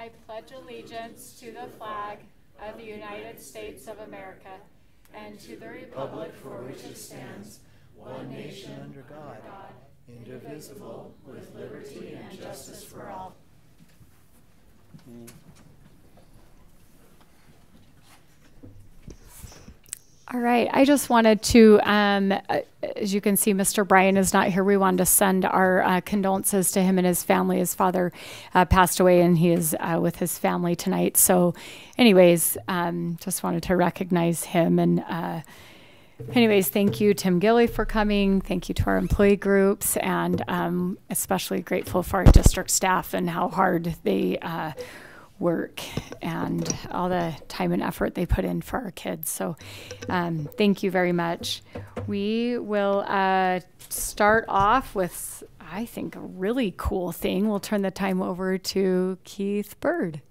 I pledge allegiance to the flag of the United States of America and to the republic for which it stands, one nation under God, indivisible, with liberty and justice for all. All right, I just wanted to, as you can see, Mr. Bryan is not here. We wanted to send our condolences to him and his family. His father passed away, and he is with his family tonight. So anyways, just wanted to recognize him. And anyways, thank you, Tim Gilley, for coming. Thank you to our employee groups, and especially grateful for our district staff and how hard they work and all the time and effort they put in for our kids. So thank you very much. We will start off with, I think, a really cool thing. We'll turn the time over to Keith Bird.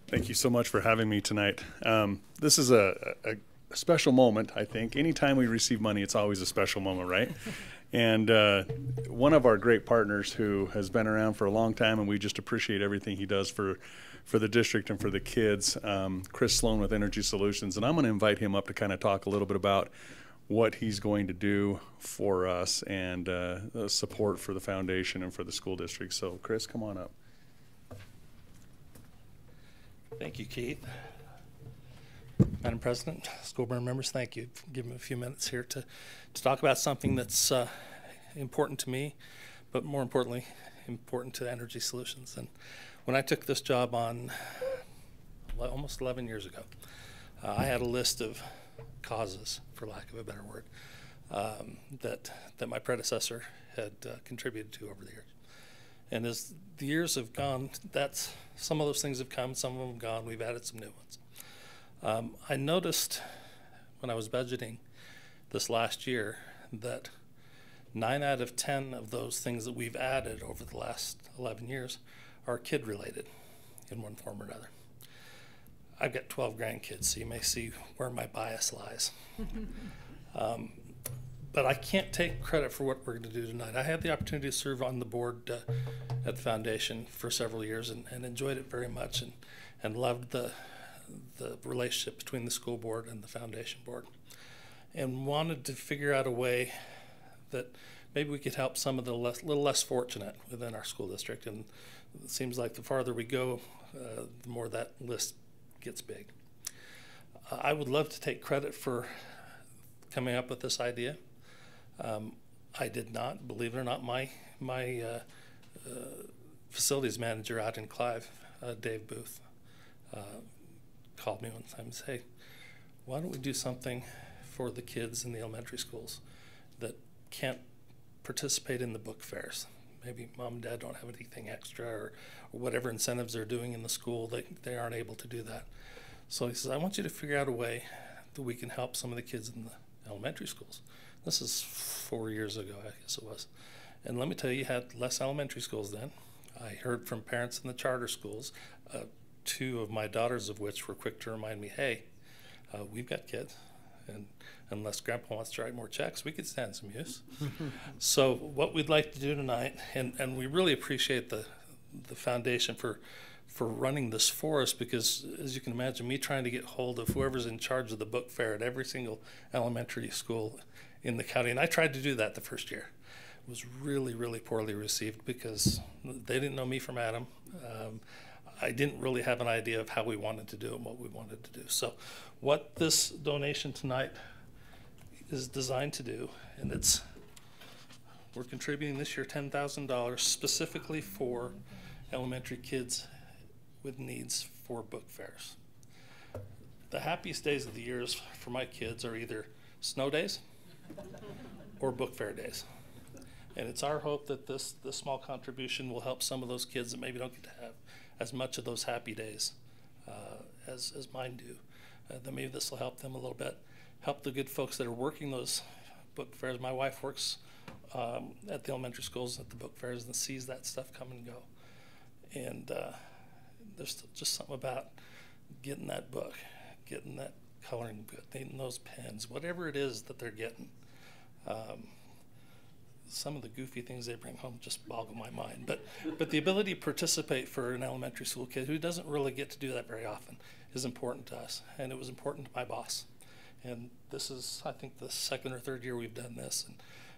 Thank you so much for having me tonight. This is a special moment, I think. Anytime we receive money, it's always a special moment, right? And one of our great partners who has been around for a long time, and we just appreciate everything he does for the district and for the kids, Chris Sloan with Energy Solutions. And I'm going to invite him up to kind of talk a little bit about what he's going to do for us and support for the foundation and for the school district. So Chris, come on up. Thank you, Keith. Madam President, school board members, thank you for giving me a few minutes here to talk about something that's important to me, but more importantly, important to Energy Solutions. And when I took this job on almost 11 years ago, I had a list of causes, for lack of a better word, that my predecessor had contributed to over the years. And as the years have gone, some of those things have come, some of them have gone, we've added some new ones. I noticed when I was budgeting this last year that 9 out of 10 of those things that we've added over the last 11 years are kid related in one form or another. I've got 12 grandkids, so you may see where my bias lies. But I can't take credit for what we're going to do tonight. I had the opportunity to serve on the board at the foundation for several years and enjoyed it very much and loved the relationship between the school board and the foundation board, and wanted to figure out a way that maybe we could help some of the little less fortunate within our school district. And it seems like the farther we go, the more that list gets big. I would love to take credit for coming up with this idea. I did not, believe it or not. My facilities manager out in Clive, Dave Booth, called me one time and said, hey, why don't we do something for the kids in the elementary schools that can't participate in the book fairs? Maybe mom and dad don't have anything extra, or whatever incentives they're doing in the school, they aren't able to do that. So he says, I want you to figure out a way that we can help some of the kids in the elementary schools. This is 4 years ago, I guess it was. And let me tell you, you had less elementary schools then. I heard from parents in the charter schools, 2 of my daughters of which were quick to remind me, hey, we've got kids, and unless Grandpa wants to write more checks, we could stand some use. So what we'd like to do tonight, and we really appreciate the foundation for running this for us, because as you can imagine, me trying to get hold of whoever's in charge of the book fair at every single elementary school in the county, and I tried to do that the first year, was really, really poorly received because they didn't know me from Adam. I didn't really have an idea of how we wanted to do it and what we wanted to do. So what this donation tonight is designed to do, and we're contributing this year $10,000 specifically for elementary kids with needs for book fairs. The happiest days of the years for my kids are either snow days or book fair days. And it's our hope that this small contribution will help some of those kids that maybe don't get to have as much of those happy days as mine do. Then maybe this will help them a little bit, help the good folks that are working those book fairs. My wife works at the elementary schools at the book fairs and sees that stuff come and go. And there's just something about getting that book, getting that coloring book, getting those pens, whatever it is that they're getting. Some of the goofy things they bring home just boggle my mind. But the ability to participate for an elementary school kid who doesn't really get to do that very often is important to us, and it was important to my boss. And this is, I think, the second or third year we've done this.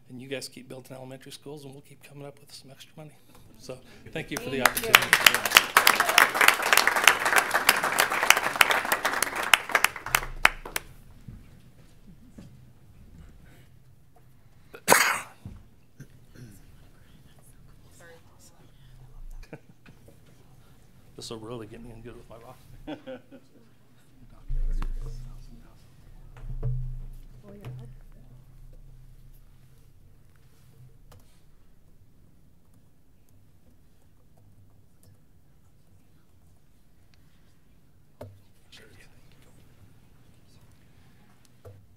And you guys keep building elementary schools, and we'll keep coming up with some extra money. So thank you for the opportunity. This will really get me in good with my boss.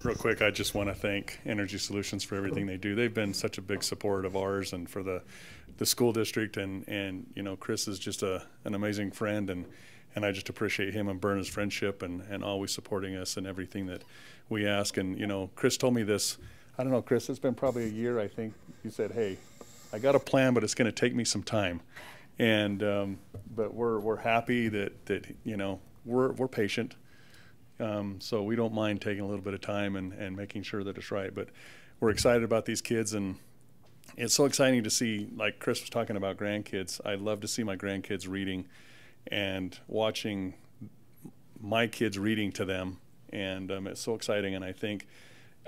Real quick, I just want to thank Energy Solutions for everything they do. They've been such a big support of ours and for the school district, and you know, Chris is just an amazing friend, and I just appreciate him and Berna's friendship and always supporting us in everything that we ask. And you know, Chris told me this, I don't know, Chris, it's been probably a year, I think. You said, hey, I got a plan, but it's going to take me some time. And but we're happy that you know, we're patient. So we don't mind taking a little bit of time and making sure that it's right. But we're excited about these kids, and it's so exciting to see, like Chris was talking about grandkids. I love to see my grandkids reading and watching my kids reading to them. And it's so exciting. And I think,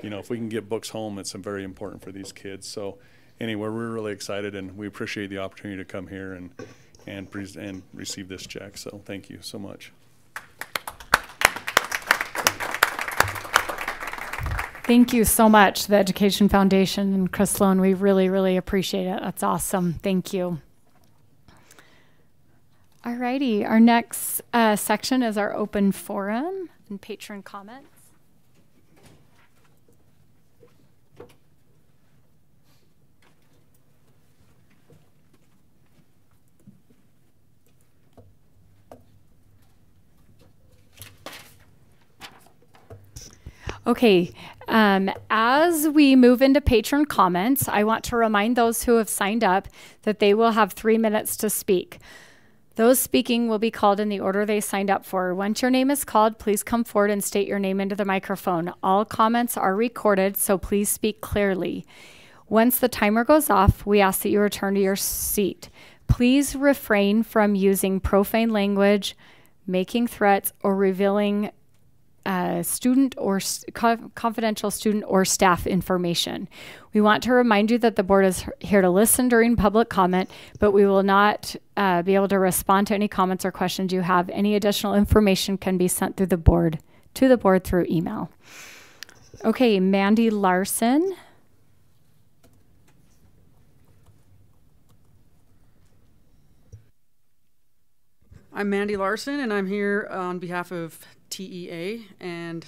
you know, if we can get books home, it's very important for these kids. So anyway, we're really excited, and we appreciate the opportunity to come here and receive this check. So thank you so much. Thank you so much, the Education Foundation and Chris Sloan. We really, really appreciate it. That's awesome. Thank you. All righty. Our next section is our open forum and patron comments. Okay, as we move into patron comments, I want to remind those who have signed up that they will have 3 minutes to speak. Those speaking will be called in the order they signed up for. Once your name is called, please come forward and state your name into the microphone. All comments are recorded, so please speak clearly. Once the timer goes off, we ask that you return to your seat. Please refrain from using profane language, making threats, or revealing student or confidential student or staff information. We want to remind you that the board is here to listen during public comment, but we will not be able to respond to any comments or questions you have. Any additional information can be sent through the board to the board through email. Okay, Mandy Larson. I'm Mandy Larson, and I'm here on behalf of TEA, and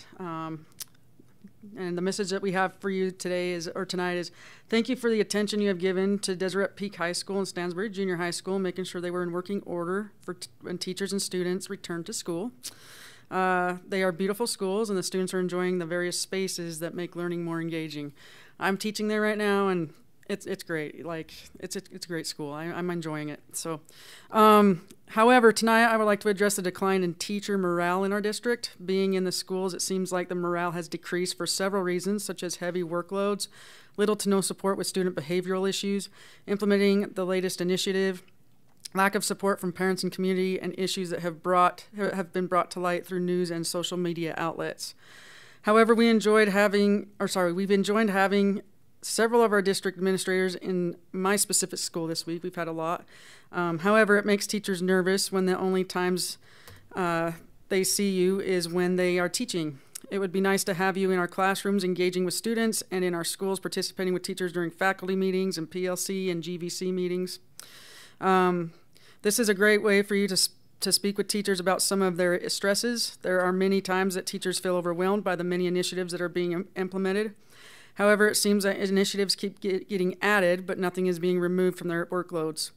the message that we have for you today tonight is thank you for the attention you have given to Deseret Peak High School and Stansbury Junior High School, making sure they were in working order for when teachers and students return to school. They are beautiful schools, and the students are enjoying the various spaces that make learning more engaging. I'm teaching there right now, and it's great. Like it's a great school. I'm enjoying it. So, however, tonight I would like to address the decline in teacher morale in our district. Being in the schools, it seems like the morale has decreased for several reasons, such as heavy workloads, little to no support with student behavioral issues, implementing the latest initiative, lack of support from parents and community, and issues that have been brought to light through news and social media outlets. However, we've enjoyed having several of our district administrators in my specific school this week. We've had a lot. However, it makes teachers nervous when the only times they see you is when they are teaching. It would be nice to have you in our classrooms engaging with students, and in our schools participating with teachers during faculty meetings and PLC and GVC meetings. This is a great way for you to speak with teachers about some of their stresses. There are many times that teachers feel overwhelmed by the many initiatives that are being implemented. However, it seems that initiatives keep getting added, but nothing is being removed from their workloads.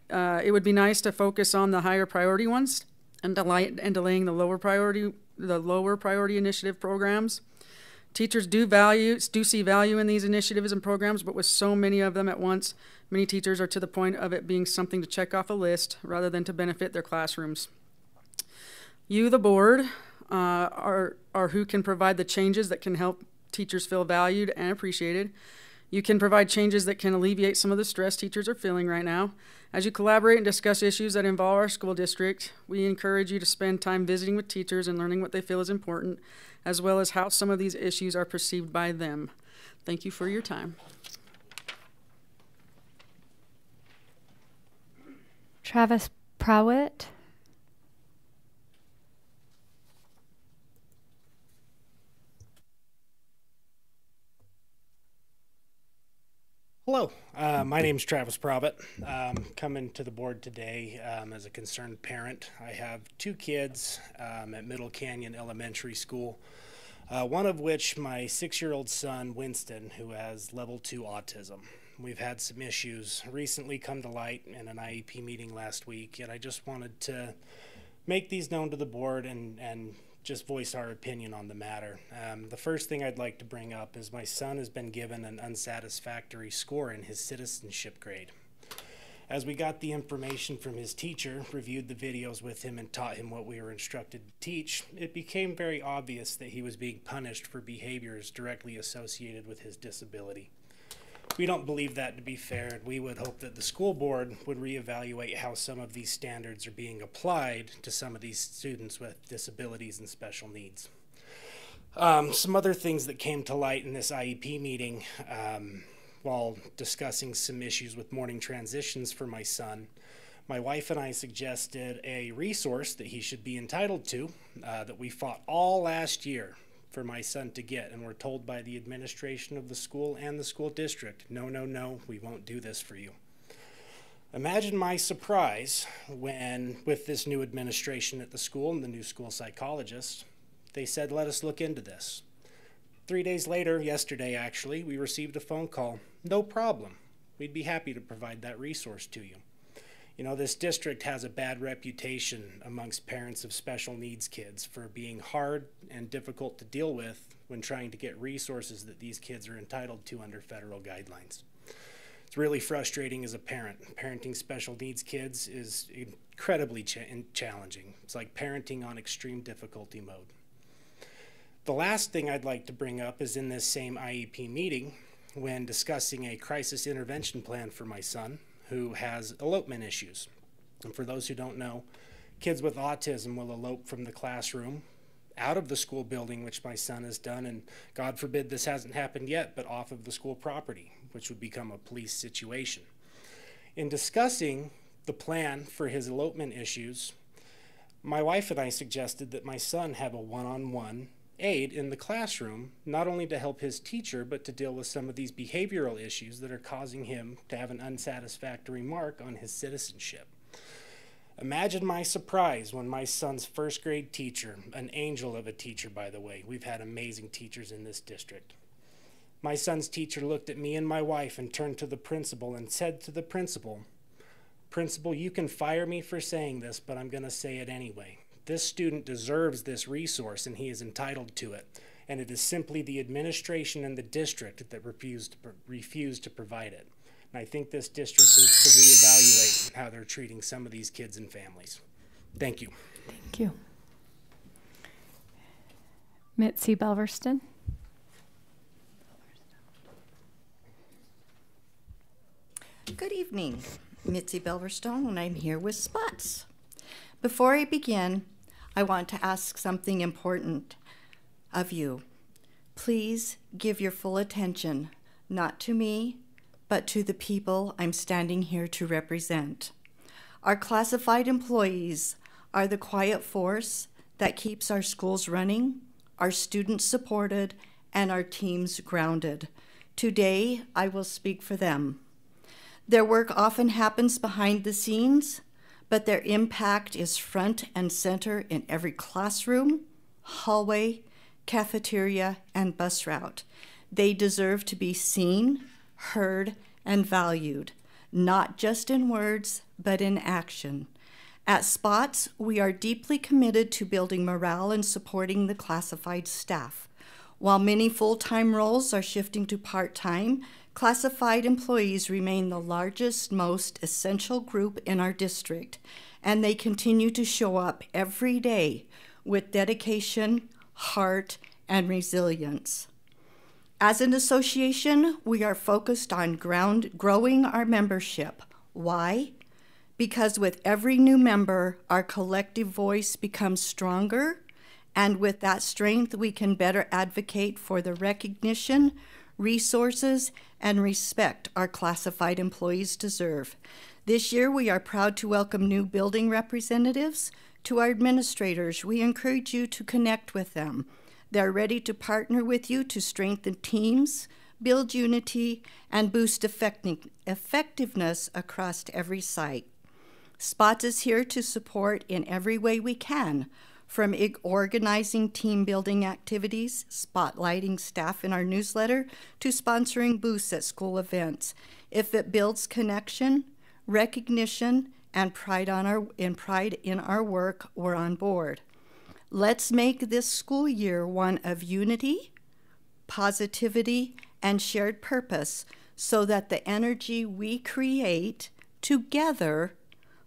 It would be nice to focus on the higher priority ones and delaying the lower priority initiative programs. Teachers do see value in these initiatives and programs, but with so many of them at once, many teachers are to the point of it being something to check off a list rather than to benefit their classrooms. You, the board, are who can provide the changes that can help teachers feel valued and appreciated. You can provide changes that can alleviate some of the stress teachers are feeling right now. As you collaborate and discuss issues that involve our school district, we encourage you to spend time visiting with teachers and learning what they feel is important, as well as how some of these issues are perceived by them. Thank you for your time. Travis Prowett. Hello, my name is Travis Prowett. Coming to the board today as a concerned parent. I have two kids at Middle Canyon Elementary School, one of which my 6-year-old son, Winston, who has level 2 autism. We've had some issues recently come to light in an IEP meeting last week, and I just wanted to make these known to the board and just voice our opinion on the matter. The first thing I'd like to bring up is my son has been given an unsatisfactory score in his citizenship grade. As we got the information from his teacher, reviewed the videos with him, and taught him what we were instructed to teach, it became very obvious that he was being punished for behaviors directly associated with his disability. We don't believe that to be fair, and we would hope that the school board would reevaluate how some of these standards are being applied to some of these students with disabilities and special needs. Some other things that came to light in this IEP meeting while discussing some issues with morning transitions for my son, my wife and I suggested a resource that he should be entitled to that we fought all last year for my son to get, and we're told by the administration of the school and the school district, no, no, no, we won't do this for you. Imagine my surprise when, with this new administration at the school and the new school psychologist, they said, let us look into this. 3 days later, yesterday actually, we received a phone call, no problem, we'd be happy to provide that resource to you. You know, this district has a bad reputation amongst parents of special needs kids for being hard and difficult to deal with when trying to get resources that these kids are entitled to under federal guidelines. It's really frustrating as a parent. Parenting special needs kids is incredibly challenging. It's like parenting on extreme difficulty mode. The last thing I'd like to bring up is in this same IEP meeting when discussing a crisis intervention plan for my son, who has elopement issues. And for those who don't know, kids with autism will elope from the classroom out of the school building, which my son has done, and God forbid this hasn't happened yet, but off of the school property, which would become a police situation. In discussing the plan for his elopement issues, my wife and I suggested that my son have a one-on-one aid in the classroom, not only to help his teacher, but to deal with some of these behavioral issues that are causing him to have an unsatisfactory mark on his citizenship. Imagine my surprise when my son's first grade teacher, an angel of a teacher by the way, we've had amazing teachers in this district. My son's teacher looked at me and my wife and turned to the principal and said to the principal, "Principal, you can fire me for saying this, but I'm going to say it anyway. This student deserves this resource and he is entitled to it, and it is simply the administration and the district that refused to provide it. And I think this district needs to reevaluate how they're treating some of these kids and families." Thank you. Thank you. Mitzi Belverston. Good evening, Mitzi Belverstone, and I'm here with Spots. Before I begin, I want to ask something important of you. Please give your full attention, not to me, but to the people I'm standing here to represent. Our classified employees are the quiet force that keeps our schools running, our students supported, and our teams grounded. Today, I will speak for them. Their work often happens behind the scenes, but their impact is front and center in every classroom, hallway, cafeteria, and bus route. They deserve to be seen, heard, and valued, not just in words, but in action. At Spots, we are deeply committed to building morale and supporting the classified staff. While many full-time roles are shifting to part-time, classified employees remain the largest, most essential group in our district, and they continue to show up every day with dedication, heart, and resilience. As an association, we are focused on growing our membership. Why? Because with every new member, our collective voice becomes stronger, and with that strength, we can better advocate for the recognition, resources, and respect our classified employees deserve. This year, we are proud to welcome new building representatives. To our administrators, we encourage you to connect with them. They're ready to partner with you to strengthen teams, build unity, and boost effectiveness across every site. Spots is here to support in every way we can, from organizing team building activities, spotlighting staff in our newsletter, to sponsoring booths at school events. If it builds connection, recognition, and pride in our work, we're on board. Let's make this school year one of unity, positivity, and shared purpose so that the energy we create together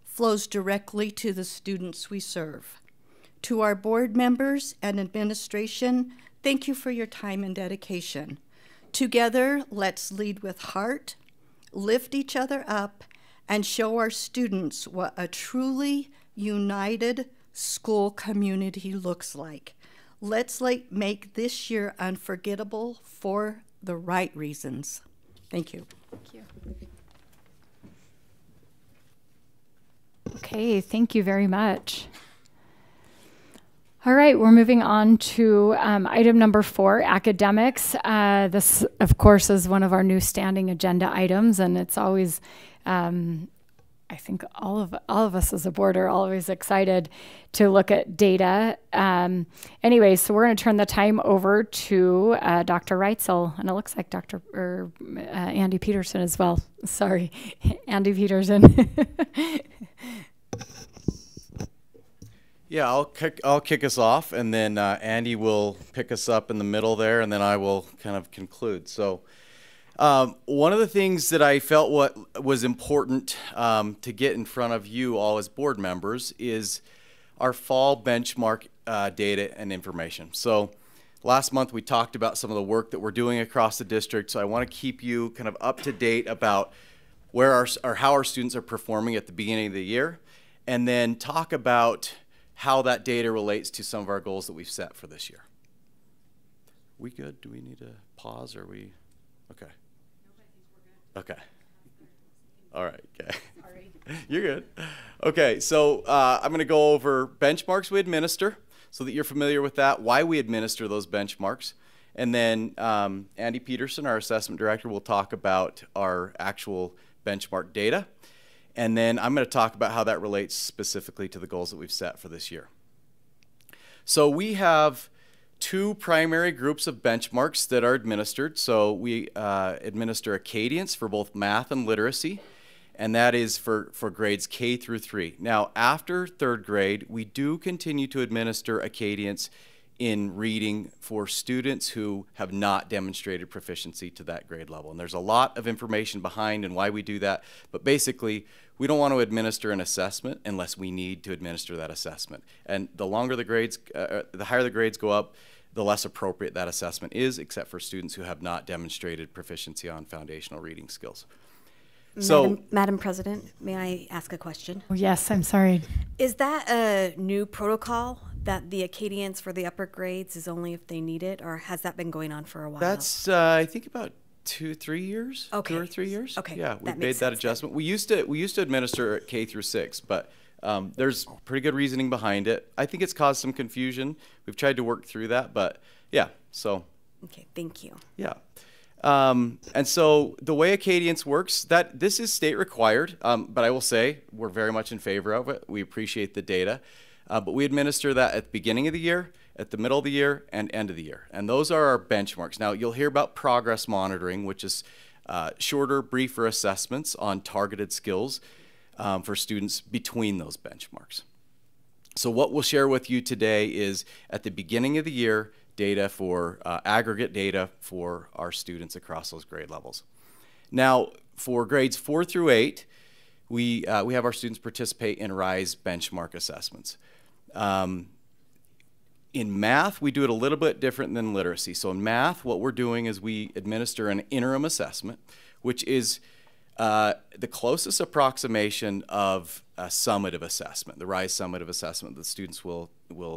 flows directly to the students we serve. To our board members and administration, thank you for your time and dedication. Together, let's lead with heart, lift each other up, and show our students what a truly united school community looks like. Let's make this year unforgettable for the right reasons. Thank you. Thank you. Okay, thank you very much. All right, we're moving on to item number 4, academics. This, of course, is one of our new standing agenda items, and it's always, I think all of us as a board are always excited to look at data. Anyway, so we're going to turn the time over to Dr. Reitzel, and it looks like Andy Peterson as well. Sorry, Andy Peterson. Yeah, I'll kick us off, and then Andy will pick us up in the middle there, and then I will kind of conclude. So one of the things that I felt was important to get in front of you all as board members is our fall benchmark data and information. So last month we talked about some of the work that we're doing across the district, so I want to keep you kind of up to date about where how our students are performing at the beginning of the year, and then talk about how that data relates to some of our goals that we've set for this year. We good? Do we need to pause, or are we okay? Okay. All right. Okay. Sorry. You're good. Okay. So I'm going to go over benchmarks we administer so that you're familiar with that, why we administer those benchmarks. And then Andy Peterson, our assessment director, will talk about our actual benchmark data. And then I'm going to talk about how that relates specifically to the goals that we've set for this year. So we have 2 primary groups of benchmarks that are administered. So we administer Acadience for both math and literacy, and that is for grades K through 3. Now, after 3rd grade, we do continue to administer Acadience in reading for students who have not demonstrated proficiency to that grade level. And there's a lot of information behind and why we do that, but basically, we don't want to administer an assessment unless we need to administer that assessment. And the longer the grades, the higher the grades go up, the less appropriate that assessment is, except for students who have not demonstrated proficiency on foundational reading skills. Madam President, may I ask a question? Oh, yes, I'm sorry. Is that a new protocol that the Acadience for the upper grades is only if they need it, or has that been going on for a while? That's, I think, about 2-3 years. Okay. 2 or 3 years. Okay. Yeah, we made that adjustment. We used to administer K through 6, but there's pretty good reasoning behind it. I think it's caused some confusion. We've tried to work through that, but yeah. So. Okay. Thank you. Yeah. And so the way Acadience works, this is state required, but I will say we're very much in favor of it. We appreciate the data, but we administer that at the beginning of the year, at the middle of the year, and end of the year. And those are our benchmarks. Now, you'll hear about progress monitoring, which is shorter, briefer assessments on targeted skills for students between those benchmarks. So what we'll share with you today is at the beginning of the year, data for aggregate data for our students across those grade levels. Now, for grades 4 through 8, we have our students participate in RISE benchmark assessments. In math, we do it a little bit different than literacy. So in math, what we're doing is we administer an interim assessment, which is the closest approximation of a summative assessment, the RISE summative assessment that students will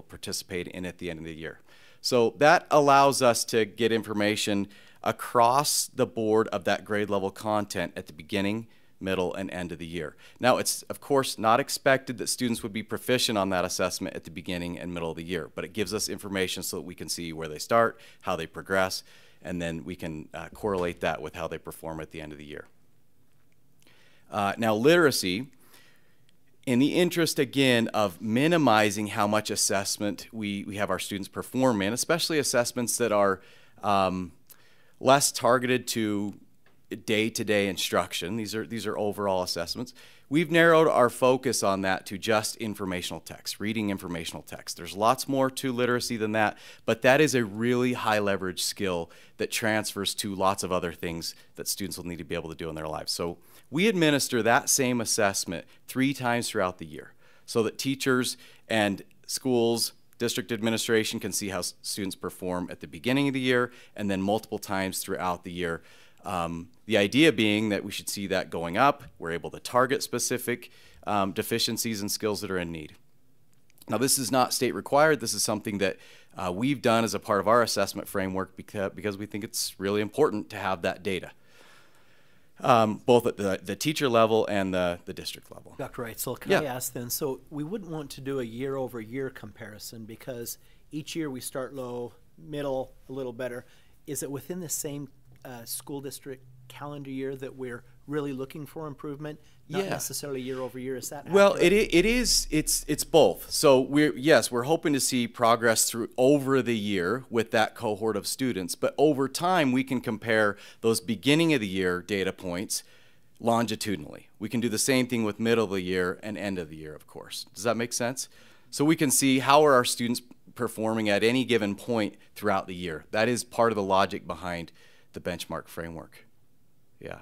participate in at the end of the year. So that allows us to get information across the board of that grade level content at the beginning, middle, and end of the year. Now, it's of course not expected that students would be proficient on that assessment at the beginning and middle of the year, but it gives us information so that we can see where they start, how they progress, and then we can correlate that with how they perform at the end of the year. Now, literacy, in the interest, again, of minimizing how much assessment we have our students perform in, especially assessments that are less targeted to day-to-day instruction. These are overall assessments. We've narrowed our focus on that to just informational text, reading informational text. There's lots more to literacy than that, but that is a really high leverage skill that transfers to lots of other things that students will need to be able to do in their lives. So we administer that same assessment 3 times throughout the year so that teachers and schools, district administration can see how students perform at the beginning of the year and then multiple times throughout the year. The idea being that we should see that going up. We're able to target specific deficiencies and skills that are in need. Now, this is not state required. This is something that we've done as a part of our assessment framework because we think it's really important to have that data, both at the teacher level and the district level. Dr. Reitzel, can I ask then, so we wouldn't want to do a year-over-year comparison because each year we start low, middle, a little better. Is it within the same school district calendar year that we're really looking for improvement, not necessarily year over year? Is that well, accurate? it's both. So we're hoping to see progress through over the year with that cohort of students, but over time we can compare those beginning of the year data points longitudinally. We can do the same thing with middle of the year and end of the year, of course. Does that make sense? So we can see how are our students performing at any given point throughout the year. That is part of the logic behind the benchmark framework. Yeah.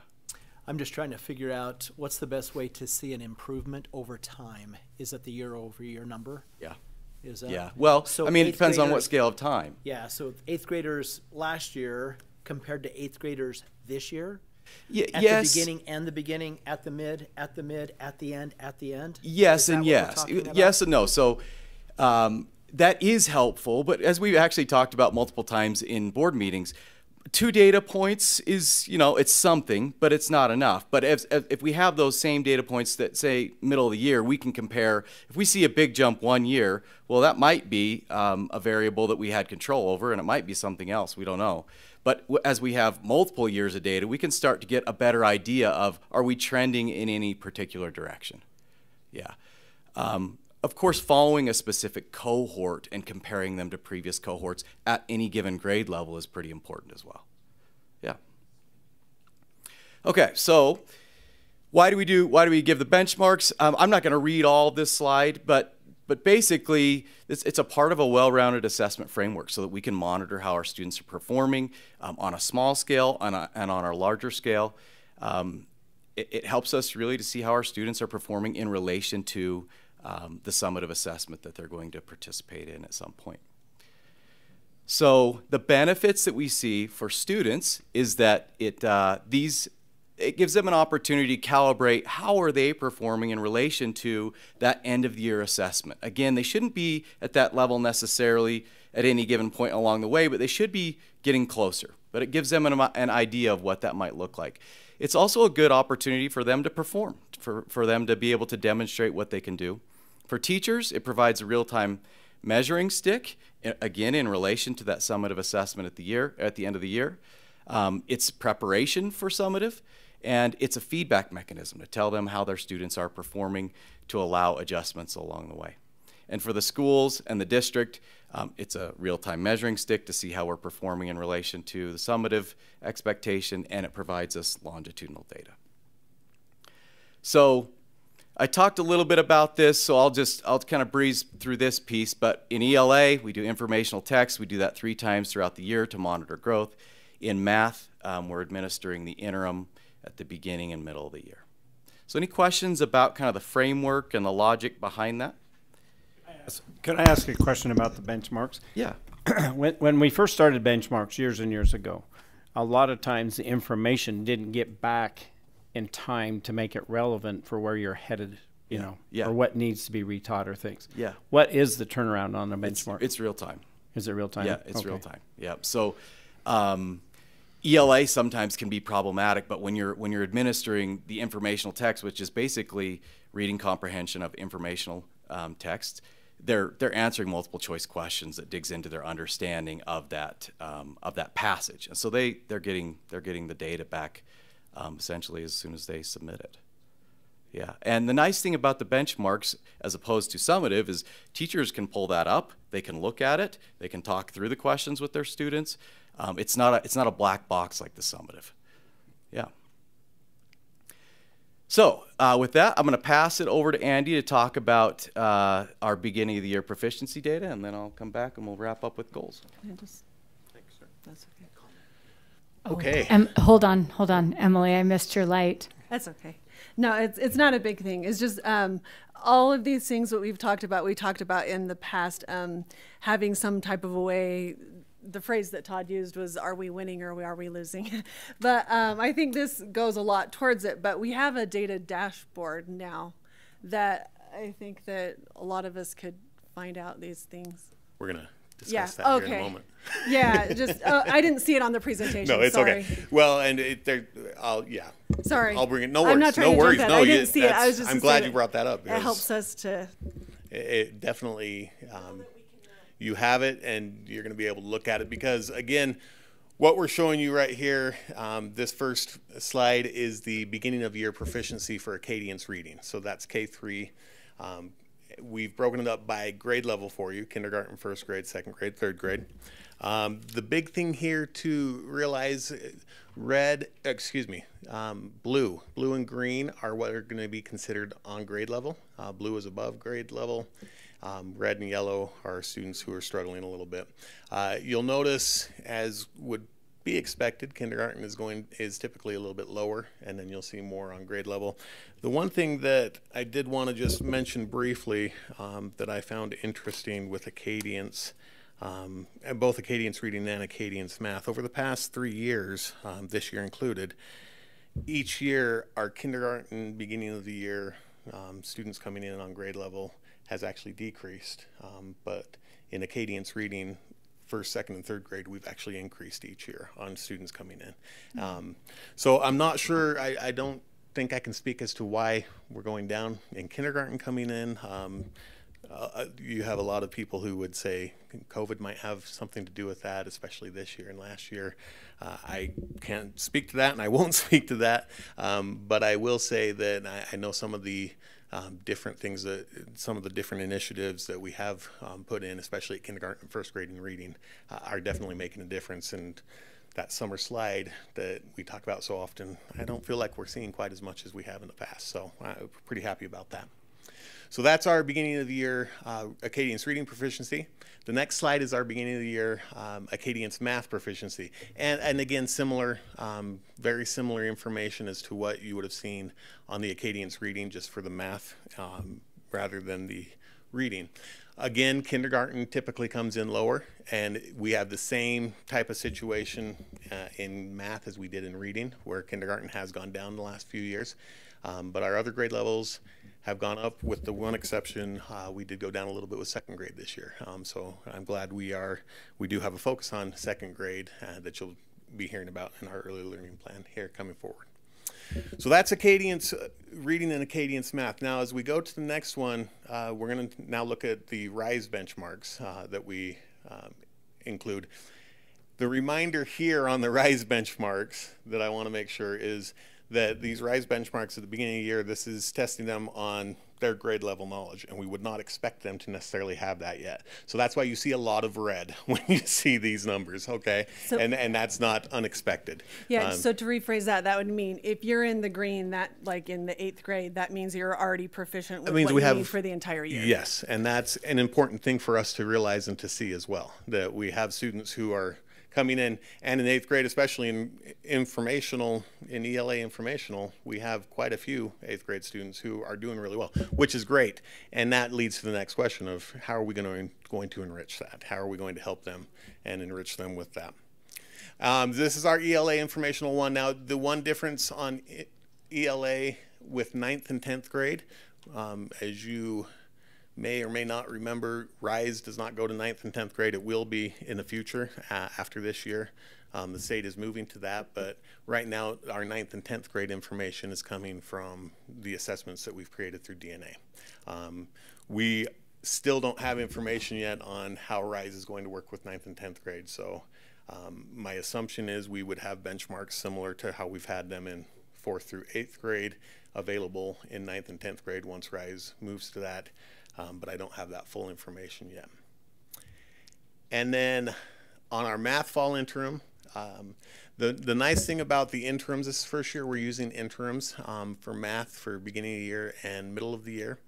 I'm just trying to figure out what's the best way to see an improvement over time. Is it the year-over-year number? Yeah. Is that? Yeah. Well, So I mean, it 8th depends on what graders- scale of time. Yeah, so 8th graders last year compared to 8th graders this year? At Yes. the beginning and the beginning, at the mid, at the mid, at the end, at the end? Yes Is that and what we're yes. talking about? Yes and no. So that is helpful, but as we've actually talked about multiple times in board meetings, 2 data points is, it's something, but it's not enough. But if we have those same data points that say middle of the year, we can compare. If we see a big jump one year, well, that might be a variable that we had control over, and it might be something else. We don't know. But as we have multiple years of data, we can start to get a better idea of, are we trending in any particular direction? Yeah. Of course, following a specific cohort and comparing them to previous cohorts at any given grade level is pretty important as well. Yeah. Okay, so why do we give the benchmarks? I'm not going to read all this slide, but basically it's a part of a well-rounded assessment framework so that we can monitor how our students are performing on a small scale and on our larger scale. It helps us really to see how our students are performing in relation to the summative assessment that they're going to participate in at some point. So the benefits that we see for students is that it gives them an opportunity to calibrate how are they performing in relation to that end of the year assessment. Again, they shouldn't be at that level necessarily at any given point along the way, but they should be getting closer. But it gives them an idea of what that might look like. It's also a good opportunity for them to perform, for them to be able to demonstrate what they can do. For teachers, it provides a real-time measuring stick, again, in relation to that summative assessment at the end of the year. It's preparation for summative, and it's a feedback mechanism to tell them how their students are performing to allow adjustments along the way. And for the schools and the district, it's a real-time measuring stick to see how we're performing in relation to the summative expectation, and it provides us longitudinal data. So I talked a little bit about this, so I'll kind of breeze through this piece, but in ELA, we do informational text. We do that 3 times throughout the year to monitor growth. In math, we're administering the interim at the beginning and middle of the year. So any questions about kind of the framework and the logic behind that? Could I ask a question about the benchmarks? Yeah. When we first started benchmarks years and years ago, a lot of times the information didn't get back in time to make it relevant for where you're headed, you know, or what needs to be retaught or things. Yeah. What is the turnaround on the benchmark? It's real time. Is it real time? Yeah, it's real time. Yeah. So ELA sometimes can be problematic, but when you're administering the informational text, which is basically reading comprehension of informational text, they're answering multiple choice questions that digs into their understanding of that passage, and so they're getting the data back essentially as soon as they submit it. Yeah, and the nice thing about the benchmarks as opposed to summative is teachers can pull that up, they can look at it, they can talk through the questions with their students. It's not a black box like the summative. Yeah. So with that, I'm going to pass it over to Andy to talk about our beginning of the year proficiency data, and then I'll come back and we'll wrap up with goals. Thanks, sir. That's okay. Okay. Hold on, Emily. I missed your light. That's okay. No, it's not a big thing. It's just all of these things that we talked about in the past, having some type of a way. The phrase that Todd used was, are we winning or are we losing? But I think this goes a lot towards it. But we have a data dashboard now that I think that a lot of us could find out these things. We're going to discuss that here in a moment. Yeah, just I didn't see it on the presentation. No, it's sorry. okay. Well, and Sorry. I'll bring it. No I'm worries. not trying No to worries. jump in. No, I didn't see it. I was just I'm glad you brought that up. It helps us to. It definitely. You have it, and you're going to be able to look at it because, again, what we're showing you right here, this first slide is the beginning of year proficiency for Acadience reading. So that's K3. We've broken it up by grade level for you: kindergarten, first grade, second grade, third grade. The big thing here to realize, blue and green are what are going to be considered on grade level. Blue is above grade level. Red and yellow are students who are struggling a little bit. You'll notice, as would be expected, kindergarten is typically a little bit lower, and then you'll see more on grade level. The one thing that I did want to just mention briefly that I found interesting with Acadience, both Acadience reading and Acadience math, over the past 3 years, this year included, each year our kindergarten beginning of the year students coming in on grade level has actually decreased, but in Acadience reading, first, second, and third grade, we've actually increased each year on students coming in. So I'm not sure, I don't think I can speak as to why we're going down in kindergarten coming in. You have a lot of people who would say COVID might have something to do with that, especially this year and last year. I can't speak to that, and I won't speak to that, but I will say that I know some of the different things some of the different initiatives that we have put in, especially at kindergarten and first grade in reading, are definitely making a difference. And that summer slide that we talk about so often, I don't feel like we're seeing quite as much as we have in the past. So I'm pretty happy about that. So that's our beginning of the year Acadience reading proficiency. The next slide is our beginning of the year Acadience math proficiency. And again, similar, very similar information as to what you would have seen on the Acadience reading, just for the math rather than the reading. Again, kindergarten typically comes in lower, and we have the same type of situation in math as we did in reading, where kindergarten has gone down the last few years. But our other grade levels have gone up, with the one exception. We did go down a little bit with second grade this year. So I'm glad we do have a focus on second grade that you'll be hearing about in our early learning plan here coming forward. So that's Acadience reading and Acadience math. Now, as we go to the next one, we're going to now look at the RISE benchmarks that we include. The reminder here on the RISE benchmarks that I want to make sure is that these RISE benchmarks at the beginning of the year, this is testing them on their grade level knowledge, and we would not expect them to necessarily have that yet. So that's why you see a lot of red when you see these numbers, okay? So, and that's not unexpected. Yeah, so to rephrase that, that would mean if you're in the green, that like in the 8th grade, that means you're already proficient with what you need for the entire year. Yes, and that's an important thing for us to realize and to see as well, that we have students who are coming in, and in 8th grade, especially in ELA informational, we have quite a few 8th grade students who are doing really well, which is great. And that leads to the next question of how are we going to enrich that? How are we going to help them and enrich them with that? This is our ELA informational one. Now, the one difference on ELA with 9th and 10th grade, as you may or may not remember, RISE does not go to 9th and 10th grade. It will be in the future after this year. The state is moving to that, but right now our 9th and 10th grade information is coming from the assessments that we've created through DNA. We still don't have information yet on how RISE is going to work with 9th and 10th grade, so my assumption is we would have benchmarks similar to how we've had them in 4th through 8th grade available in 9th and 10th grade once RISE moves to that. But I don't have that full information yet. And then on our math fall interim, the nice thing about the interims this first year, we're using interims for math for beginning of the year and middle of the year.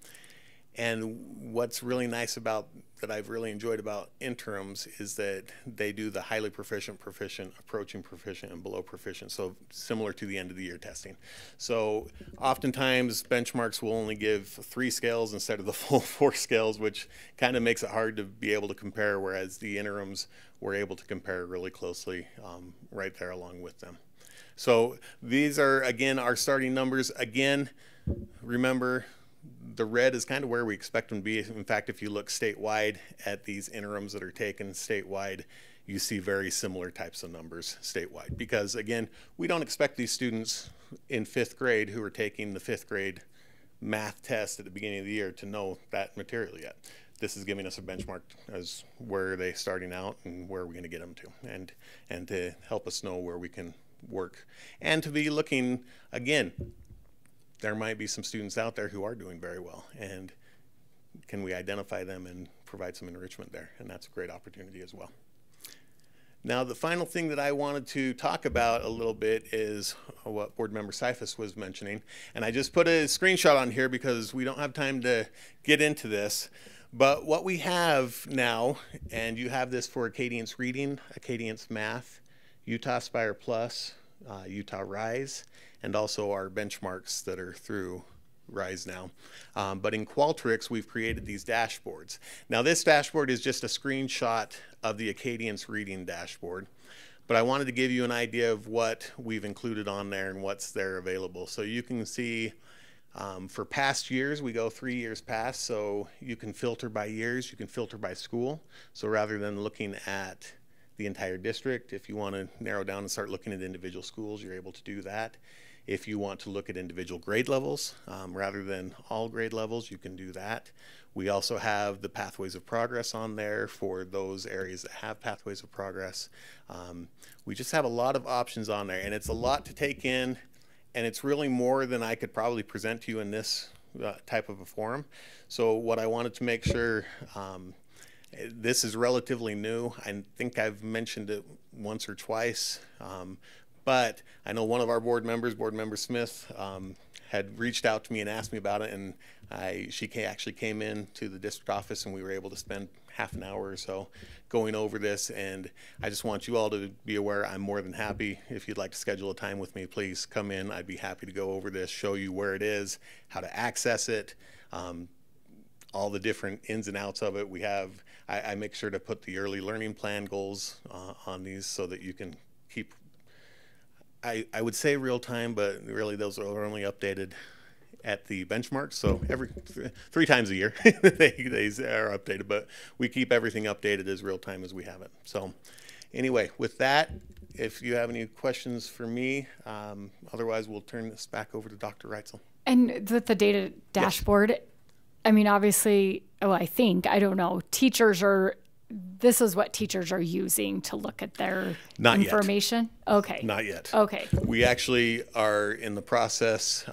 And what's really nice about that I've really enjoyed about interims is that they do the highly proficient, proficient, approaching proficient, and below proficient, so similar to the end of the year testing. So oftentimes benchmarks will only give 3 scales instead of the full 4 scales, which kind of makes it hard to be able to compare, whereas the interims we're able to compare really closely right there along with them. So these are, again, our starting numbers. Again, remember, the red is kind of where we expect them to be. In fact, if you look statewide at these interims that are taken statewide, you see very similar types of numbers statewide. Because again, we don't expect these students in 5th grade who are taking the 5th grade math test at the beginning of the year to know that material yet. This is giving us a benchmark as where are they starting out and where are we going to get them to, and to help us know where we can work. And to be looking, again, there might be some students out there who are doing very well, and can we identify them and provide some enrichment there? And that's a great opportunity as well. Now, the final thing that I wanted to talk about a little bit is what Board Member Seifus was mentioning. And I just put a screenshot on here because we don't have time to get into this. But what we have now, and you have this for Acadience Reading, Acadience Math, Utah Aspire Plus, Utah Rise, and also our benchmarks that are through RISE now. But in Qualtrics, we've created these dashboards. Now, this dashboard is just a screenshot of the Acadience Reading dashboard, but I wanted to give you an idea of what we've included on there and what's there available. So you can see for past years, we go 3 years past, so you can filter by years, you can filter by school. So rather than looking at the entire district, if you want to narrow down and start looking at individual schools, you're able to do that. If you want to look at individual grade levels, rather than all grade levels, you can do that. We also have the pathways of progress on there for those areas that have pathways of progress. We just have a lot of options on there, and it's a lot to take in, and it's really more than I could probably present to you in this type of a forum. So what I wanted to make sure, this is relatively new. I think I've mentioned it once or twice, but I know one of our board members, Board Member Smith, had reached out to me and asked me about it, and she actually came in to the district office, and we were able to spend half an hour or so going over this. And I just want you all to be aware, I'm more than happy. If you'd like to schedule a time with me, please come in. I'd be happy to go over this, show you where it is, how to access it, all the different ins and outs of it. We have, I make sure to put the early learning plan goals on these so that you can keep, I would say real time, but really those are only updated at the benchmark. So every 3 times a year they are updated, but we keep everything updated as real time as we have it. So anyway, with that, if you have any questions for me, otherwise we'll turn this back over to Dr. Reitzel. And with the data dashboard, yes. I mean, obviously, well, I think, I don't know, this is what teachers are using to look at their information? Not yet. Okay. Not yet. Okay. We actually are in the process,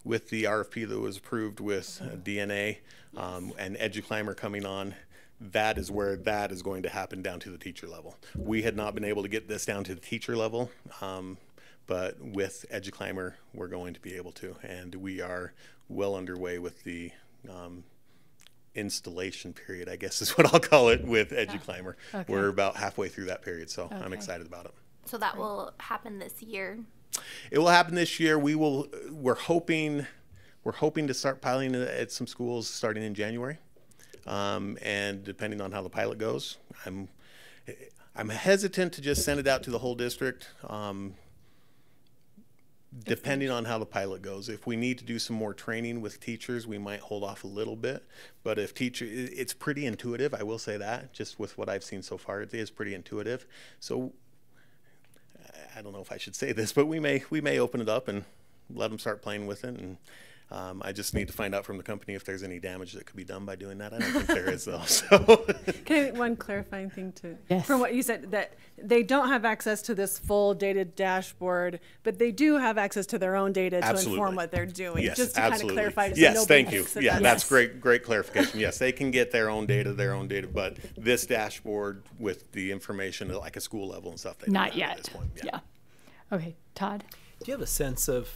with the RFP that was approved with DNA and EduClimber coming on, that is where that is going to happen down to the teacher level. We had not been able to get this down to the teacher level, but with EduClimber, we're going to be able to, and we are well underway with the installation period, I guess is what I'll call it, with EduClimber. Okay. We're about halfway through that period, so I'm excited about it. So that will happen this year? It will happen this year. We're hoping to start piloting it at some schools starting in January. And depending on how the pilot goes, I'm hesitant to just send it out to the whole district. Depending on how the pilot goes. If we need to do some more training with teachers, we might hold off a little bit. But if it's pretty intuitive, I will say that, just with what I've seen so far, it is pretty intuitive. So I don't know if I should say this, but we may open it up and let them start playing with it. And I just need to find out from the company if there's any damage that could be done by doing that. I don't think there is, though. So. Can I, one clarifying thing too? Yes. From what you said, that they don't have access to this full data dashboard, but they do have access to their own data to inform what they're doing. Yes, just to absolutely. kind of clarify. Yes, thank you. Yeah, that's great clarification. Yes, they can get their own data, but this dashboard with the information at like a school level and stuff, they not don't yet. At this point. Yeah. Okay, Todd. Do you have a sense of,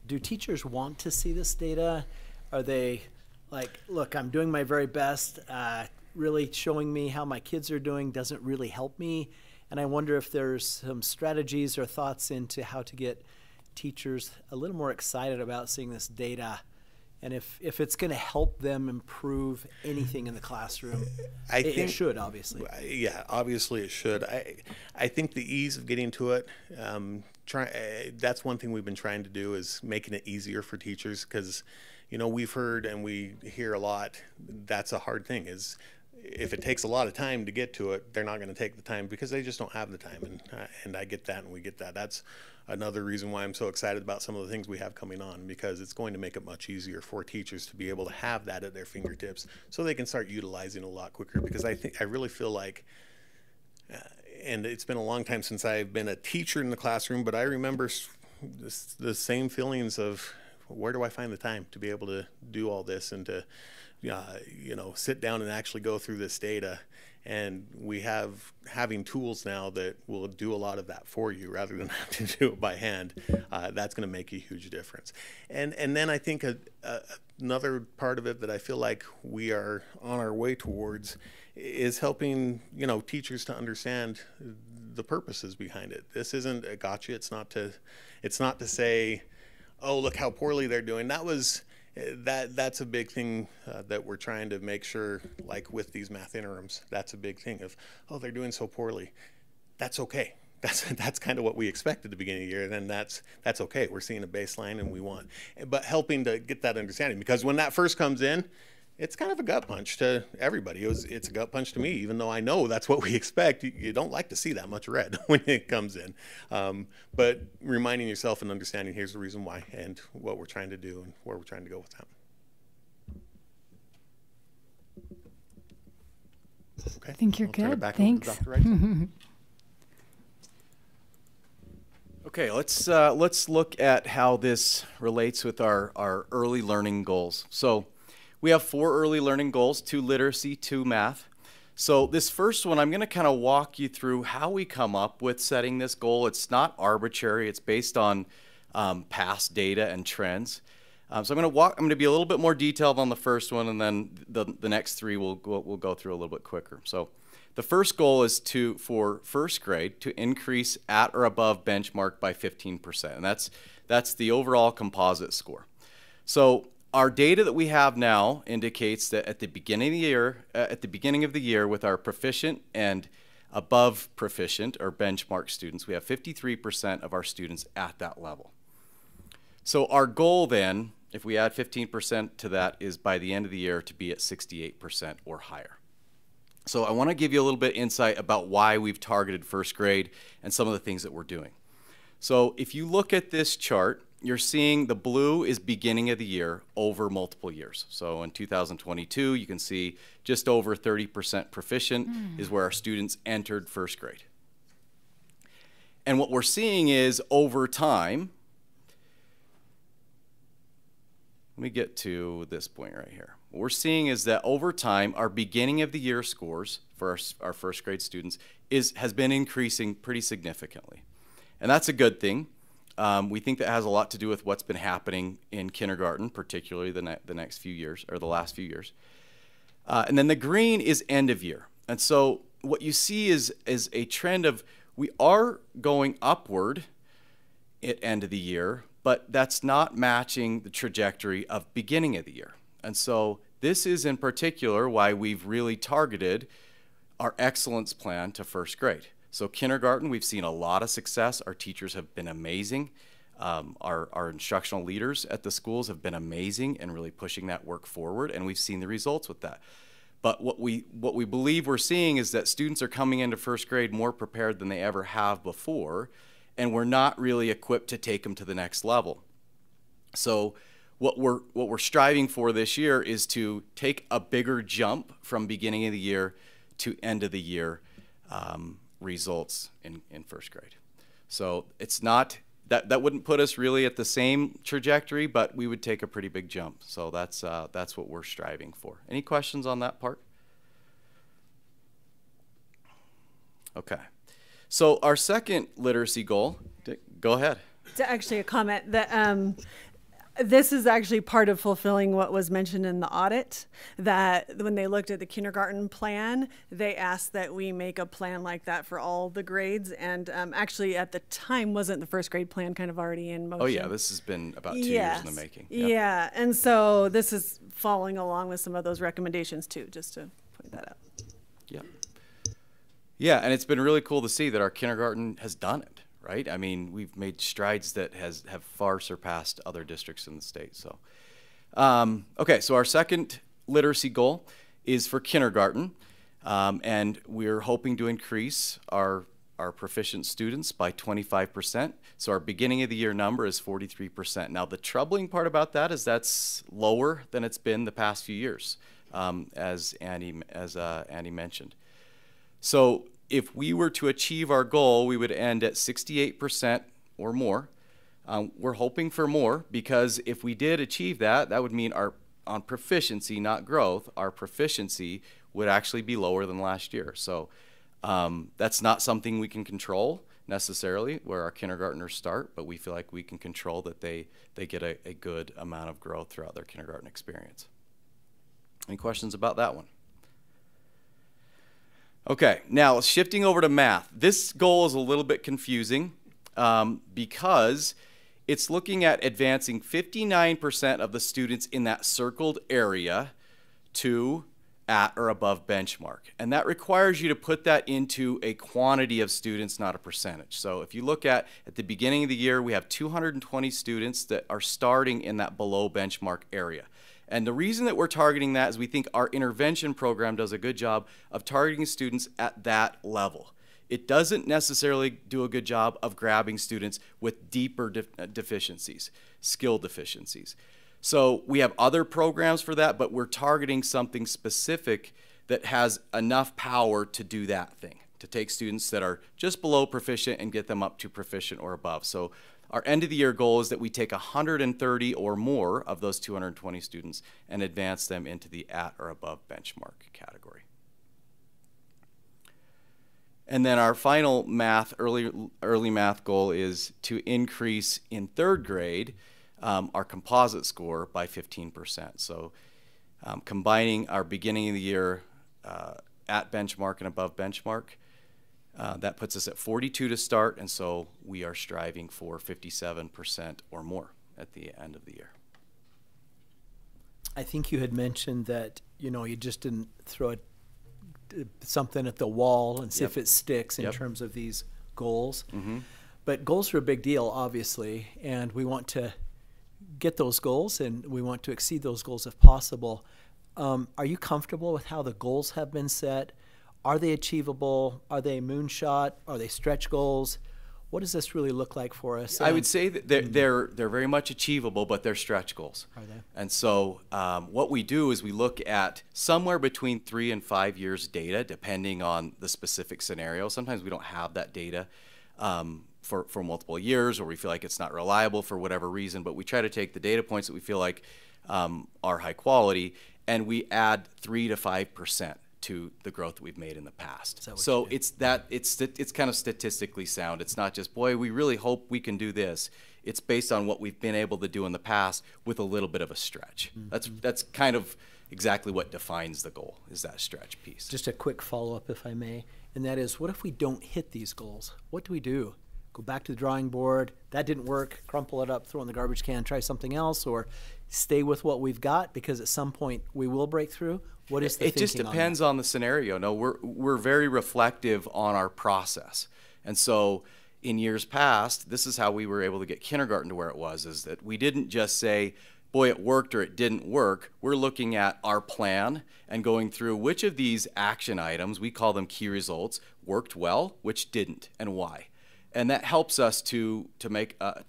do teachers want to see this data? Are they like, look, I'm doing my very best, really showing me how my kids are doing doesn't really help me? And I wonder if there's some strategies or thoughts into how to get teachers a little more excited about seeing this data, and if it's going to help them improve anything in the classroom. I think it should, obviously. Yeah, obviously it should. I think the ease of getting to it, that's one thing we've been trying to do, is making it easier for teachers, because we've heard and we hear a lot, that's a hard thing, is if it takes a lot of time to get to it, they're not going to take the time because they just don't have the time. And I get that, and we get that. That's another reason why I'm so excited about some of the things we have coming on, because it's going to make it much easier for teachers to be able to have that at their fingertips so they can start utilizing it a lot quicker. Because I really feel like, and it's been a long time since I've been a teacher in the classroom, but I remember the same feelings of, where do I find the time to be able to do all this and to sit down and actually go through this data. And we having tools now that will do a lot of that for you rather than having to do it by hand. That's going to make a huge difference. And then I think another part of it that I feel like we are on our way towards is helping teachers to understand the purposes behind it. This isn't a gotcha. It's not to say, oh, look how poorly they're doing. That's a big thing that we're trying to make sure, like with these math interims, that's a big thing of, oh, they're doing so poorly. That's okay. That's kind of what we expect at the beginning of the year, and then that's okay. We're seeing a baseline, and we want, but helping to get that understanding, because when that first comes in, it's kind of a gut punch to everybody. It's a gut punch to me, even though I know that's what we expect. You don't like to see that much red when it comes in. But reminding yourself and understanding, here's the reason why and what we're trying to do and where we're trying to go with that. Okay. I think you're I'll good. Turn it back Thanks. Over to Dr. Wright. Okay, let's look at how this relates with our early learning goals. So we have 4 early learning goals: 2 literacy, 2 math. So this first one, I'm going to kind of walk you through how we come up with setting this goal. It's not arbitrary. It's based on past data and trends. So I'm going to be a little bit more detailed on the first one, and then the next 3 we'll go through a little bit quicker. So the first goal is for first grade to increase at or above benchmark by 15%, and that's the overall composite score. So our data that we have now indicates that at the beginning of the year, with our proficient and above proficient or benchmark students, we have 53% of our students at that level. So our goal then, if we add 15% to that, is by the end of the year to be at 68% or higher. So I want to give you a little bit of insight about why we've targeted first grade and some of the things that we're doing. So if you look at this chart, you're seeing the blue is beginning of the year over multiple years. So in 2022, you can see just over 30% proficient is where our students entered first grade. And what we're seeing is over time, let me get to this point right here. What we're seeing is that over time, our beginning of the year scores for our first grade students has been increasing pretty significantly. And that's a good thing. We think that has a lot to do with what's been happening in kindergarten, particularly the next few years, or the last few years. And then the green is end of year. And so what you see is a trend of we are going upward at end of the year, but that's not matching the trajectory of beginning of the year. And so this is in particular why we've really targeted our excellence plan to first grade. So kindergarten, we've seen a lot of success. Our teachers have been amazing. Our instructional leaders at the schools have been amazing and really pushing that work forward, and we've seen the results with that. But what we believe we're seeing is that students are coming into first grade more prepared than they ever have before, and we're not really equipped to take them to the next level. So what we're striving for this year is to take a bigger jump from beginning of the year to end of the year results in first grade. So it's not, that wouldn't put us really at the same trajectory, but we would take a pretty big jump. So that's what we're striving for. Any questions on that part? Okay. So our second literacy goal, go ahead. It's actually a comment that this is actually part of fulfilling what was mentioned in the audit, that when they looked at the kindergarten plan, they asked that we make a plan like that for all the grades. And actually at the time, wasn't the first grade plan kind of already in motion? Oh yeah, this has been about 2 years in the making. Yep. Yeah, and so this is following along with some of those recommendations too, just to point that out. Yeah. Yeah, and it's been really cool to see that our kindergarten has done it. Right? I mean, we've made strides that have far surpassed other districts in the state. So, okay, so our second literacy goal is for kindergarten, and we're hoping to increase our proficient students by 25%. So our beginning of the year number is 43%. Now, the troubling part about that is that's lower than it's been the past few years, as Andy mentioned. So if we were to achieve our goal, we would end at 68% or more. We're hoping for more, because if we did achieve that, that would mean on proficiency, not growth, our proficiency would actually be lower than last year. So that's not something we can control necessarily, where our kindergartners start, but we feel like we can control that they get a good amount of growth throughout their kindergarten experience. Any questions about that one? Okay, now shifting over to math. This goal is a little bit confusing because it's looking at advancing 59% of the students in that circled area to at or above benchmark. And that requires you to put that into a quantity of students, not a percentage. So if you look at the beginning of the year, we have 220 students that are starting in that below benchmark area. And the reason that we're targeting that is we think our intervention program does a good job of targeting students at that level. It doesn't necessarily do a good job of grabbing students with deeper deficiencies, skill deficiencies. So we have other programs for that, but we're targeting something specific that has enough power to do that thing, to take students that are just below proficient and get them up to proficient or above. So our end of the year goal is that we take 130 or more of those 220 students and advance them into the at or above benchmark category. And then our final early math goal is to increase in third grade our composite score by 15%. So combining our beginning of the year at benchmark and above benchmark, that puts us at 42 to start, and so we are striving for 57% or more at the end of the year. I think you had mentioned that, you just didn't throw something at the wall and see if it sticks in terms of these goals. Mm-hmm. But goals are a big deal, obviously, and we want to get those goals, and we want to exceed those goals if possible. Are you comfortable with how the goals have been set? Are they achievable? Are they moonshot? Are they stretch goals? What does this really look like for us? I would say that they're very much achievable, but they're stretch goals. Are they? And so what we do is we look at somewhere between 3 and 5 years data, depending on the specific scenario. Sometimes we don't have that data. for multiple years, or we feel like it's not reliable for whatever reason, but we try to take the data points that we feel like are high quality, and we add 3 to 5% to the growth that we've made in the past. So it's kind of statistically sound. It's not just, boy, we really hope we can do this. It's based on what we've been able to do in the past with a little bit of a stretch. That's kind of exactly what defines the goal, is that stretch piece. Just a quick follow-up, if I may, and that is, what if we don't hit these goals? What do we do? Go back to the drawing board, that didn't work, crumple it up, throw it in the garbage can, try something else, or stay with what we've got because at some point we will break through? What is the thinking on that? It just depends on the scenario. No, we're very reflective on our process. And so in years past, this is how we were able to get kindergarten to where it was, is that we didn't just say, boy, it worked or it didn't work. We're looking at our plan and going through which of these action items, we call them key results, worked well, which didn't, and why. And that helps us to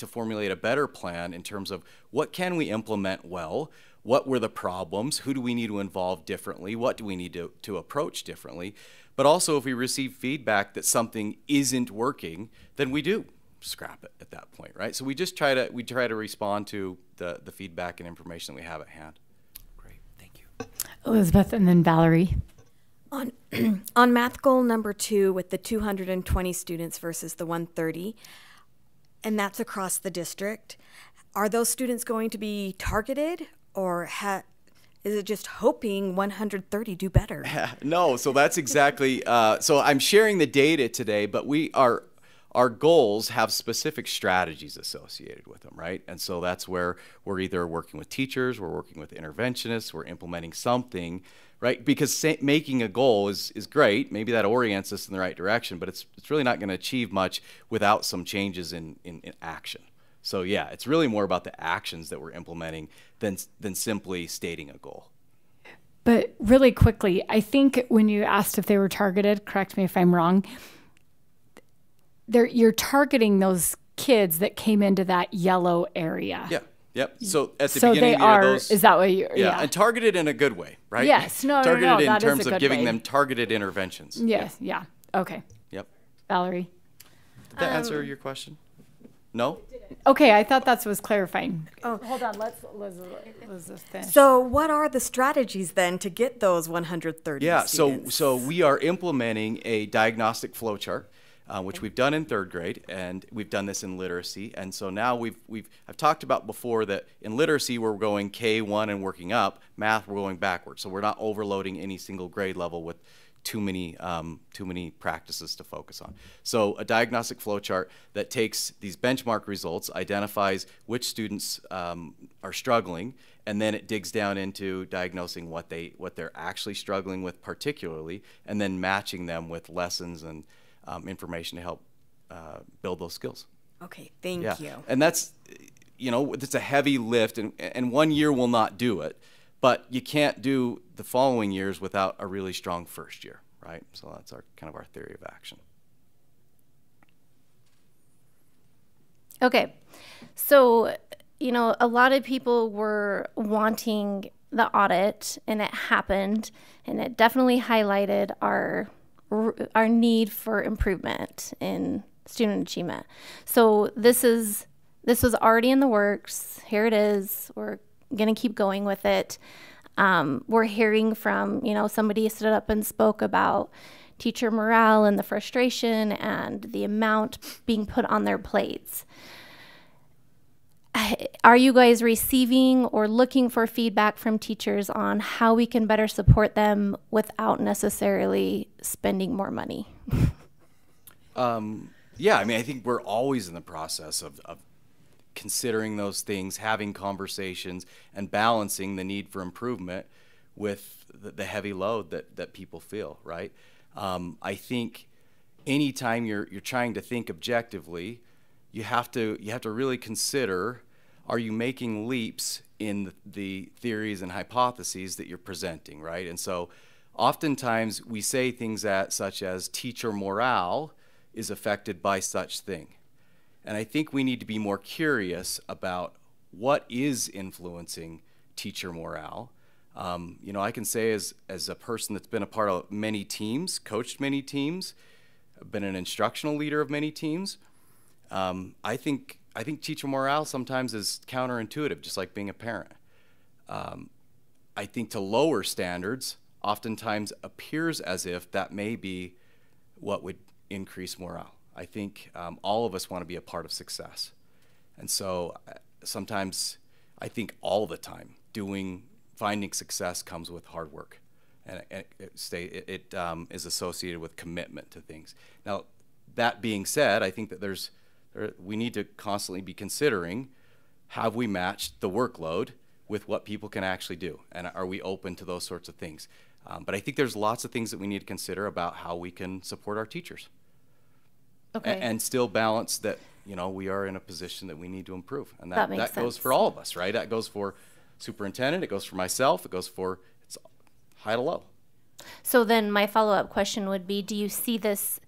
formulate a better plan in terms of what can we implement well, what were the problems, who do we need to involve differently, what do we need to approach differently. But also, if we receive feedback that something isn't working, then we do scrap it at that point, right? So we just try to respond to the feedback and information that we have at hand. Great, thank you. Elizabeth, and then Valerie. On math goal number 2 with the 220 students versus the 130, and that's across the district, are those students going to be targeted, or is it just hoping 130 do better? No, so that's exactly, so I'm sharing the data today, but our goals have specific strategies associated with them, right? And so that's where we're either working with teachers, we're working with interventionists, we're implementing something, right? Because making a goal is great. Maybe that orients us in the right direction, but it's really not going to achieve much without some changes in action. So yeah, it's really more about the actions that we're implementing than simply stating a goal. But really quickly, I think when you asked if they were targeted, correct me if I'm wrong, you're targeting those kids that came into that yellow area. Yeah. Yep. So at the so beginning they of the year, are. those, is that what you? Yeah, and targeted in a good way, right? Yes. No. Targeted that in terms is a of good giving way. them targeted interventions. Yes. Yeah. Okay. Yep. Valerie. Did that answer your question? No. Okay, I thought that was clarifying. Oh, hold on. Let's finish. So, what are the strategies then to get those 130? Yeah. Students? So we are implementing a diagnostic flow chart. Which we've done in 3rd grade, and we've done this in literacy. And so now I've talked about before that in literacy we're going K1 and working up. Math, we're going backwards. So we're not overloading any single grade level with too many practices to focus on. So a diagnostic flow chart that takes these benchmark results, identifies which students are struggling, and then it digs down into diagnosing what they're actually struggling with particularly, and then matching them with lessons and information to help build those skills. Okay, thank you. And that's, it's a heavy lift, and 1 year will not do it, but you can't do the following years without a really strong first year, right? So that's kind of our theory of action. Okay, so, a lot of people were wanting the audit, and it happened, and it definitely highlighted our need for improvement in student achievement. So this was already in the works. Here it is. We're going to keep going with it. We're hearing from, somebody stood up and spoke about teacher morale and the frustration and the amount being put on their plates. Are you guys receiving or looking for feedback from teachers on how we can better support them without necessarily spending more money? Yeah, I think we're always in the process of considering those things, having conversations, and balancing the need for improvement with the heavy load that people feel, right? I think anytime you're trying to think objectively, you have to really consider, are you making leaps in the theories and hypotheses that you're presenting, right? And so oftentimes we say things such as teacher morale is affected by such thing. And I think we need to be more curious about what is influencing teacher morale. I can say as a person that's been a part of many teams, coached many teams, been an instructional leader of many teams, I think teacher morale sometimes is counterintuitive, just like being a parent. I think to lower standards oftentimes appears as if that may be what would increase morale. I think all of us want to be a part of success. And so sometimes, I think all the time, finding success comes with hard work. And it is associated with commitment to things. Now, that being said, I think that we need to constantly be considering, have we matched the workload with what people can actually do? And are we open to those sorts of things? But I think there's lots of things that we need to consider about how we can support our teachers. Okay. And still balance that, we are in a position that we need to improve. And that makes goes sense. for all of us, right? That goes for superintendent, it goes for myself, it goes for high to low. So then my follow-up question would be, do you see this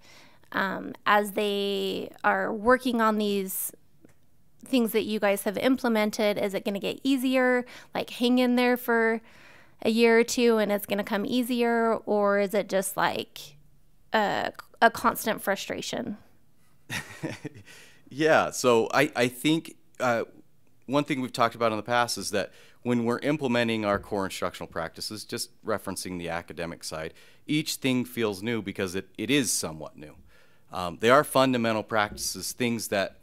as they are working on these things that you guys have implemented? Is it going to get easier? Like hang in there for a year or two and it's going to come easier? Or is it just like a constant frustration? Yeah, so I think one thing we've talked about in the past is that when we're implementing our core instructional practices, just referencing the academic side, each thing feels new because it is somewhat new. They are fundamental practices, things that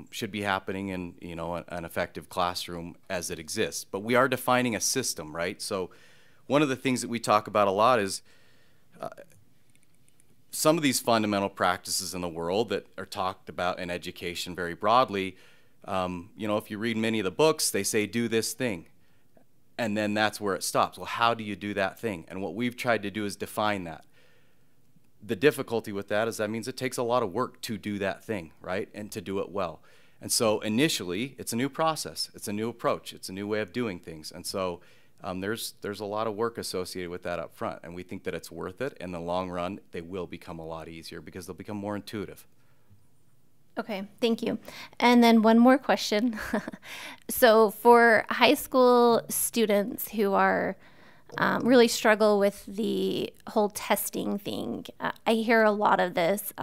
should be happening in an effective classroom as it exists. But we are defining a system, right? So one of the things that we talk about a lot is some of these fundamental practices in the world that are talked about in education very broadly. If you read many of the books, they say do this thing, and then that's where it stops. Well, how do you do that thing? And what we've tried to do is define that. The difficulty with that is that means it takes a lot of work to do that thing, right? And to do it well. And so initially, it's a new process, it's a new approach, it's a new way of doing things. And so there's a lot of work associated with that up front, and we think that it's worth it. In the long run, they will become a lot easier because they'll become more intuitive. Okay, thank you. And then one more question. So for high school students who are really struggle with the whole testing thing, I hear a lot of this.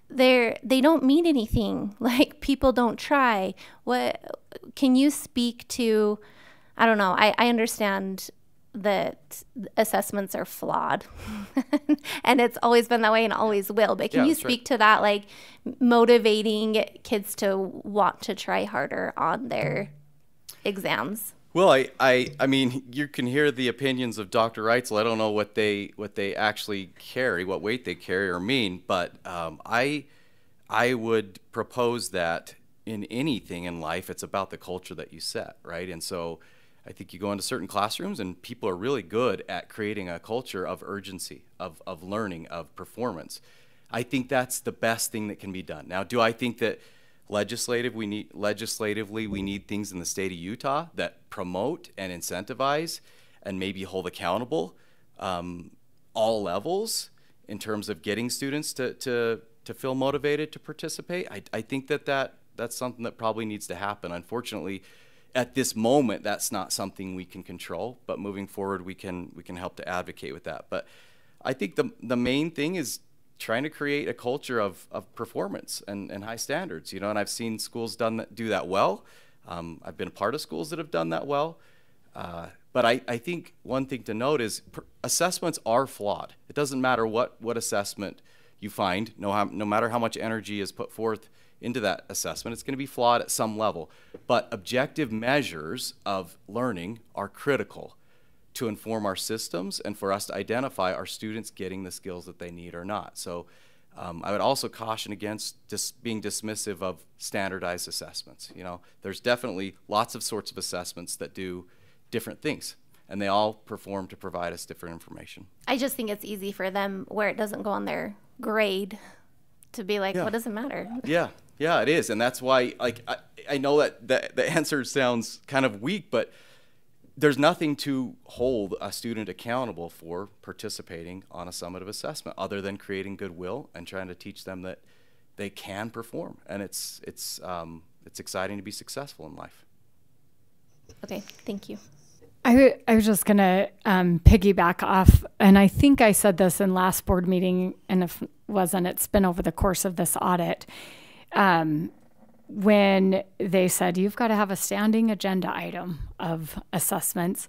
They don't mean anything. Like people don't try. What can you speak to? I don't know. I understand that assessments are flawed and it's always been that way and always will, but can you speak to that, like motivating kids to want to try harder on their exams? Well, I mean, you can hear the opinions of Dr. Reitzel. I don't know what they actually carry, what weight they carry or mean, but I would propose that in anything in life, it's about the culture that you set, right? And so I think you go into certain classrooms and people are really good at creating a culture of urgency, of learning, of performance. I think that's the best thing that can be done. Now, do I think that legislatively we need things in the state of Utah that promote and incentivize and maybe hold accountable all levels in terms of getting students to feel motivated to participate? I think that's something that probably needs to happen. Unfortunately, at this moment, that's not something we can control, but moving forward, we can help to advocate with that. But I think the main thing is trying to create a culture of performance and high standards, and I've seen schools do that well. I've been a part of schools that have done that well. But I think one thing to note is assessments are flawed. It doesn't matter what assessment you find, no matter how much energy is put forth into that assessment, it's going to be flawed at some level. But objective measures of learning are critical to inform our systems and for us to identify are students getting the skills that they need or not. So I would also caution against just being dismissive of standardized assessments. There's definitely lots of sorts of assessments that do different things, and they all perform to provide us different information. I just think it's easy for them where it doesn't go on their grade to be like, what does it matter? Yeah, it is. And that's why, I know that the answer sounds kind of weak, but there's nothing to hold a student accountable for participating on a summative assessment other than creating goodwill and trying to teach them that they can perform. And it's exciting to be successful in life. Okay, thank you. I was just going to piggyback off, and I think I said this in last board meeting, and if it wasn't, it's been over the course of this audit. When they said, you've got to have a standing agenda item of assessments,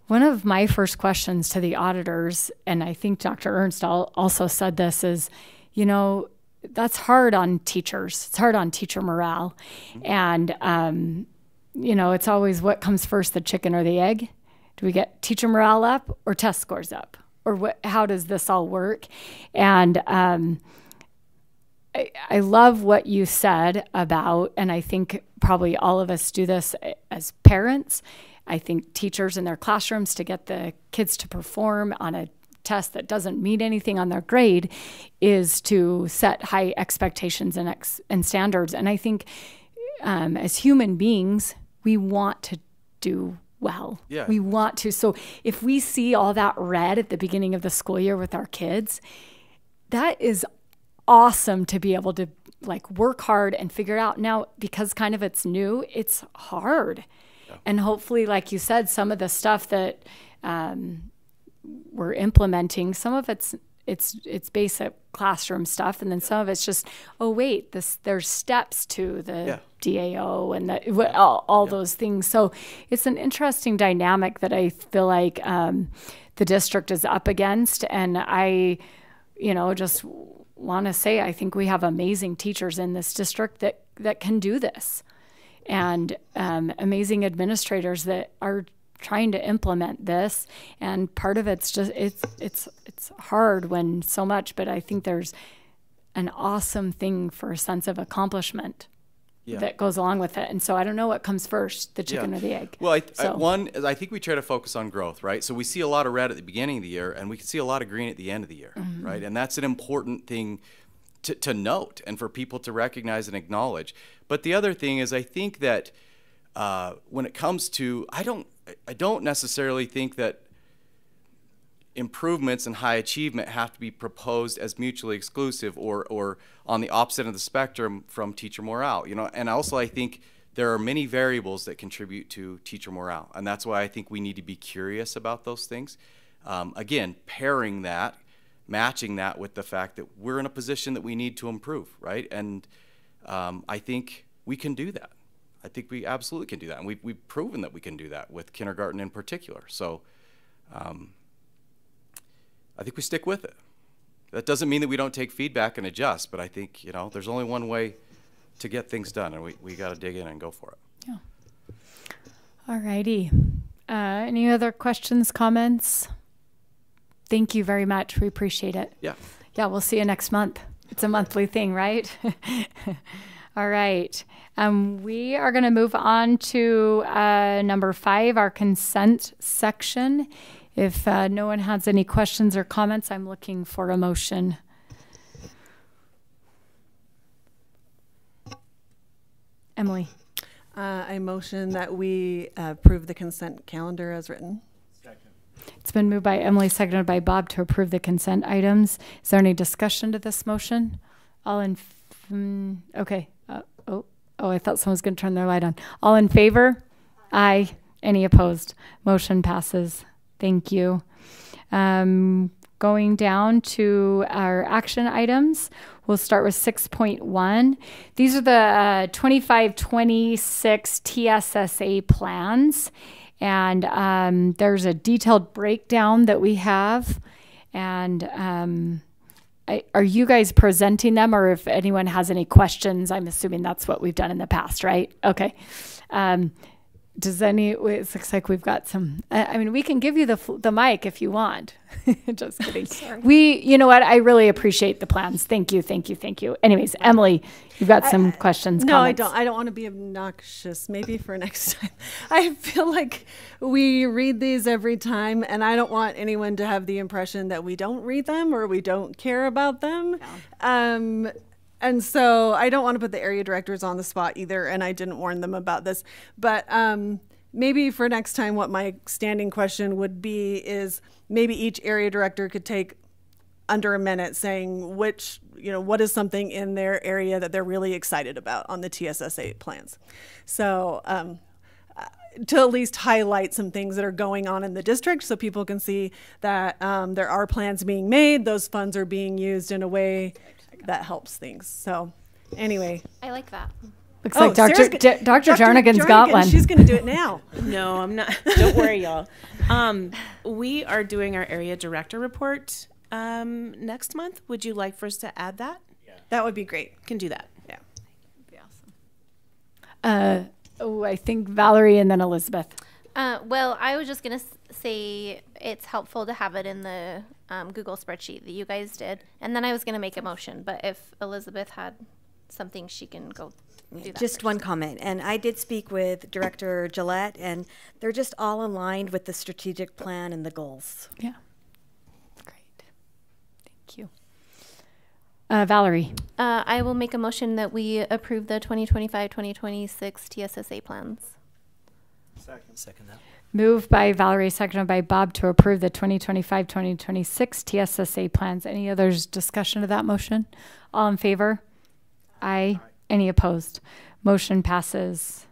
one of my first questions to the auditors, and I think Dr. Ernst also said this, is, you know, that's hard on teachers. It's hard on teacher morale. And, you know, it's always what comes first, the chicken or the egg? Do we get teacher morale up or test scores up? Or what? How does this all work? And I love what you said about, and I think probably all of us do this as parents. I think teachers in their classrooms, to get the kids to perform on a test that doesn't mean anything on their grade, is to set high expectations and standards. And I think as human beings, we want to do well. Yeah. We want to. So if we see all that red at the beginning of the school year with our kids, that is awesome to be able to like work hard and figure it out. Now, because kind of it's new, it's hard. Yeah. And hopefully, like you said, some of the stuff that we're implementing, some of it's basic classroom stuff, and then some of it's just, oh wait, there's steps to the DAO and all those things. So it's an interesting dynamic that I feel like the district is up against, and I, you know, just want to say I think we have amazing teachers in this district that can do this, and amazing administrators that are trying to implement this. And part of it's just it's hard when so much, but I think there's an awesome thing for a sense of accomplishment that goes along with it. And so I don't know what comes first, the chicken or the egg. Well, I think we try to focus on growth, right? So we see a lot of red at the beginning of the year, and we can see a lot of green at the end of the year, right? And that's an important thing to note and for people to recognize and acknowledge. But the other thing is, I think that when it comes to, I don't necessarily think that improvements and high achievement have to be proposed as mutually exclusive or on the opposite of the spectrum from teacher morale. You know, and also I think there are many variables that contribute to teacher morale, and that's why I think we need to be curious about those things. Again, pairing that, matching that with the fact that we're in a position that we need to improve, right? And I think we can do that. I think we absolutely can do that, and we've proven that we can do that with kindergarten in particular. So I think we stick with it. That doesn't mean that we don't take feedback and adjust, but I think, you know, there's only one way to get things done, and we got to dig in and go for it. Yeah. All righty. Any other questions, comments? Thank you very much. We appreciate it. Yeah. Yeah, we'll see you next month. It's a monthly thing, right? All right. We are going to move on to number 5, our consent section. If no one has any questions or comments, I'm looking for a motion. Emily. I motion that we approve the consent calendar as written. Second. It's been moved by Emily, seconded by Bob to approve the consent items. Is there any discussion to this motion? All in, okay. I thought someone was going to turn their light on. All in favor? Aye. Any opposed? Motion passes. Thank you. Going down to our action items, we'll start with 6.1. These are the 25-26 TSSA plans. And there's a detailed breakdown that we have. And are you guys presenting them, or if anyone has any questions? I'm assuming that's what we've done in the past, right? Okay. It looks like we've got some, I mean, we can give you the mic if you want. Just kidding. You know what? I really appreciate the plans. Thank you. Anyways, Emily, you've got some questions, No, comments. I don't want to be obnoxious. Maybe for next time. I feel like we read these every time, and I don't want anyone to have the impression that we don't read them or we don't care about them. Yeah. And so I don't want to put the area directors on the spot either, and I didn't warn them about this. But maybe for next time, what my standing question would be is maybe each area director could take under a minute saying what is something in their area that they're really excited about on the TSSA plans. So to at least highlight some things that are going on in the district so people can see that there are plans being made, those funds are being used in a way that helps things. So anyway. I like that. Looks like Dr. Jarnigan's got one. She's going to do it now. No, I'm not. Don't worry, y'all. We are doing our area director report next month. Would you like for us to add that? Yeah. That would be great. Can do that. Yeah. That'd be awesome. I think Valerie and then Elizabeth. Well, I was just going to say it's helpful to have it in the Google spreadsheet that you guys did. And then I was going to make a motion. But if Elizabeth had something, she can go do that Just first. one comment. And I did speak with Director Gillette, and they're just all aligned with the strategic plan and the goals. Yeah. Great. Thank you. Valerie. I will make a motion that we approve the 2025-2026 TSSA plans. Second that. Moved by Valerie, seconded by Bob to approve the 2025-2026 TSSA plans. Any other discussion of that motion? All in favor? Aye. Any opposed? Motion passes.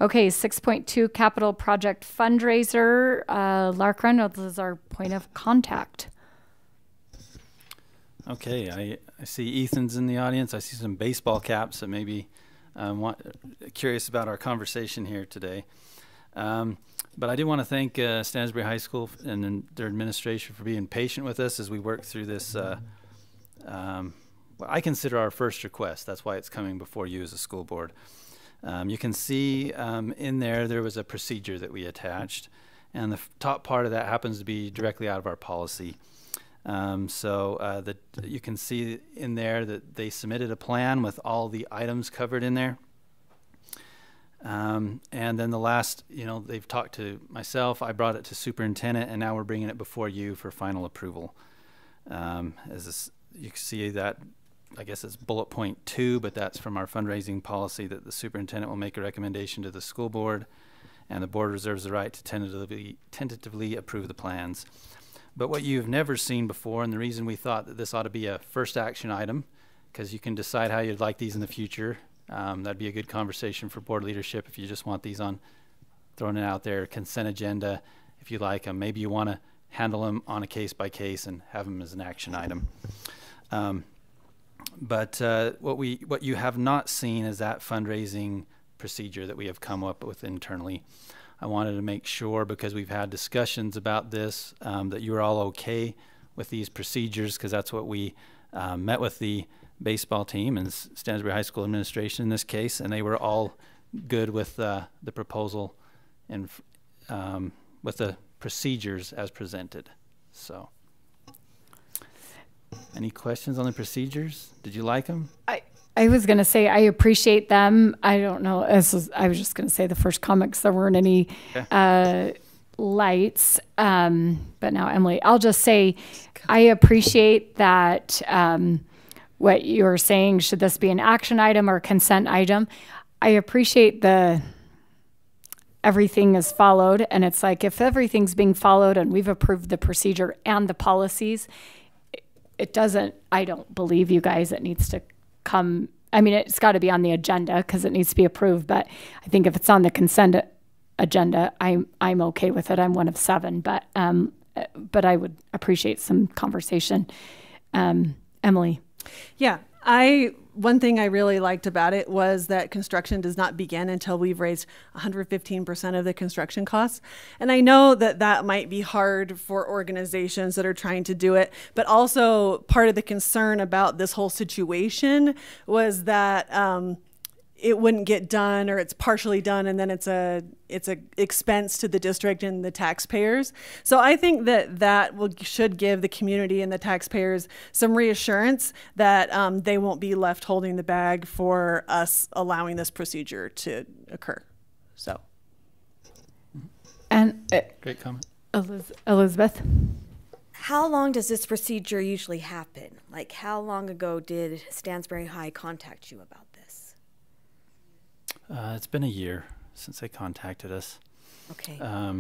Okay, 6.2 capital project fundraiser. Larkran, this is our point of contact. Okay, I see Ethan's in the audience. I see some baseball caps that maybe curious about our conversation here today. But I do want to thank Stansbury High School and their administration for being patient with us as we work through this. Well, I consider our first request. That's why it's coming before you as a school board. You can see in there was a procedure that we attached, and the top part of that happens to be directly out of our policy. You can see in there that they submitted a plan with all the items covered in there. And then the last, they've talked to myself, I brought it to superintendent, and now we're bringing it before you for final approval. You can see that, I guess it's bullet point 2, but that's from our fundraising policy that the superintendent will make a recommendation to the school board, and the board reserves the right to tentatively approve the plans. But what you've never seen before, and the reason we thought that this ought to be a first action item, because you can decide how you'd like these in the future. That'd be a good conversation for board leadership if you just want these on, throwing it out there, consent agenda, if you like them. Maybe you want to handle them on a case by case and have them as an action item. But what you have not seen is that fundraising procedure that we have come up with internally. I wanted to make sure, because we've had discussions about this, that you are all okay with these procedures, because that's what we met with the baseball team and Stansbury High School administration in this case, and they were all good with the proposal and with the procedures as presented. So, any questions on the procedures? Did you like them? I was going to say I appreciate them. I don't know. I was just going to say the first comments, there weren't any lights. But now, Emily, I'll just say I appreciate that what you're saying, should this be an action item or consent item? I appreciate everything is followed. And it's like, if everything's being followed and we've approved the procedure and the policies, I don't believe you guys, it needs to come. I mean, it's got to be on the agenda because it needs to be approved. But I think if it's on the consent agenda, I'm okay with it. I'm one of 7, but I would appreciate some conversation. Emily. Yeah, one thing I really liked about it was that construction does not begin until we've raised 115% of the construction costs. And I know that might be hard for organizations that are trying to do it, but also part of the concern about this whole situation was that it wouldn't get done, or it's partially done, and then it's a expense to the district and the taxpayers. So I think that should give the community and the taxpayers some reassurance that they won't be left holding the bag for us allowing this procedure to occur. So, and great comment, Elizabeth. How long does this procedure usually happen? Like, how long ago did Stansbury High contact you about this? It's been a year since they contacted us. Okay. Yeah.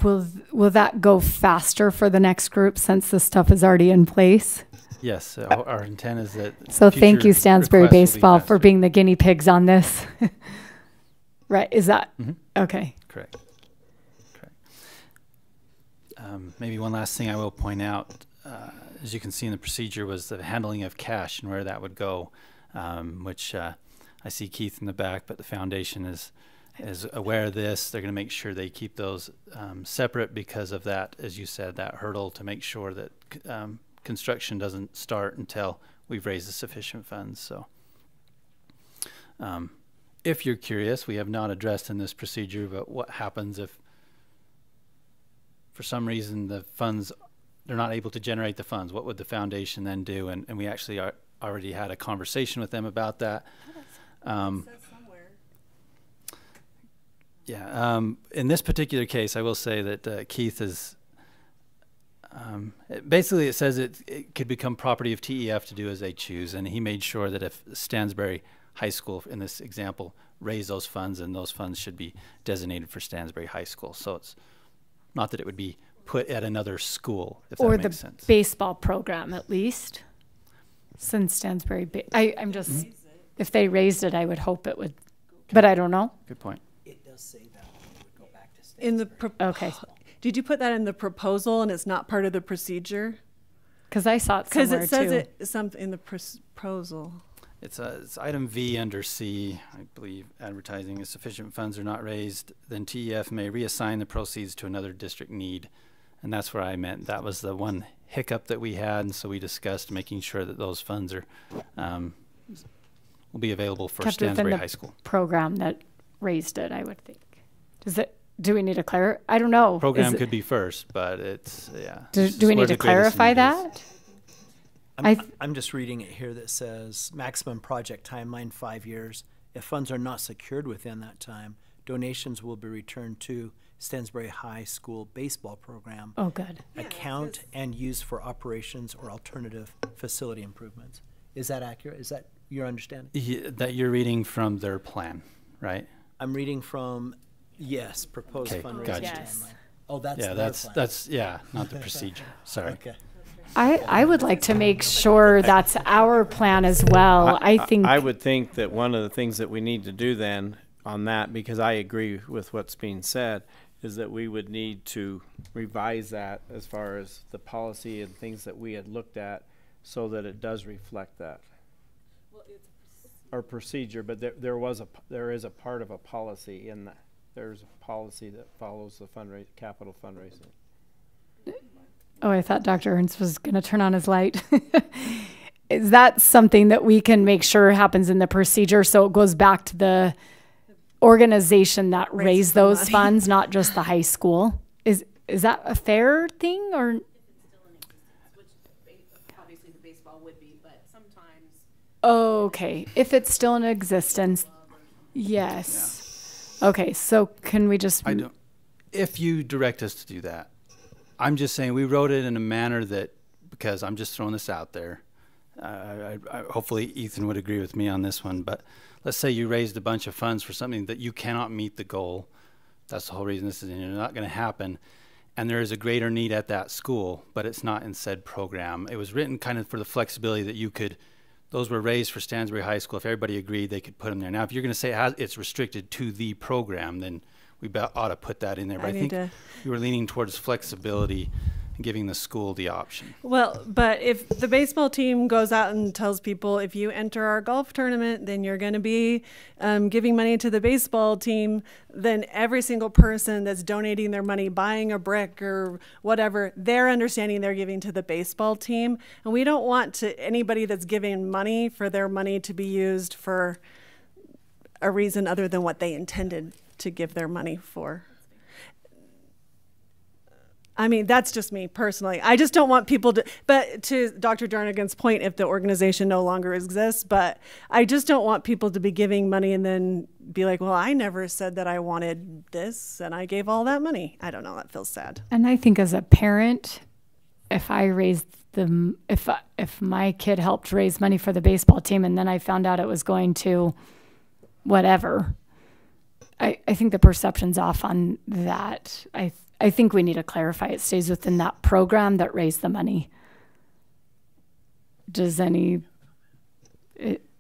Will that go faster for the next group since the stuff is already in place? Yes, our intent is that. So thank you, Stansbury Baseball, for being the guinea pigs on this. Right. Is that okay? Correct. Maybe one last thing I will point out, as you can see in the procedure, was the handling of cash and where that would go, which I see Keith in the back, but the foundation is aware of this. They're going to make sure they keep those separate because of that, as you said, that hurdle to make sure that construction doesn't start until we've raised the sufficient funds. So if you're curious, we have not addressed in this procedure, but what happens if for some reason the funds, they're not able to generate the funds? What would the foundation then do? And we actually already had a conversation with them about that. In this particular case, I will say that Keith is, basically it says it could become property of TEF to do as they choose, and he made sure that if Stansbury High School, in this example, raised those funds, and those funds should be designated for Stansbury High School. So it's not that it would be put at another school, if that makes sense. Or the baseball program, at least, since Stansbury, I'm just, if they raised it, I would hope it would, but I don't know. Good point. It does say that it would go back to Stansbury. Okay. Did you put that in the proposal and it's not part of the procedure? Because I saw it somewhere Because it says too. it something in the proposal. It's item V under C, I believe. Advertising if sufficient funds are not raised, then TEF may reassign the proceeds to another district need. And that's where I meant that was the one hiccup that we had, and so we discussed making sure that those funds are will be available for Kept Stansbury within High the School. Program that raised it, I would think. Do we need to clarify? I don't know. Program could be first, but it's, yeah. Do we need to clarify that? I'm just reading it here that says maximum project timeline 5 years. If funds are not secured within that time, donations will be returned to Stansbury High School baseball program. Oh, good. Account and used for operations or alternative facility improvements. Is that accurate? Is that your understanding? Yeah, that you're reading from their plan, right? I'm reading from, yes, proposed fundraising gotcha. timeline. Oh, that's yeah, their that's plan. not the procedure. Sorry. Okay. I would like to make sure that's our plan as well. I would think that one of the things that we need to do then on that, because I agree with what's being said, is that we would need to revise that as far as the policy and things that we had looked at so that it does reflect that. Well, it's our procedure, but there is a part of a policy in that. There's a policy that follows the capital fundraising. Oh, I thought Dr. Ernst was going to turn on his light. Is that something that we can make sure happens in the procedure so it goes back to the organization that raised those funds, not just the high school? Is that a fair thing, or? Obviously the baseball would be, but sometimes. Okay, if it's still in existence, yes. Yeah. Okay, so can we just? If you direct us to do that. I'm just saying we wrote it in a manner that, because I'm just throwing this out there, hopefully Ethan would agree with me on this one, but let's say you raised a bunch of funds for something that you cannot meet the goal. That's the whole reason this is not going to happen. And there is a greater need at that school, but it's not in said program. It was written kind of for the flexibility that you could, those were raised for Stansbury High School. If everybody agreed, they could put them there. Now, if you're going to say it's restricted to the program, then we ought to put that in there. But I think you were leaning towards flexibility and giving the school the option. Well, but if the baseball team goes out and tells people, if you enter our golf tournament, then you're going to be giving money to the baseball team, then every single person that's donating their money, buying a brick or whatever, they're understanding they're giving to the baseball team. And we don't want anybody that's giving money for their money to be used for a reason other than what they intended to give their money for. I mean, that's just me personally. I just don't want people to, but to Dr. Jarnigan's point, if the organization no longer exists, but I just don't want people to be giving money and then be like, well, I never said that I wanted this and I gave all that money. I don't know, that feels sad. And I think as a parent, if I raised them, if my kid helped raise money for the baseball team and then I found out it was going to whatever, I think the perception's off on that. I think we need to clarify it stays within that program that raised the money. Does Todd?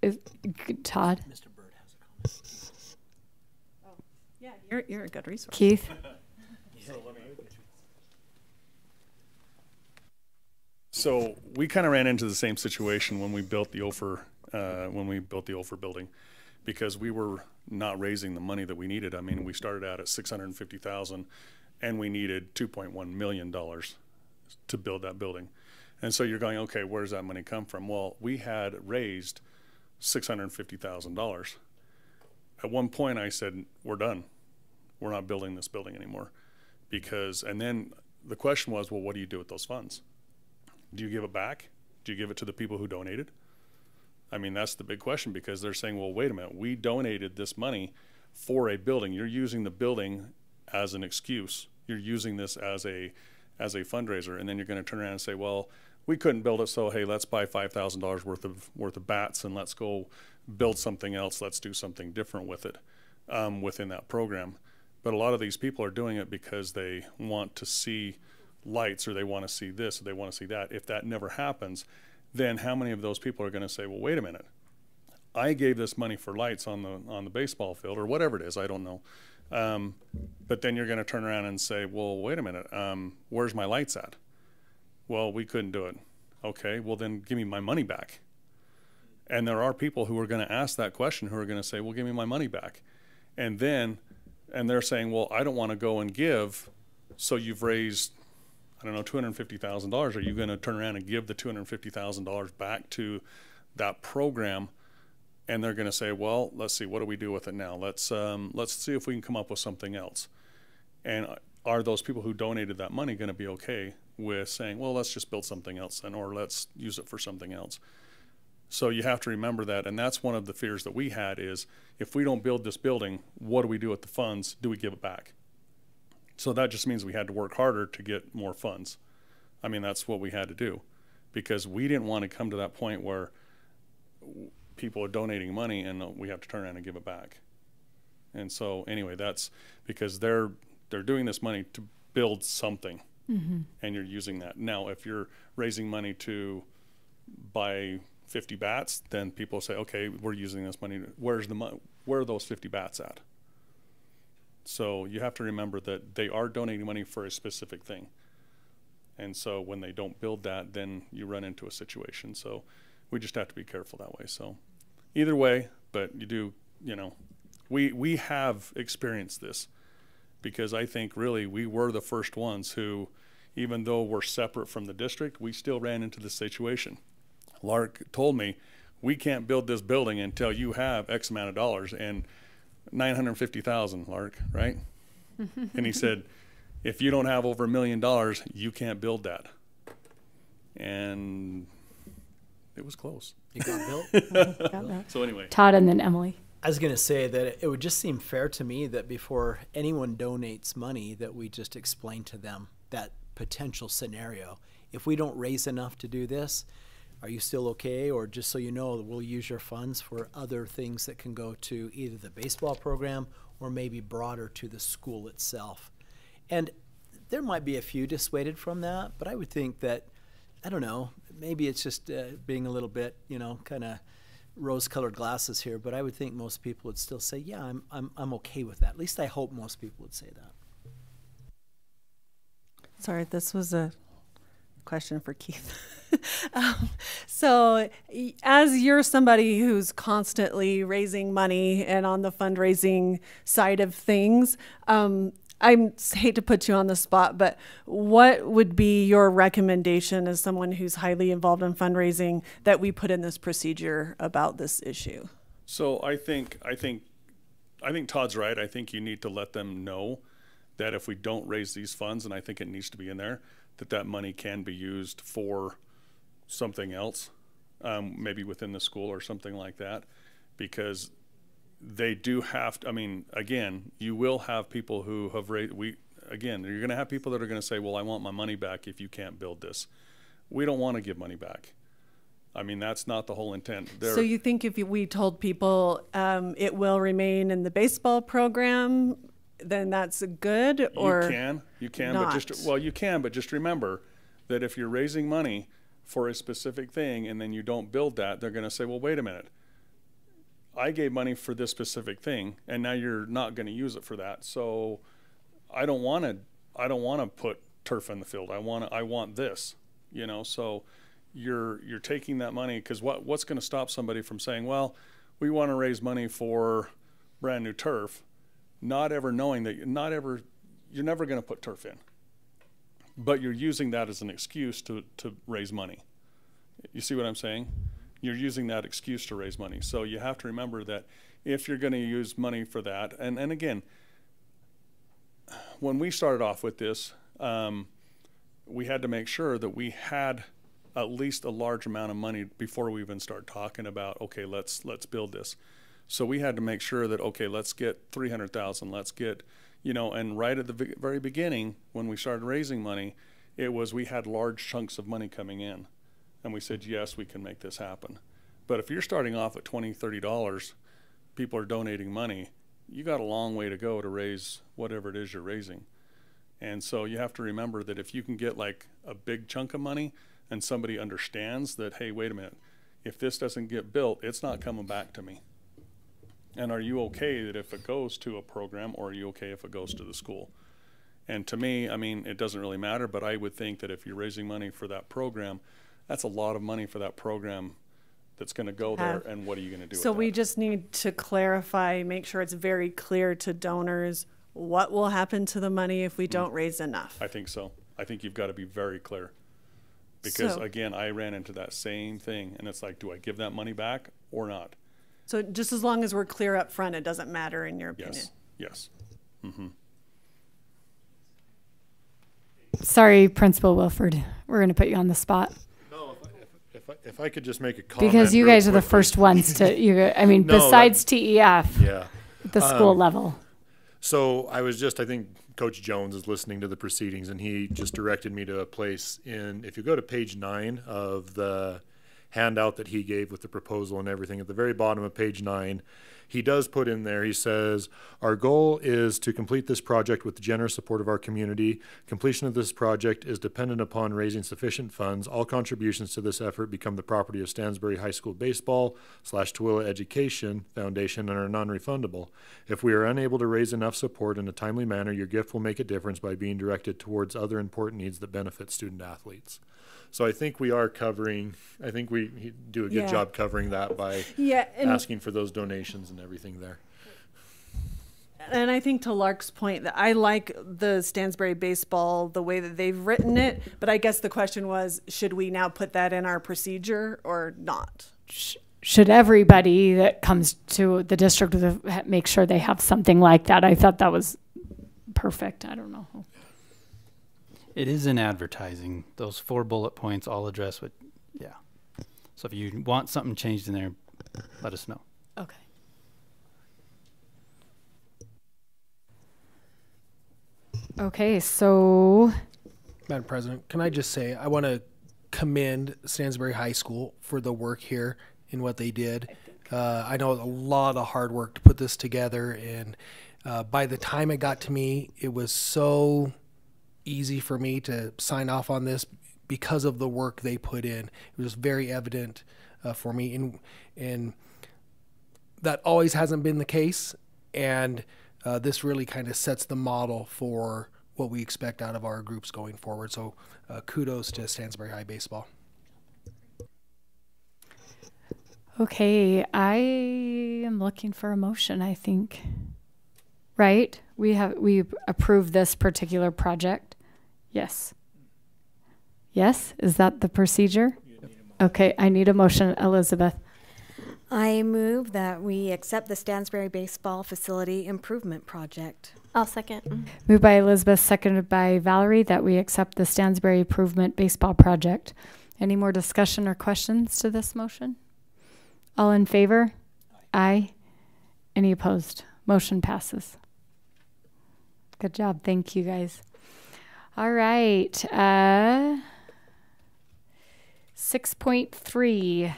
Mr. Bird has a comment. You're a good resource. Keith? So we kind of ran into the same situation when we built the Ophir building, because we were not raising the money that we needed. I mean, we started out at $650,000 and we needed $2.1 million to build that building. And so you're going, okay, where does that money come from? Well, we had raised $650,000. At one point I said, we're done. We're not building this building anymore. And then the question was, well, what do you do with those funds? Do you give it back? Do you give it to the people who donated? I mean, that's the big question, because they're saying, well, wait a minute, we donated this money for a building. You're using the building as an excuse. You're using this as a fundraiser, and then you're going to turn around and say, well, we couldn't build it, so hey, let's buy $5,000 worth of bats and let's go build something else. Let's do something different with it within that program. But a lot of these people are doing it because they want to see lights, or they want to see this, or they want to see that. If that never happens, then how many of those people are going to say, well, wait a minute, I gave this money for lights on the baseball field, or whatever it is, I don't know. But then you're going to turn around and say, well, wait a minute, where's my lights at? Well, we couldn't do it. Okay, well then give me my money back. And there are people who are going to ask that question, who are going to say, well, give me my money back. And they're saying, well, I don't want to go and give, so you've raised, I don't know, $250,000. Are you going to turn around and give the $250,000 back to that program? And they're going to say, well, let's see, what do we do with it now? Let's see if we can come up with something else. And are those people who donated that money going to be okay with saying, well, let's just build something else then, or let's use it for something else? So you have to remember that, and that's one of the fears that we had is, if we don't build this building, what do we do with the funds? Do we give it back? So that just means we had to work harder to get more funds. I mean, that's what we had to do, because we didn't want to come to that point where people are donating money and we have to turn around and give it back. And so anyway, that's because they're doing this money to build something, and you're using that. Now, if you're raising money to buy 50 bats, then people say, okay, we're using this money. Where are those 50 bats at? So you have to remember that they are donating money for a specific thing. And so when they don't build that, then you run into a situation. So we just have to be careful that way. So either way, but you do, we have experienced this, because I think really we were the first ones who, even though we're separate from the district, we still ran into this situation. Lark told me, we can't build this building until you have X amount of dollars, and $950,000, Lark, right? And he said, if you don't have over $1 million, you can't build that. And it was close. It got built. So anyway. Todd and then Emily. I was going to say that it would just seem fair to me that before anyone donates money, that we just explain to them that potential scenario. If we don't raise enough to do this, are you still okay? Or just so you know, we'll use your funds for other things that can go to either the baseball program or maybe broader to the school itself. And there might be a few dissuaded from that, but I would think that, I don't know, maybe it's just being a little bit, kind of rose-colored glasses here, but I would think most people would still say, yeah, I'm okay with that. At least I hope most people would say that. Sorry, this was a question for Keith. So as you're somebody who's constantly raising money and on the fundraising side of things, I hate to put you on the spot, but what would be your recommendation as someone who's highly involved in fundraising that we put in this procedure about this issue? So I think Todd's right. I think you need to let them know that if we don't raise these funds, and I think it needs to be in there, that money can be used for something else, maybe within the school or something like that, because they do have to, again, you will have people who have raised, you're going to have people that are going to say, well, I want my money back if you can't build this. We don't want to give money back. That's not the whole intent. So you think if we told people it will remain in the baseball program, then that's good? Or you can, not? but just remember that if you're raising money for a specific thing and then you don't build that, they're going to say, well, wait a minute. I gave money for this specific thing, and now you're not going to use it for that. So I don't want to put turf in the field. I want this, you know. So you're taking that money, because what's going to stop somebody from saying, well, we want to raise money for brand new turf, not ever knowing that you're never going to put turf in, but you're using that as an excuse to raise money. You see what I'm saying? You're using that excuse to raise money. So you have to remember that if you're going to use money for that, and again, when we started off with this, we had to make sure that we had at least a large amount of money before we even start talking about, okay, let's build this. So we had to make sure that, okay, let's get 300,000, let's get, you know, and right at the very beginning when we started raising money, we had large chunks of money coming in. And we said, yes, we can make this happen. But if you're starting off at $20, $30, people are donating money, you got a long way to go to raise whatever it is you're raising. And so you have to remember that if you can get like a big chunk of money and somebody understands that, hey, wait a minute, if this doesn't get built, it's not coming back to me. And are you okay that if it goes to a program, or are you okay if it goes to the school? And to me, I mean, it doesn't really matter, but I would think that if you're raising money for that program, that's a lot of money for that program that's going to go there, and what are you going to do with that? So we just need to clarify, make sure it's very clear to donors what will happen to the money if we don't raise enough. I think so. I think you've got to be very clear. Because, again, I ran into that same thing, and it's like, do I give that money back or not? So just as long as we're clear up front, it doesn't matter in your opinion? Yes. Mm-hmm. Sorry, Principal Wilford. We're going to put you on the spot. If I could just make a comment. Because you guys are the first ones to, I mean, besides TEF, yeah, the school level. So I think Coach Jones is listening to the proceedings, and he just directed me to a place if you go to page 9 of the handout that he gave with the proposal and everything, at the very bottom of page 9, he does put in there, he says, our goal is to complete this project with the generous support of our community. Completion of this project is dependent upon raising sufficient funds. All contributions to this effort become the property of Stansbury High School Baseball / Tooele Education Foundation and are non-refundable. If we are unable to raise enough support in a timely manner, your gift will make a difference by being directed towards other important needs that benefit student athletes. So I think we are covering, I think we do a good job covering that by asking for those donations and everything there. And I think to Lark's point, that I like the Stansbury Baseball, the way that they've written it, but I guess the question was, should we now put that in our procedure or not? Should everybody that comes to the district make sure they have something like that? I thought that was perfect. I don't know. It is in advertising. Those 4 bullet points all address what, So if you want something changed in there, let us know. Okay. Okay, so. Madam President, can I just say, I want to commend Stansbury High School for the work here and what they did. I know a lot of hard work to put this together, and by the time it got to me, it was so easy for me to sign off on this because of the work they put in. It was very evident for me, and that always hasn't been the case, and this really kind of sets the model for what we expect out of our groups going forward. So kudos to Stansbury High Baseball. Okay, I am looking for a motion, I think. Right? We approved this particular project. Yes. Yes? Is that the procedure? Okay, I need a motion, Elizabeth. I move that we accept the Stansbury Baseball Facility Improvement Project. I'll second. Moved by Elizabeth, seconded by Valerie, that we accept the Stansbury Improvement Baseball Project. Any more discussion or questions to this motion? All in favor? Aye. Any opposed? Motion passes. Good job. Thank you, guys. All right. 6.3,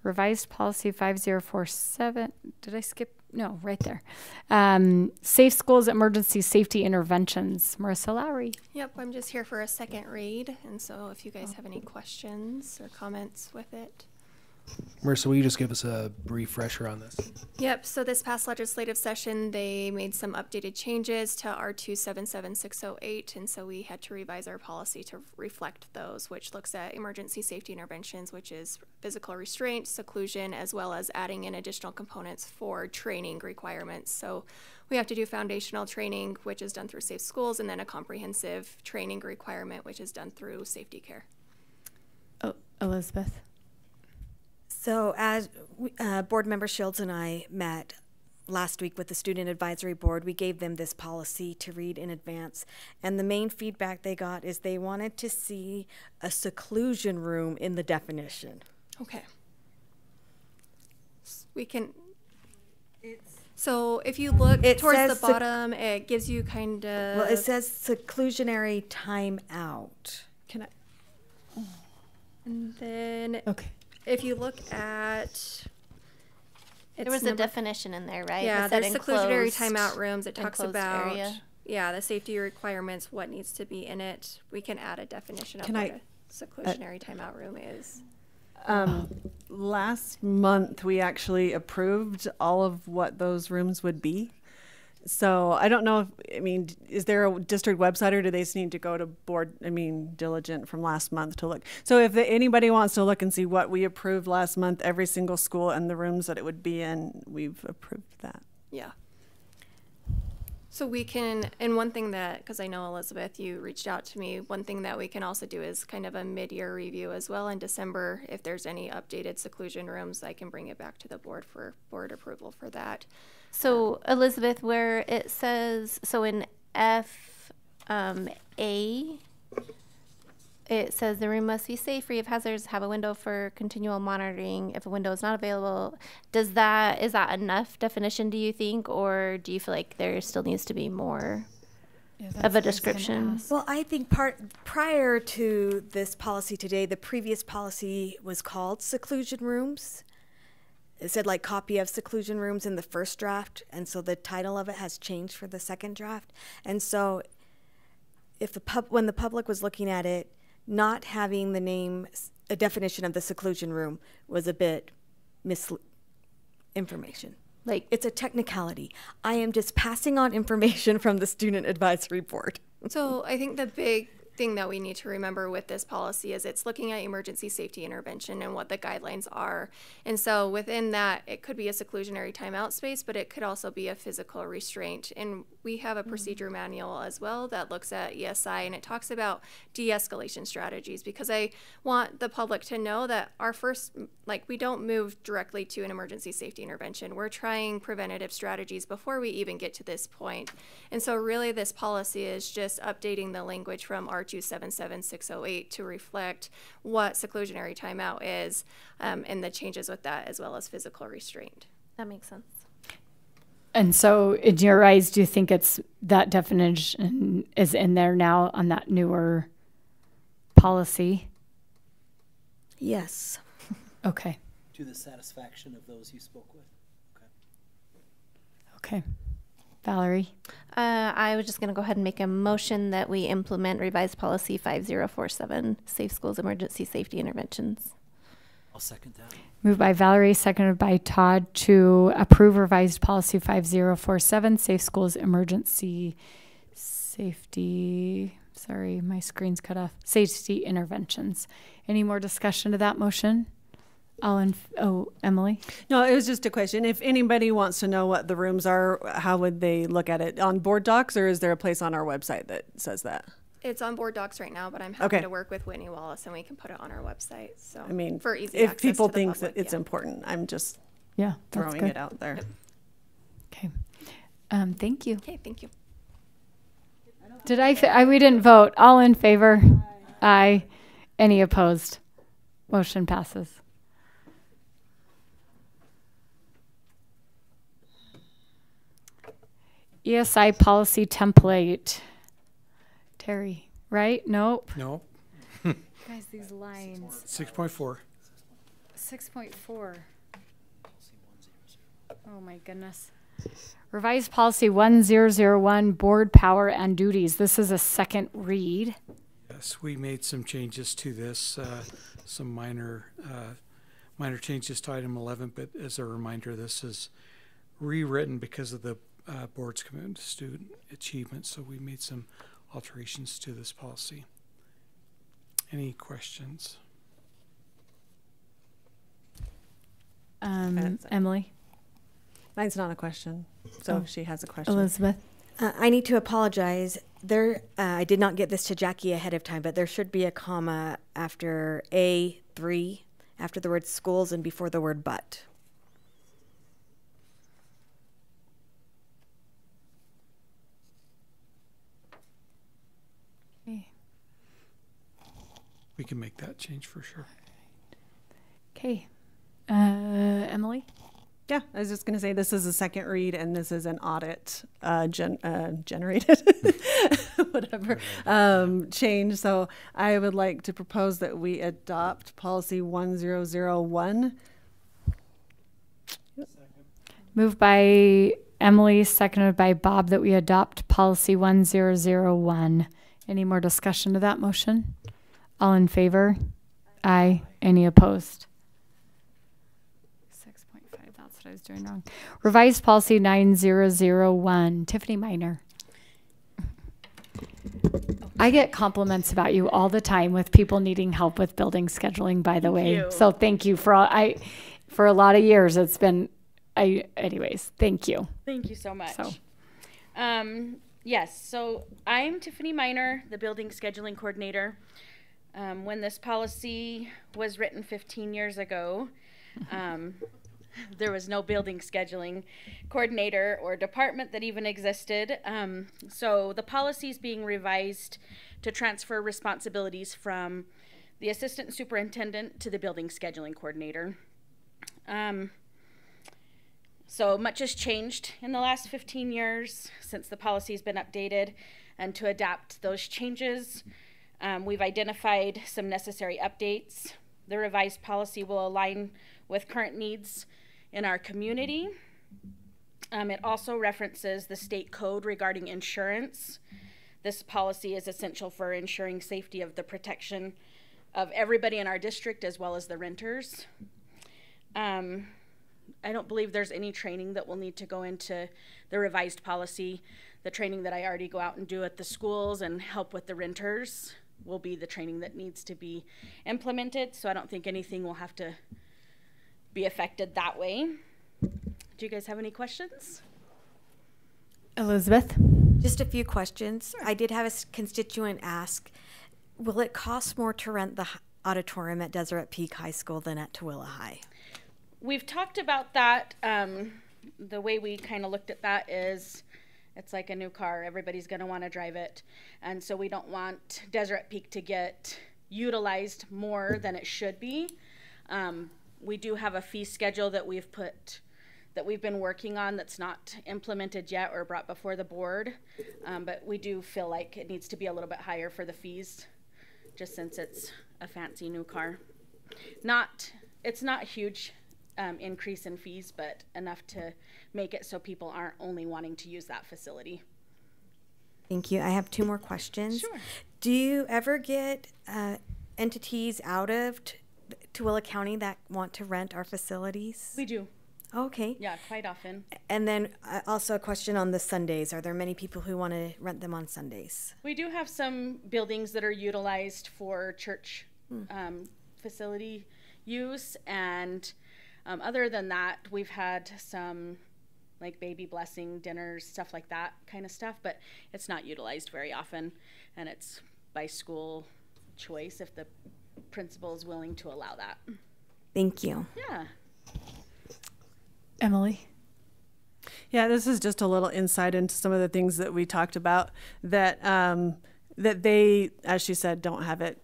revised policy 5047. Did I skip? No, right there. Safe Schools Emergency Safety Interventions. Marissa Lowry. Yep, I'm just here for a second read. And so if you guys have any questions or comments with it. Marissa, will you just give us a refresher on this? Yep, so this past legislative session, they made some updated changes to R277608, and so we had to revise our policy to reflect those, which looks at emergency safety interventions, which is physical restraint, seclusion, as well as adding in additional components for training requirements. So we have to do foundational training, which is done through Safe Schools, and then a comprehensive training requirement, which is done through Safety Care. Oh, Elizabeth. So as Board Member Shields and I met last week with the Student Advisory Board, we gave them this policy to read in advance. And the main feedback they got is they wanted to see a seclusion room in the definition. Okay. We can... So if you look towards the bottom, it gives you kind of... Well, it says seclusionary timeout. Can I... And then... Okay. If you look at... There was a definition in there, right? Yeah, there's seclusionary timeout rooms. It talks about area. Yeah, the safety requirements, what needs to be in it. We can add a definition of what a seclusionary timeout room is. Last month, we actually approved all of what those rooms would be. So I don't know if, is there a district website, or do they just need to go to Diligent from last month to look? So if anybody wants to look and see what we approved last month, every single school and the rooms that it would be in, we've approved that. Yeah. So we can, and one thing that, because I know Elizabeth, you reached out to me, one thing that we can also do is kind of a mid-year review as well in December. If there's any updated seclusion rooms, I can bring it back to the board for board approval for that. So Elizabeth, where it says, so in FA, it says the room must be safe, free of hazards, have a window for continual monitoring. If a window is not available, is that enough definition, do you think, or do you feel like there still needs to be more of a description? Well, I think prior to this policy today, the previous policy was called seclusion rooms. It said like copy of seclusion rooms in the first draft, and so the title of it has changed for the second draft. And so if when the public was looking at it, not having the name, a definition of the seclusion room was a bit information. Like, it's a technicality. I am just passing on information from the Student Advisory Board. So I think the big thing that we need to remember with this policy is it's looking at emergency safety intervention and what the guidelines are. And so within that, it could be a seclusionary timeout space, but it could also be a physical restraint. And we have a procedure manual as well that looks at ESI, and it talks about de-escalation strategies, because I want the public to know that our first, we don't move directly to an emergency safety intervention. We're trying preventative strategies before we even get to this point. And so really this policy is just updating the language from R277608 to reflect what seclusionary timeout is, and the changes with that, as well as physical restraint. That makes sense. And so in your eyes, do you think it's that definition is in there now on that newer policy? Yes. Okay. To the satisfaction of those you spoke with. Okay. Valerie? I was just going to go ahead and make a motion that we implement revised policy 5047, Safe Schools Emergency Safety Interventions. I'll second that. Moved by Valerie, seconded by Todd, to approve revised policy 5047, Safe Schools Emergency Safety, sorry, my screen's cut off, safety interventions. Any more discussion to that motion? Emily? No, it was just a question. If anybody wants to know what the rooms are, how would they look at it? On board docs, or is there a place on our website that says that? It's on board docs right now, but I'm happy to work with Whitney Wallace, and we can put it on our website. So for easy if access people to the think public, that it's important, I'm just throwing it out there. Yep. Okay. Thank you. Okay, thank you. Did we didn't vote. All in favor? Aye. Any opposed? Motion passes. ESI policy template. Terry, right? Nope. No. Guys, these lines. 6.4. 6.4. Oh my goodness. Revised policy 1001, board power and duties. This is a second read. Yes, we made some changes to this, some minor minor changes to item 11, but as a reminder, this is rewritten because of the board's commitment to student achievement, so we made some alterations to this policy. Any questions? Emily? Mine's not a question, so she has a question. Elizabeth? I need to apologize. I did not get this to Jackie ahead of time, but there should be a comma after A3, after the word schools and before the word but. Okay. We can make that change for sure. Okay. Emily? Yeah, I was just going to say this is a second read, and this is an audit generated, whatever, change. So I would like to propose that we adopt policy 1001. Moved by Emily, seconded by Bob, that we adopt policy 1001. Any more discussion to that motion? All in favor? Aye. Any opposed? 6.5, that's what I was doing wrong. Revised policy 9001. Tiffany Miner. I get compliments about you all the time with people needing help with building scheduling, by the way. So thank you for for a lot of years. It's been, anyways, thank you. Thank you so much. Yes, so I'm Tiffany Miner, the building scheduling coordinator. When this policy was written 15 years ago, there was no building scheduling coordinator or department that even existed. So the policy is being revised to transfer responsibilities from the assistant superintendent to the building scheduling coordinator. So much has changed in the last 15 years since the policy has been updated, and to adapt those changes, we've identified some necessary updates. The revised policy will align with current needs in our community. It also references the state code regarding insurance. This policy is essential for ensuring safety of the protection of everybody in our district as well as the renters. I don't believe there's any training that will need to go into the revised policy. The training that I already go out and do at the schools and help with the renters will be the training that needs to be implemented. So I don't think anything will have to be affected that way. Do you guys have any questions? Elizabeth? Just a few questions. Sure. I did have a constituent ask, will it cost more to rent the auditorium at Deseret Peak High School than at Tooele High? We've talked about that. The way we kind of looked at that is it's like a new car. Everybody's going to want to drive it. And so we don't want Deseret Peak to get utilized more than it should be. We do have a fee schedule that we've been working on that's not implemented yet or brought before the board. But we do feel like it needs to be a little bit higher for the fees, just since it's a fancy new car. It's not huge increase in fees, but enough to make it so people aren't only wanting to use that facility. Thank you. I have two more questions. Sure. Do you ever get entities out of Tooele County that want to rent our facilities? We do. Okay. Yeah, quite often. And then also a question on the Sundays. Are there many people who want to rent them on Sundays? We do have some buildings that are utilized for church facility use, and other than that, we've had some like baby blessing dinners, stuff like that kind of stuff, but it's not utilized very often, and it's by school choice if the principal is willing to allow that. Thank you. Yeah. Emily? Yeah, this is just a little insight into some of the things that we talked about that that they, as she said, don't have it.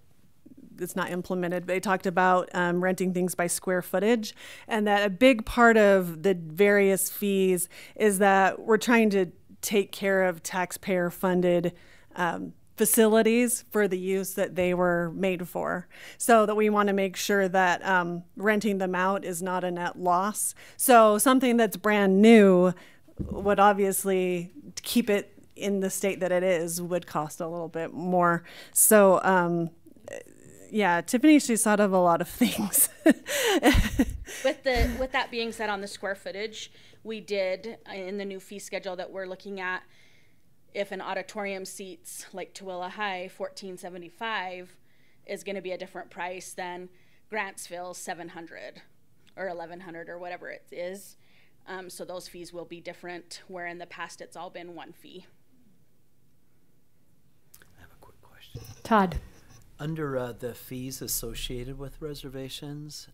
It's not implemented. They talked about renting things by square footage, and that a big part of the various fees is that we're trying to take care of taxpayer-funded facilities for the use that they were made for, so that we want to make sure that renting them out is not a net loss. So something that's brand new would obviously keep it in the state that it is would cost a little bit more. So Yeah, Tiffany, she's thought of a lot of things. With that being said, on the square footage, we did in the new fee schedule that we're looking at, if an auditorium seats like Tooele High, $14.75 is going to be a different price than Grantsville, $700 or $1,100 or whatever it is. So those fees will be different, where in the past it's all been one fee. I have a quick question. Todd. Under the fees associated with reservations,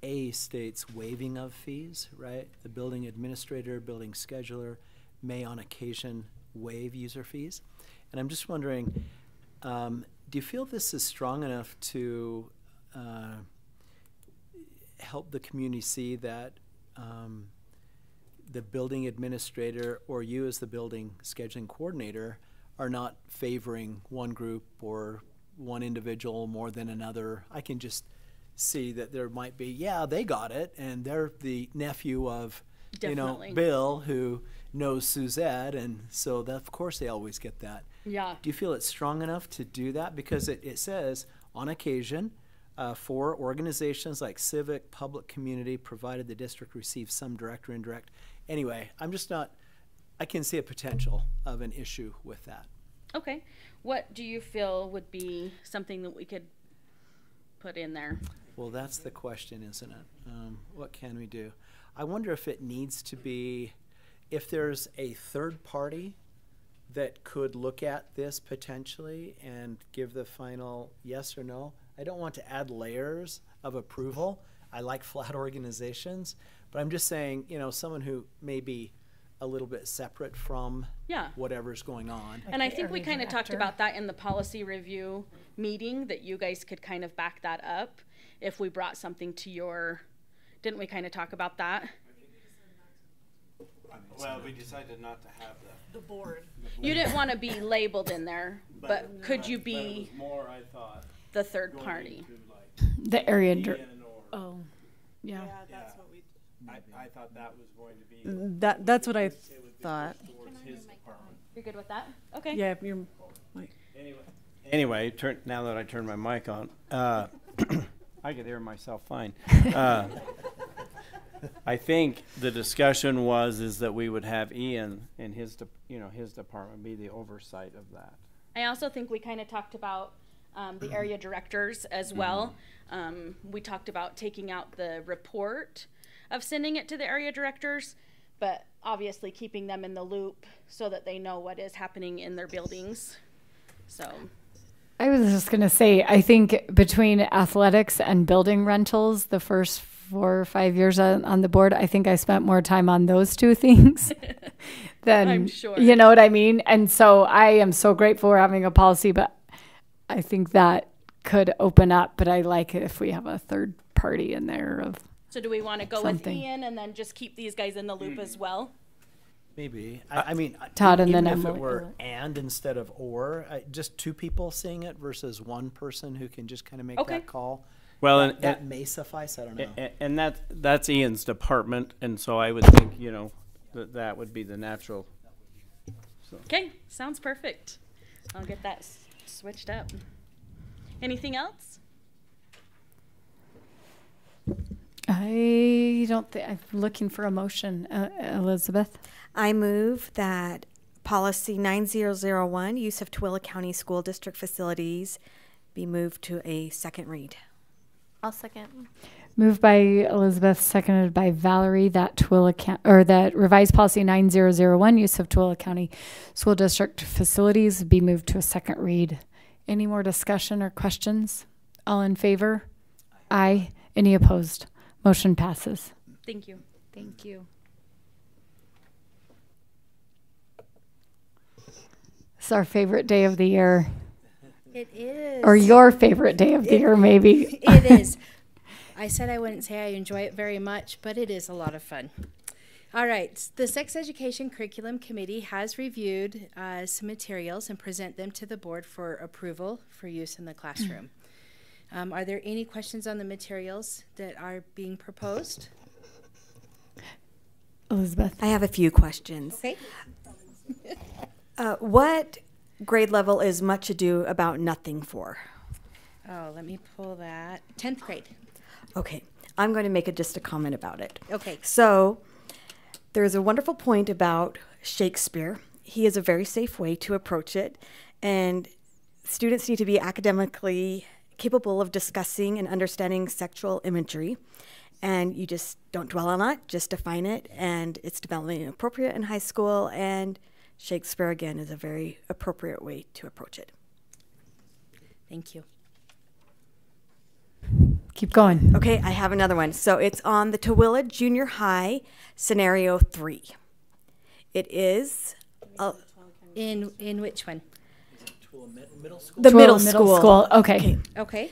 A states waiving of fees, right? The building administrator, building scheduler may on occasion waive user fees. And I'm just wondering, do you feel this is strong enough to help the community see that the building administrator or you as the building scheduling coordinator are not favoring one group or one individual more than another? I can just see that there might be, yeah, they got it, and they're the nephew of, Definitely. you know, Bill, who knows Suzette, and so that, of course they always get that. Yeah. Do you feel it's strong enough to do that? Because it says, on occasion, for organizations like civic, public, community, provided the district receives some direct or indirect. Anyway, I'm just not, I can see a potential of an issue with that. Okay. What do you feel would be something that we could put in there? Well, that's the question, isn't it? What can we do? I wonder if it needs to be, if there's a third party that could look at this potentially and give the final yes or no. I don't want to add layers of approval. I like flat organizations, but I'm just saying, you know, someone who may be a little bit separate from whatever's going on. And I think we kind of talked about that in the policy review meeting, that you guys could kind of back that up if we brought something to your, didn't we kind of talk about that? Well, we decided not to have the board. You didn't want to be labeled in there, but could you be but it was more, I thought, the third party? The area. Oh, yeah. That's what we. I thought that was going to be. That's what I thought. You're good with that? Okay. Yeah, you're. Anyway, now that I turned my mic on, I could hear myself fine. I think the discussion is that we would have Ian and his department be the oversight of that. I also think we kind of talked about the area directors as well. We talked about taking out the report of sending it to the area directors, but obviously keeping them in the loop so that they know what is happening in their buildings. So I was just going to say, I think between athletics and building rentals, the first 4 or 5 years on the board, I think I spent more time on those two things than, I'm sure. You know what I mean? And so I am so grateful for having a policy, but I think that could open up, but I like it if we have a third party in there of So do we want to go something. with Ian and then just keep these guys in the loop as well? Maybe. I mean, Todd, and even then if it Emily. were and instead of or, just two people seeing it versus one person who can just kind of make that call. Well, that may suffice. I don't know. And that's Ian's department, and so I would think, you know, that would be the natural. So. Okay, sounds perfect. I'll get that switched up. Anything else? I don't think, I'm looking for a motion. Elizabeth? I move that policy 9001, use of Tooele County School District facilities, be moved to a second read. I'll second. Moved by Elizabeth, seconded by Valerie, that that revised policy 9001, use of Tooele County School District facilities, be moved to a second read. Any more discussion or questions? All in favor? Aye. Any opposed? Motion passes. Thank you. Thank you. It's our favorite day of the year. It is. Or your favorite day of the year, maybe. It is. I said I wouldn't say I enjoy it very much, but it is a lot of fun. All right. The Sex Education Curriculum Committee has reviewed some materials and present them to the board for approval for use in the classroom. Are there any questions on the materials that are being proposed? Elizabeth? I have a few questions. Okay. What grade level is Much Ado About Nothing for? Oh, let me pull that. 10th grade. Okay, I'm going to make just a comment about it. Okay. So there's a wonderful point about Shakespeare. He is a very safe way to approach it, and students need to be academically capable of discussing and understanding sexual imagery. And you just don't dwell on it, just define it, and it's developmentally appropriate in high school, and Shakespeare, again, is a very appropriate way to approach it. Thank you. Keep going. Okay, I have another one. So it's on the Tooele Junior High, Scenario 3. It is... in which one? The middle school. Okay. Okay.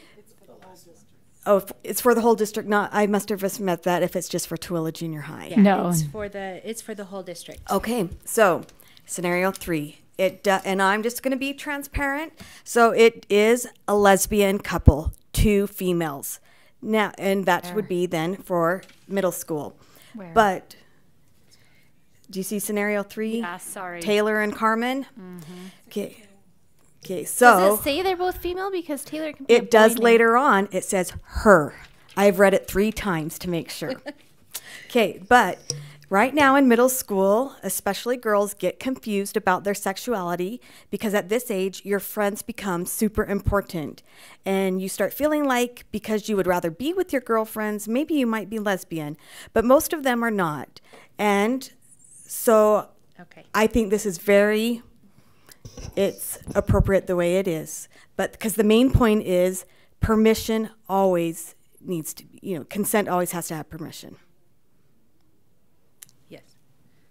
Oh, it's for the whole district. Not. I must have misread that. If it's just for Tooele Junior High. Yeah, No. It's for the whole district. Okay. So, Scenario 3. And I'm just going to be transparent. So it is a lesbian couple, 2 females. Now, and that would be then for middle school. Where? But do you see Scenario 3? Yeah, sorry. Taylor and Carmen. Okay. Okay, Does so it say they're both female? Because Taylor can be a it does boy later on. It says her. I've read it 3 times to make sure. Okay, but right now in middle school, especially girls get confused about their sexuality because at this age, your friends become super important. And you start feeling like because you would rather be with your girlfriends, maybe you might be lesbian, but most of them are not. And so I think this is it's appropriate the way it is. But because the main point is permission always needs to be, consent always has to have permission. Yes.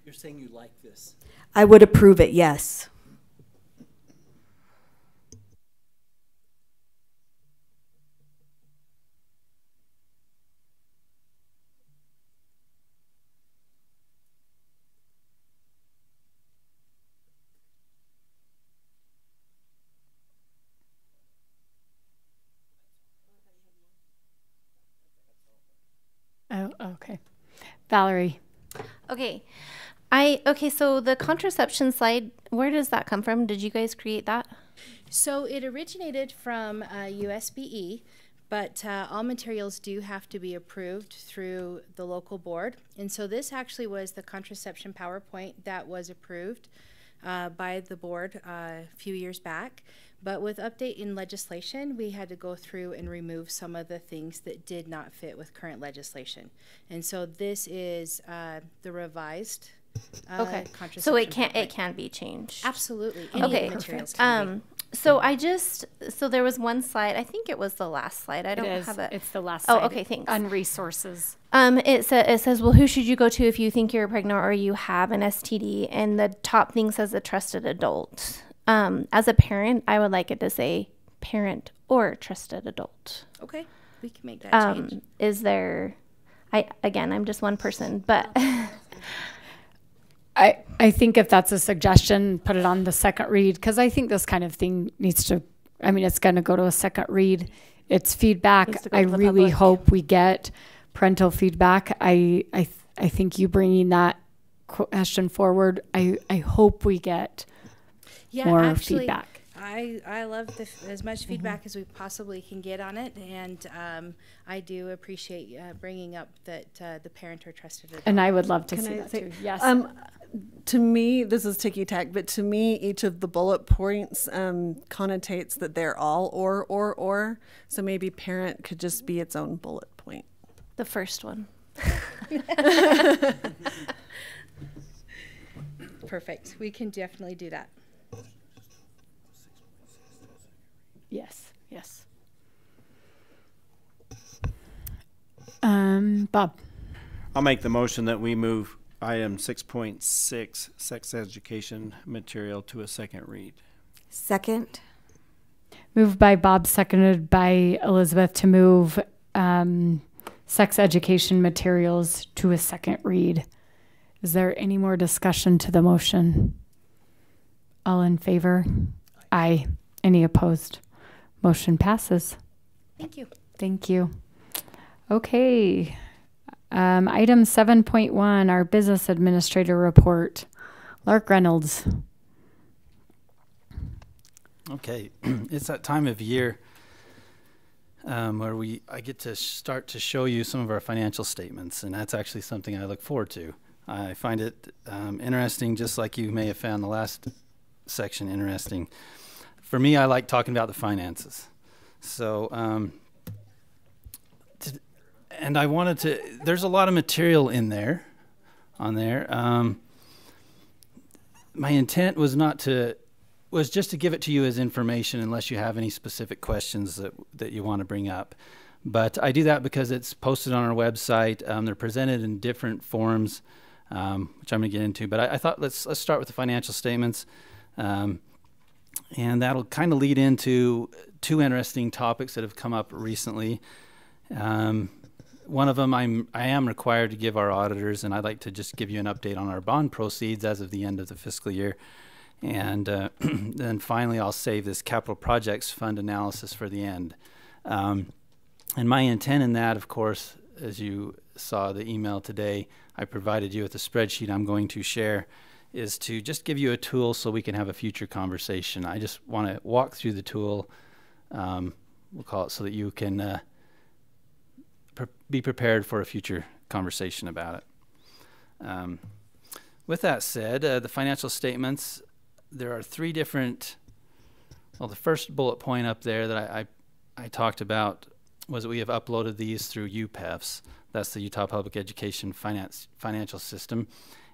You're saying you like this? I would approve it, yes. Oh, okay. Valerie. Okay. So the contraception slide, where does that come from? Did you guys create that? So it originated from USBE, but all materials do have to be approved through the local board. And so this actually was the contraception PowerPoint that was approved by the board a few years back. But with update in legislation, we had to go through and remove some of the things that did not fit with current legislation. And so this is the revised contraception. So it can be changed. Absolutely. Any Okay. materials can be. So there was one slide. I think it was the last slide. I don't have it. It's the last Oh, slide. okay. Thanks. On resources. It says, well, who should you go to if you think you're pregnant or you have an STD? And the top thing says a trusted adult. As a parent, I would like it to say parent or trusted adult. Okay, we can make that change. Is there? I'm just one person, but I think if that's a suggestion, put it on the second read, because I think this kind of thing needs to. I mean, it's going to go to a second read. It's feedback. I really hope we get parental feedback. I think you bringing that question forward. I hope we get more feedback. I love as much feedback as we possibly can get on it, and I do appreciate bringing up that the parent or trusted adult. And I would love to see that too. Yes. To me, this is ticky-tack, but to me, each of the bullet points connotates that they're all or. So maybe parent could just be its own bullet point. The first one. Perfect. We can definitely do that. Yes. Bob. I'll make the motion that we move item 6.6, sex education material, to a second read. Second. Moved by Bob, seconded by Elizabeth to move sex education materials to a second read. Is there any more discussion to the motion? All in favor? Aye. Any opposed? Motion passes. Thank you. Thank you. Okay. Item 7.1, our business administrator report. Lark Reynolds. Okay. It's that time of year where I get to start to show you some of our financial statements, and that's actually something I look forward to. I find it interesting, just like you may have found the last section interesting. For me, I like talking about the finances. So, and I wanted to, there's a lot of material in there, on there. My intent was just to give it to you as information unless you have any specific questions that you want to bring up. But I do that because it's posted on our website. They're presented in different forms, which I'm going to get into. But I thought let's start with the financial statements. And that'll kind of lead into two interesting topics that have come up recently. One of them I am required to give our auditors, and I'd like to just give you an update on our bond proceeds as of the end of the fiscal year. And then finally, I'll save this capital projects fund analysis for the end. And my intent in that, of course, as you saw the email today, I provided you with a spreadsheet I'm going to share, is to just give you a tool so we can have a future conversation. I just want to walk through the tool, we'll call it, so that you can be prepared for a future conversation about it. With that said, the financial statements, there are three different, well, the first bullet point up there that I talked about was that we have uploaded these through UPEFS. That's the Utah Public Education Financial System.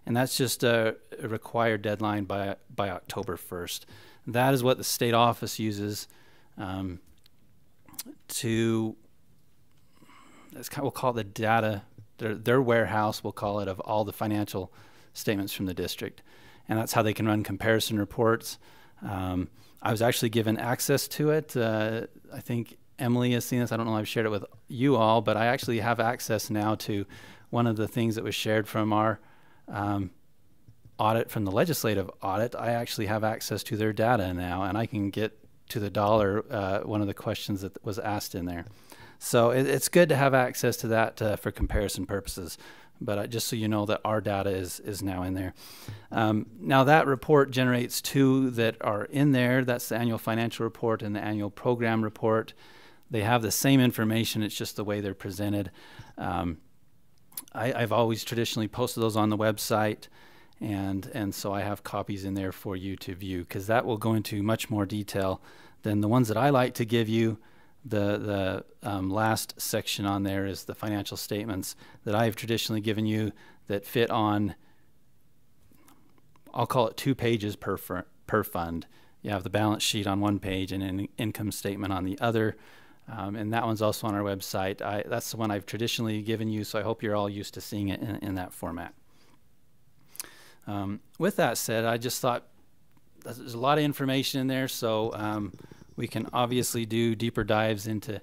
And that's just a required deadline by October 1st. That is what the state office uses to, we'll call it the data, their warehouse, we'll call it, of all the financial statements from the district. And that's how they can run comparison reports. I was actually given access to it. I think Emily has seen this. I don't know if I've shared it with you all, but I actually have access now to one of the things that was shared from our audit, from the legislative audit. I actually have access to their data now, and I can get to the dollar one of the questions that was asked in there. So it's good to have access to that for comparison purposes. But just so you know that our data is now in there. Now that report generates two that are in there. That's the annual financial report and the annual program report. They have the same information, it's just the way they're presented. I've always traditionally posted those on the website, and so I have copies in there for you to view, because that will go into much more detail than the ones that I like to give you. The last section on there is the financial statements that I have traditionally given you that fit on, I'll call it 2 pages per fund. You have the balance sheet on one page and an income statement on the other. And that one's also on our website. That's the one I've traditionally given you, so I hope you're all used to seeing it in that format. With that said, I just thought there's a lot of information in there, so we can obviously do deeper dives into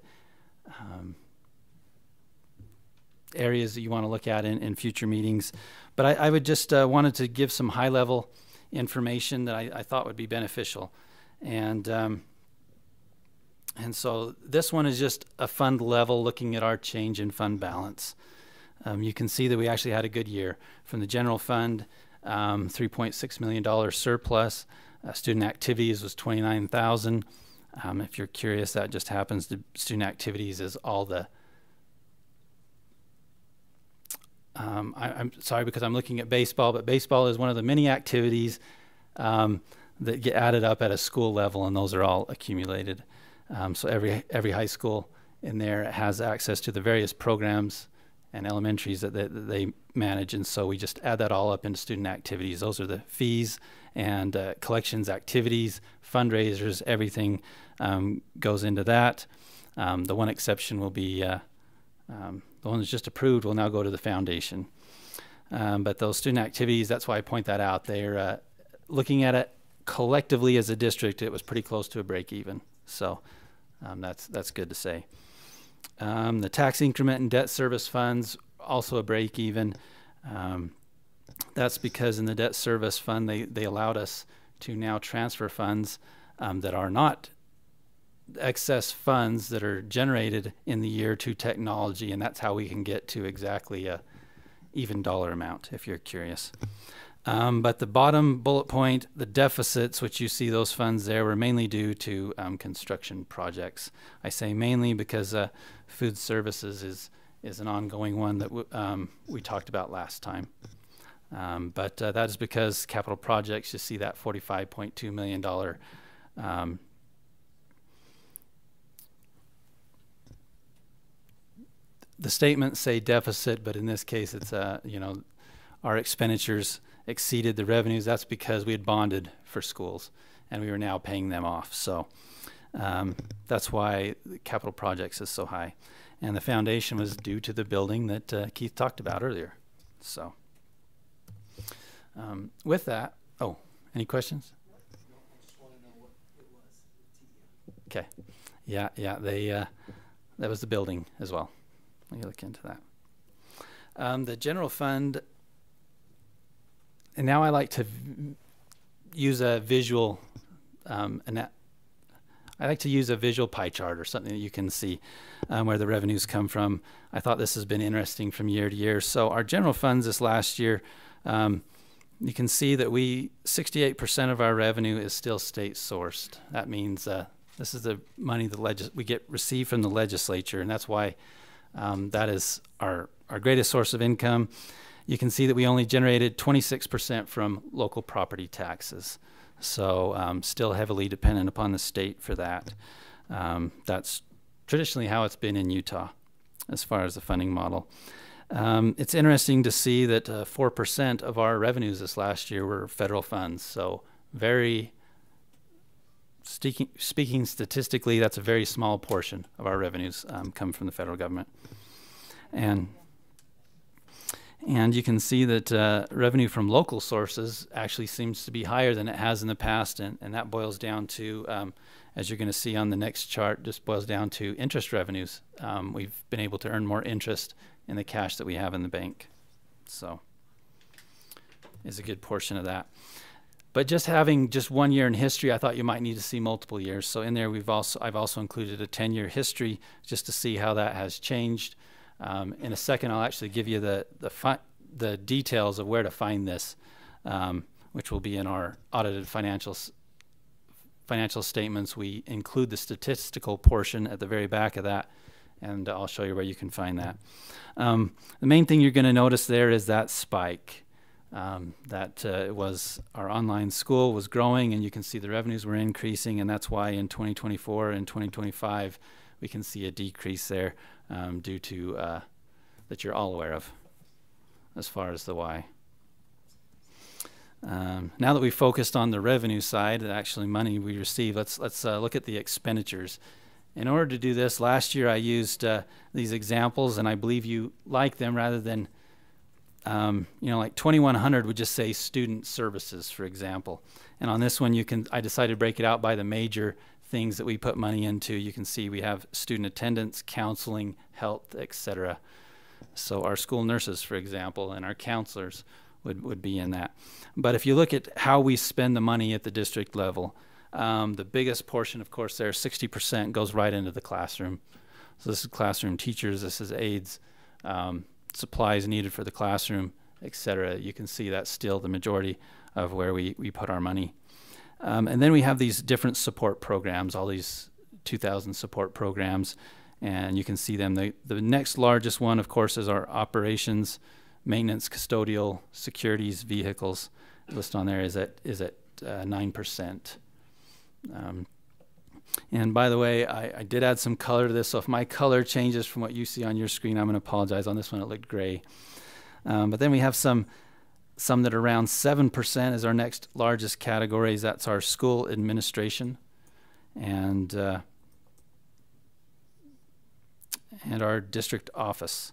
areas that you want to look at in future meetings. But I would just wanted to give some high-level information that I thought would be beneficial. And so this one is just a fund level looking at our change in fund balance. You can see that we actually had a good year. From the general fund, $3.6 million surplus. Student activities was $29,000. If you're curious, that just happens to student activities is all the, I'm sorry because I'm looking at baseball, but baseball is one of the many activities that get added up at a school level, and those are all accumulated. So every high school in there has access to the various programs and elementaries that they manage, and so we just add that all up into student activities. Those are the fees and collections activities, fundraisers, everything goes into that. The one exception will be the one that's just approved will now go to the foundation. But those student activities, that's why I point that out. They're looking at it collectively as a district, it was pretty close to a break even. So that's good to say. The tax increment and debt service funds, also a break even. That's because in the debt service fund, they allowed us to now transfer funds that are not excess funds that are generated in the year to technology, and that's how we can get to exactly a even dollar amount, if you're curious. But the bottom bullet point, the deficits, which you see those funds there, were mainly due to construction projects. I say mainly because food services is an ongoing one that we talked about last time. But that is because capital projects, you see that $45.2 million the statements say deficit, but in this case it's our expenditures exceeded the revenues. That's because we had bonded for schools and we were now paying them off. So that's why the capital projects is so high. And the foundation was due to the building that Keith talked about earlier. So with that, any questions? Okay. Yeah, that was the building as well. Let me look into that. The general fund, and now I like to use a visual, I like to use a visual pie chart or something that you can see where the revenues come from. I thought this has been interesting from year to year. So our general funds this last year, you can see that 68% of our revenue is still state sourced. That means this is the money we get received from the legislature, and that's why that is our greatest source of income. You can see that we only generated 26% from local property taxes. So still heavily dependent upon the state for that. That's traditionally how it's been in Utah as far as the funding model. It's interesting to see that 4% of our revenues this last year were federal funds. So speaking statistically, that's a very small portion of our revenues come from the federal government. And you can see that revenue from local sources actually seems to be higher than it has in the past, and that boils down to, as you're going to see on the next chart, just boils down to interest revenues. We've been able to earn more interest in the cash that we have in the bank. So is a good portion of that. But just having just 1 year in history, I thought you might need to see multiple years. So in there, I've also included a 10-year history just to see how that has changed. In a second, I'll actually give you the details of where to find this, which will be in our audited financial statements. We include the statistical portion at the very back of that, and I'll show you where you can find that. The main thing you're going to notice there is that spike. Was our online school was growing, and you can see the revenues were increasing, and that's why in 2024 and 2025 we can see a decrease there due to that you're all aware of as far as the why. Now that we've focused on the revenue side, actually money we receive, let's look at the expenditures. In order to do this, last year I used these examples, and I believe you like them rather than like 2100 would just say student services, for example. And on this one, I decided to break it out by the major things that we put money into. You can see we have student attendance, counseling, health, etc. So our school nurses, for example, and our counselors would be in that. But if you look at how we spend the money at the district level, the biggest portion, of course, there, 60% goes right into the classroom. So this is classroom teachers, this is aides, supplies needed for the classroom, etc. You can see that's still the majority of where we put our money. And then we have these different support programs, all these 2,000 support programs, and you can see them. The next largest one, of course, is our operations, maintenance, custodial, securities, vehicles. The list on there is at 9%. And by the way, I did add some color to this, so if my color changes from what you see on your screen, I'm going to apologize. On this one, it looked gray. But then we have some that are around 7% is our next largest categories. That's our school administration and our district office.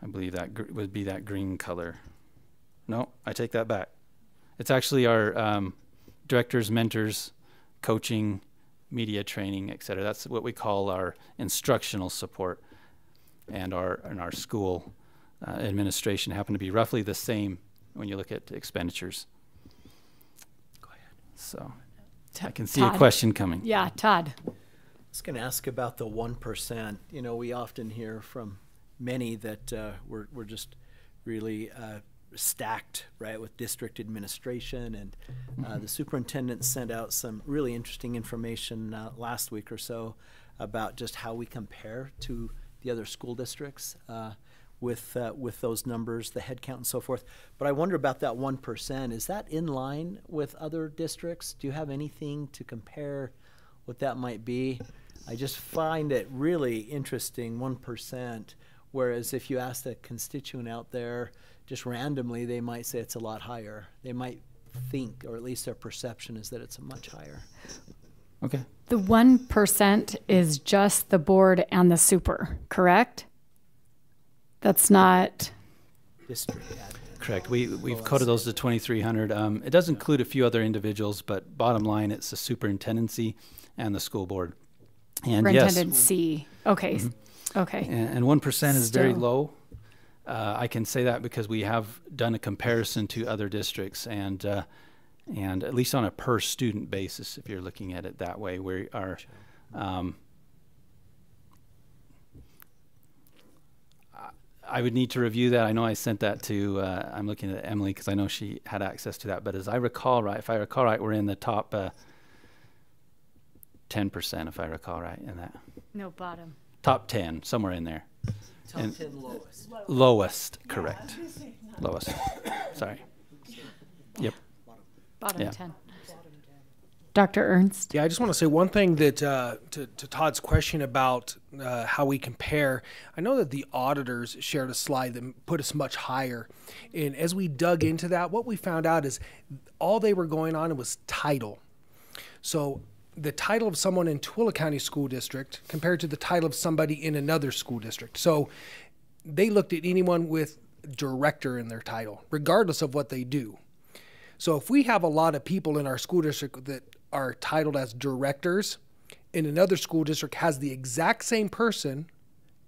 I believe that would be that green color. No, I take that back. It's actually our directors, mentors, coaching, media training, etc. That's what we call our instructional support, and our school administration happen to be roughly the same when you look at expenditures. Go ahead. So I can see Todd. a question coming. Yeah, Todd. I was going to ask about the 1%. You know, we often hear from many that we're just really stacked, right, with district administration. And the superintendent sent out some really interesting information last week or so about just how we compare to the other school districts with those numbers, the head count and so forth. But I wonder about that 1%. Is that in line with other districts? Do you have anything to compare what that might be? I just find it really interesting, 1%, whereas if you ask a constituent out there just randomly, they might say it's a lot higher. They might think, or at least their perception is that it's a much higher. Okay. The 1% is just the board and the super, correct? That's not district. Correct. We've coded those to 2,300. It does include a few other individuals, but bottom line, it's the superintendency and the school board. And superintendency. Okay. Okay. And 1% is very low. I can say that because we have done a comparison to other districts, and at least on a per student basis, if you're looking at it that way, we are. I would need to review that. I know I sent that to. I'm looking at Emily because I know she had access to that. But as I recall right, if I recall right, we're in the top 10%, if I recall right, in that. No, bottom. Top 10, somewhere in there. Top 10 lowest. Lowest, correct. Lowest. Sorry. Yep. Bottom 10. Dr. Ernst? Yeah, I just want to say one thing that to Todd's question about how we compare. I know that the auditors shared a slide that put us much higher. And as we dug into that, what we found out is all they were going on was title. So the title of someone in Tooele County School District compared to the title of somebody in another school district. So they looked at anyone with director in their title, regardless of what they do. So if we have a lot of people in our school district that are titled as directors, and another school district has the exact same person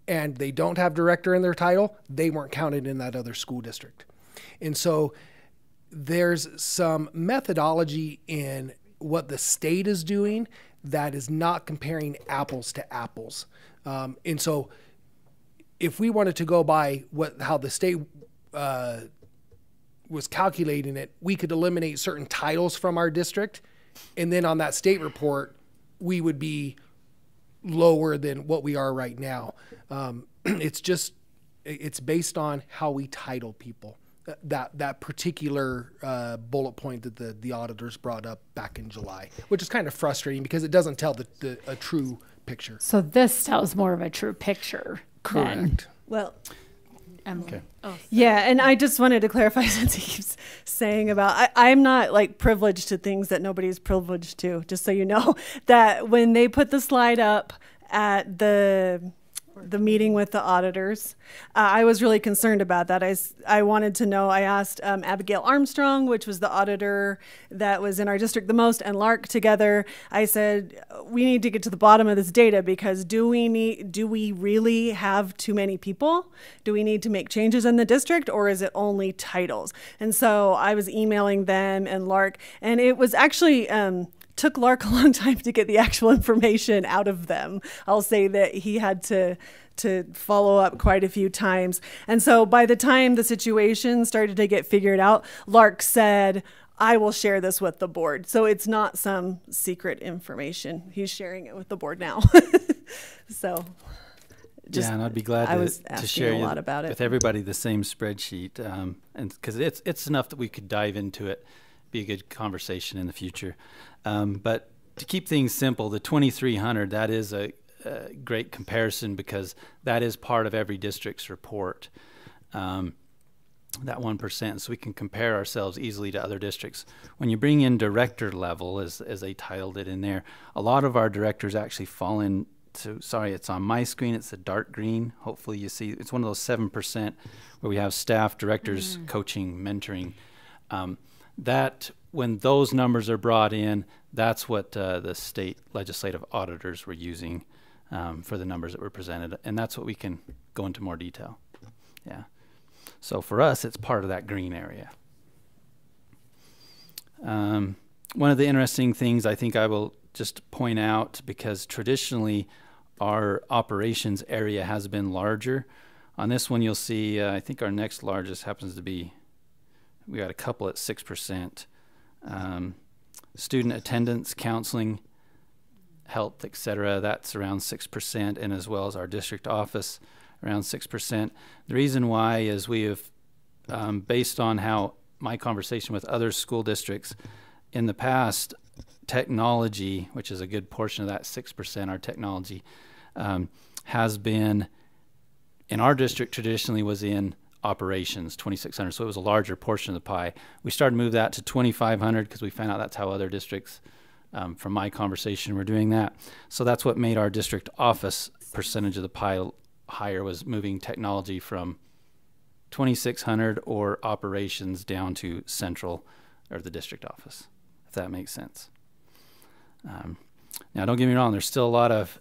and they don't have director in their title, they weren't counted in that other school district. And so there's some methodology in what the state is doing that is not comparing apples to apples. And so if we wanted to go by how the state was calculating it, we could eliminate certain titles from our district, and then on that state report, we would be lower than what we are right now. It's based on how we title people. That particular bullet point that the auditors brought up back in July, which is kind of frustrating because it doesn't tell a true picture. So this tells more of a true picture. Correct. Then. Well, okay. Oh, yeah, and I just wanted to clarify since he keeps saying about I'm not like privileged to things that nobody's privileged to. Just so you know, that when they put the slide up at the meeting with the auditors, I was really concerned about that. I wanted to know, I asked Abigail Armstrong, which was the auditor that was in our district the most, and Lark together. I said, we need to get to the bottom of this data because do we really have too many people? Do we need to make changes in the district, or is it only titles? And so I was emailing them and Lark, and it was actually took Lark a long time to get the actual information out of them. I'll say that he had to follow up quite a few times. And so by the time the situation started to get figured out, Lark said, I will share this with the board. So it's not some secret information. He's sharing it with the board now. So yeah, and I'd be glad to share with everybody the same spreadsheet, and because it's enough that we could dive into it, be a good conversation in the future. But to keep things simple, the 2,300, that is a great comparison because that is part of every district's report, that 1%, so we can compare ourselves easily to other districts. When you bring in director level, as they titled it in there, a lot of our directors actually fall into, sorry, it's on my screen, it's a dark green. Hopefully you see, it's one of those 7% where we have staff, directors, coaching, mentoring. That when those numbers are brought in, that's what the state legislative auditors were using for the numbers that were presented, and that's what we can go into more detail. Yeah. So for us, it's part of that green area. One of the interesting things I think I will just point out, because traditionally our operations area has been larger. On this one, you'll see, I think our next largest happens to be We got a couple at 6%. Student attendance, counseling, health, etc., that's around 6%, and as well as our district office, around 6%. The reason why is we have, based on how my conversation with other school districts in the past, technology, which is a good portion of that 6%, our technology, has been, in our district traditionally was in operations, 2,600, so it was a larger portion of the pie. We started to move that to 2,500 because we found out that's how other districts, from my conversation, were doing that. So that's what made our district office percentage of the pie higher, was moving technology from 2,600 or operations down to central or the district office, if that makes sense. Now, don't get me wrong, there's still a lot of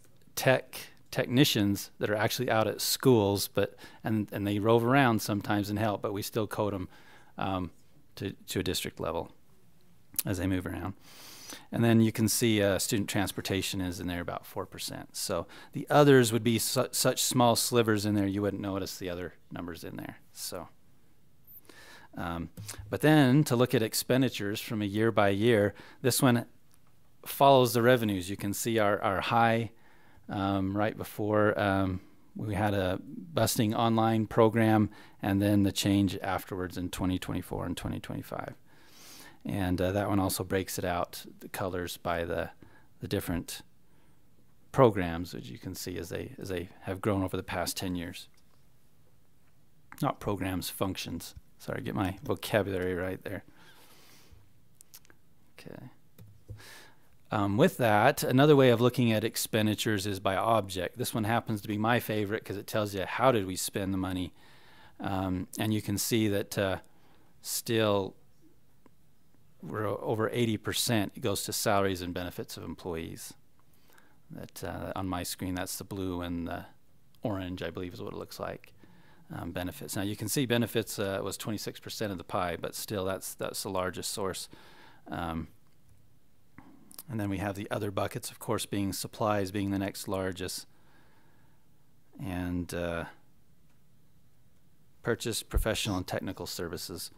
technicians that are actually out at schools, but and they rove around sometimes and help, but we still code them to a district level as they move around. And then you can see student transportation is in there about 4%. So the others would be such small slivers in there you wouldn't notice the other numbers in there. So, but then to look at expenditures from a year by year, this one follows the revenues. You can see our high right before we had a busting online program, and then the change afterwards in 2024 and 2025. And that one also breaks it out, the colors by the different programs, as you can see, as they have grown over the past 10 years. Not programs, functions. Sorry, get my vocabulary right there. Okay. With that, another way of looking at expenditures is by object. This one happens to be my favorite because it tells you how did we spend the money. And you can see that still we're over 80% goes to salaries and benefits of employees. That on my screen, that's the blue and the orange, I believe is what it looks like. Benefits. Now you can see benefits was 26% of the pie, but still that's the largest source. And then we have the other buckets, of course, being supplies being the next largest. And purchase, professional, and technical services.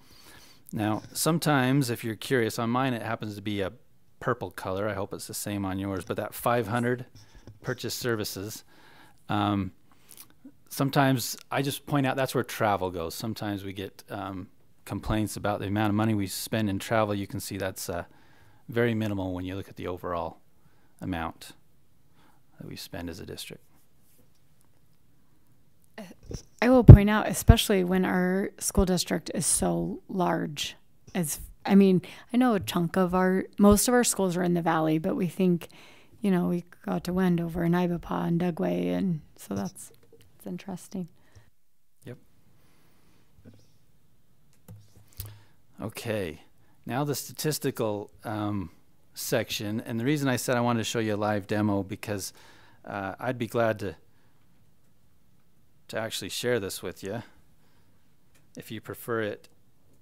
Now, sometimes, if you're curious, on mine it happens to be a purple color. I hope it's the same on yours. But that 500 purchase services, sometimes I just point out that's where travel goes. Sometimes we get complaints about the amount of money we spend in travel. You can see that's very minimal when you look at the overall amount that we spend as a district. I will point out, especially when our school district is so large, I mean, I know a chunk of most of our schools are in the valley, but we think, you know, we go to Wendover and Ibapaw and Dugway, and so it's interesting. Yep. Okay, now the statistical section, and the reason I said I wanted to show you a live demo because I'd be glad to actually share this with you if you prefer it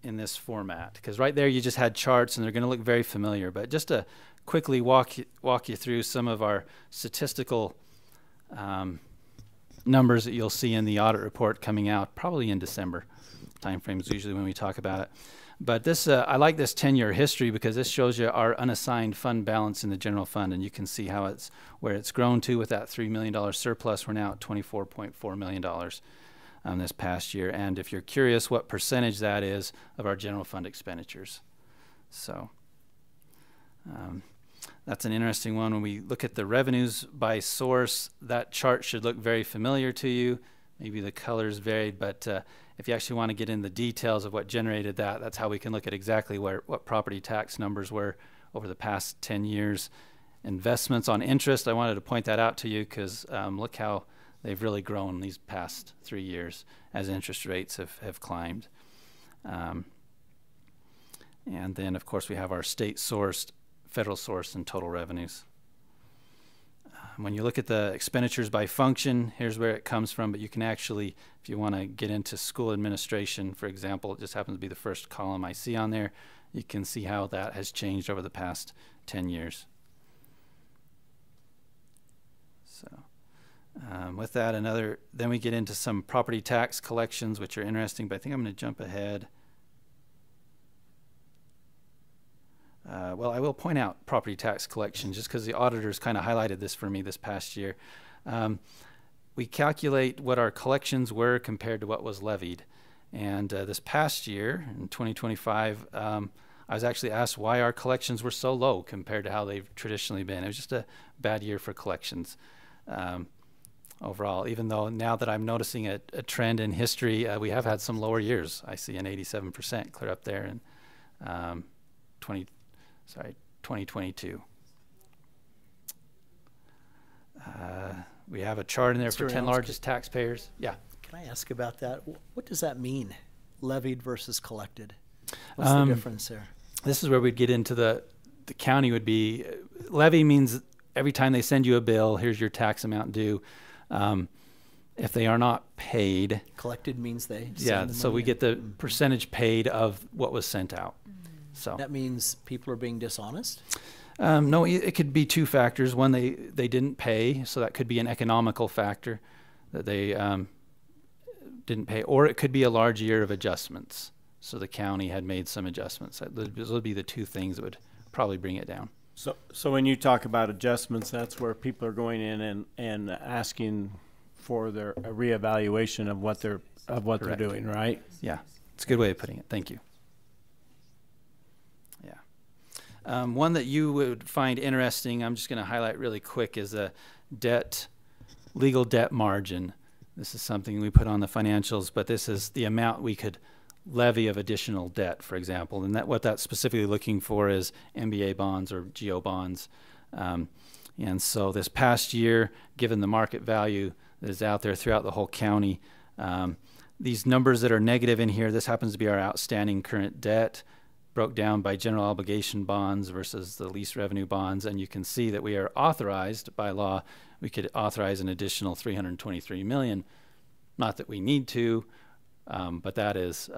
in this format, because right there you just had charts and they're going to look very familiar, but just to quickly walk you through some of our statistical numbers that you'll see in the audit report coming out probably in December timeframe is usually when we talk about it. But this I like this 10-year history because this shows you our unassigned fund balance in the general fund, and you can see how where it's grown to with that $3 million surplus. We're now at $24.4 million this past year. And if you're curious what percentage that is of our general fund expenditures. So that's an interesting one. When we look at the revenues by source, that chart should look very familiar to you. Maybe the colors varied, but if you actually want to get in the details of what generated that, that's how we can look at exactly what property tax numbers were over the past 10 years. Investments on interest, I wanted to point that out to you because look how they've really grown these past 3 years as interest rates have climbed. And then, of course, we have our state-sourced, federal-sourced, and total revenues. When you look at the expenditures by function, here's where it comes from, but you can actually, if you want to get into school administration, for example, it just happens to be the first column I see on there, you can see how that has changed over the past 10 years. So with that, then we get into some property tax collections, which are interesting, but I think I'm going to jump ahead. well, I will point out property tax collection just because the auditors kind of highlighted this for me this past year. We calculate what our collections were compared to what was levied. And this past year, in 2025, I was actually asked why our collections were so low compared to how they've traditionally been. It was just a bad year for collections overall, even though now that I'm noticing a trend in history, we have had some lower years. I see an 87% clear up there in 2022. We have a chart in there for 10 largest taxpayers. Yeah. Can I ask about that? What does that mean, levied versus collected? What's the difference there? This is where we'd get into the county would be, levy means every time they send you a bill, here's your tax amount due. If they are not paid. Collected means they send Yeah, the so money we in. get the percentage paid of what was sent out. So that means people are being dishonest? No, it could be two factors. One, they didn't pay, so that could be an economical factor that they didn't pay, or it could be a large year of adjustments. So the county had made some adjustments. Those would be the two things that would probably bring it down. So when you talk about adjustments, that's where people are going in and asking for a reevaluation of what they're doing, right? Yeah, it's a good way of putting it. Thank you. One that you would find interesting, I'm just going to highlight really quick, is a legal debt margin. This is something we put on the financials, but this is the amount we could levy of additional debt, for example. And what that's specifically looking for is MBA bonds or GO bonds. And so this past year, given the market value that is out there throughout the whole county, these numbers that are negative in here, this happens to be our outstanding current debt, broke down by general obligation bonds versus the lease revenue bonds, and you can see that we are authorized by law. We could authorize an additional $323 million. Not that we need to, but that is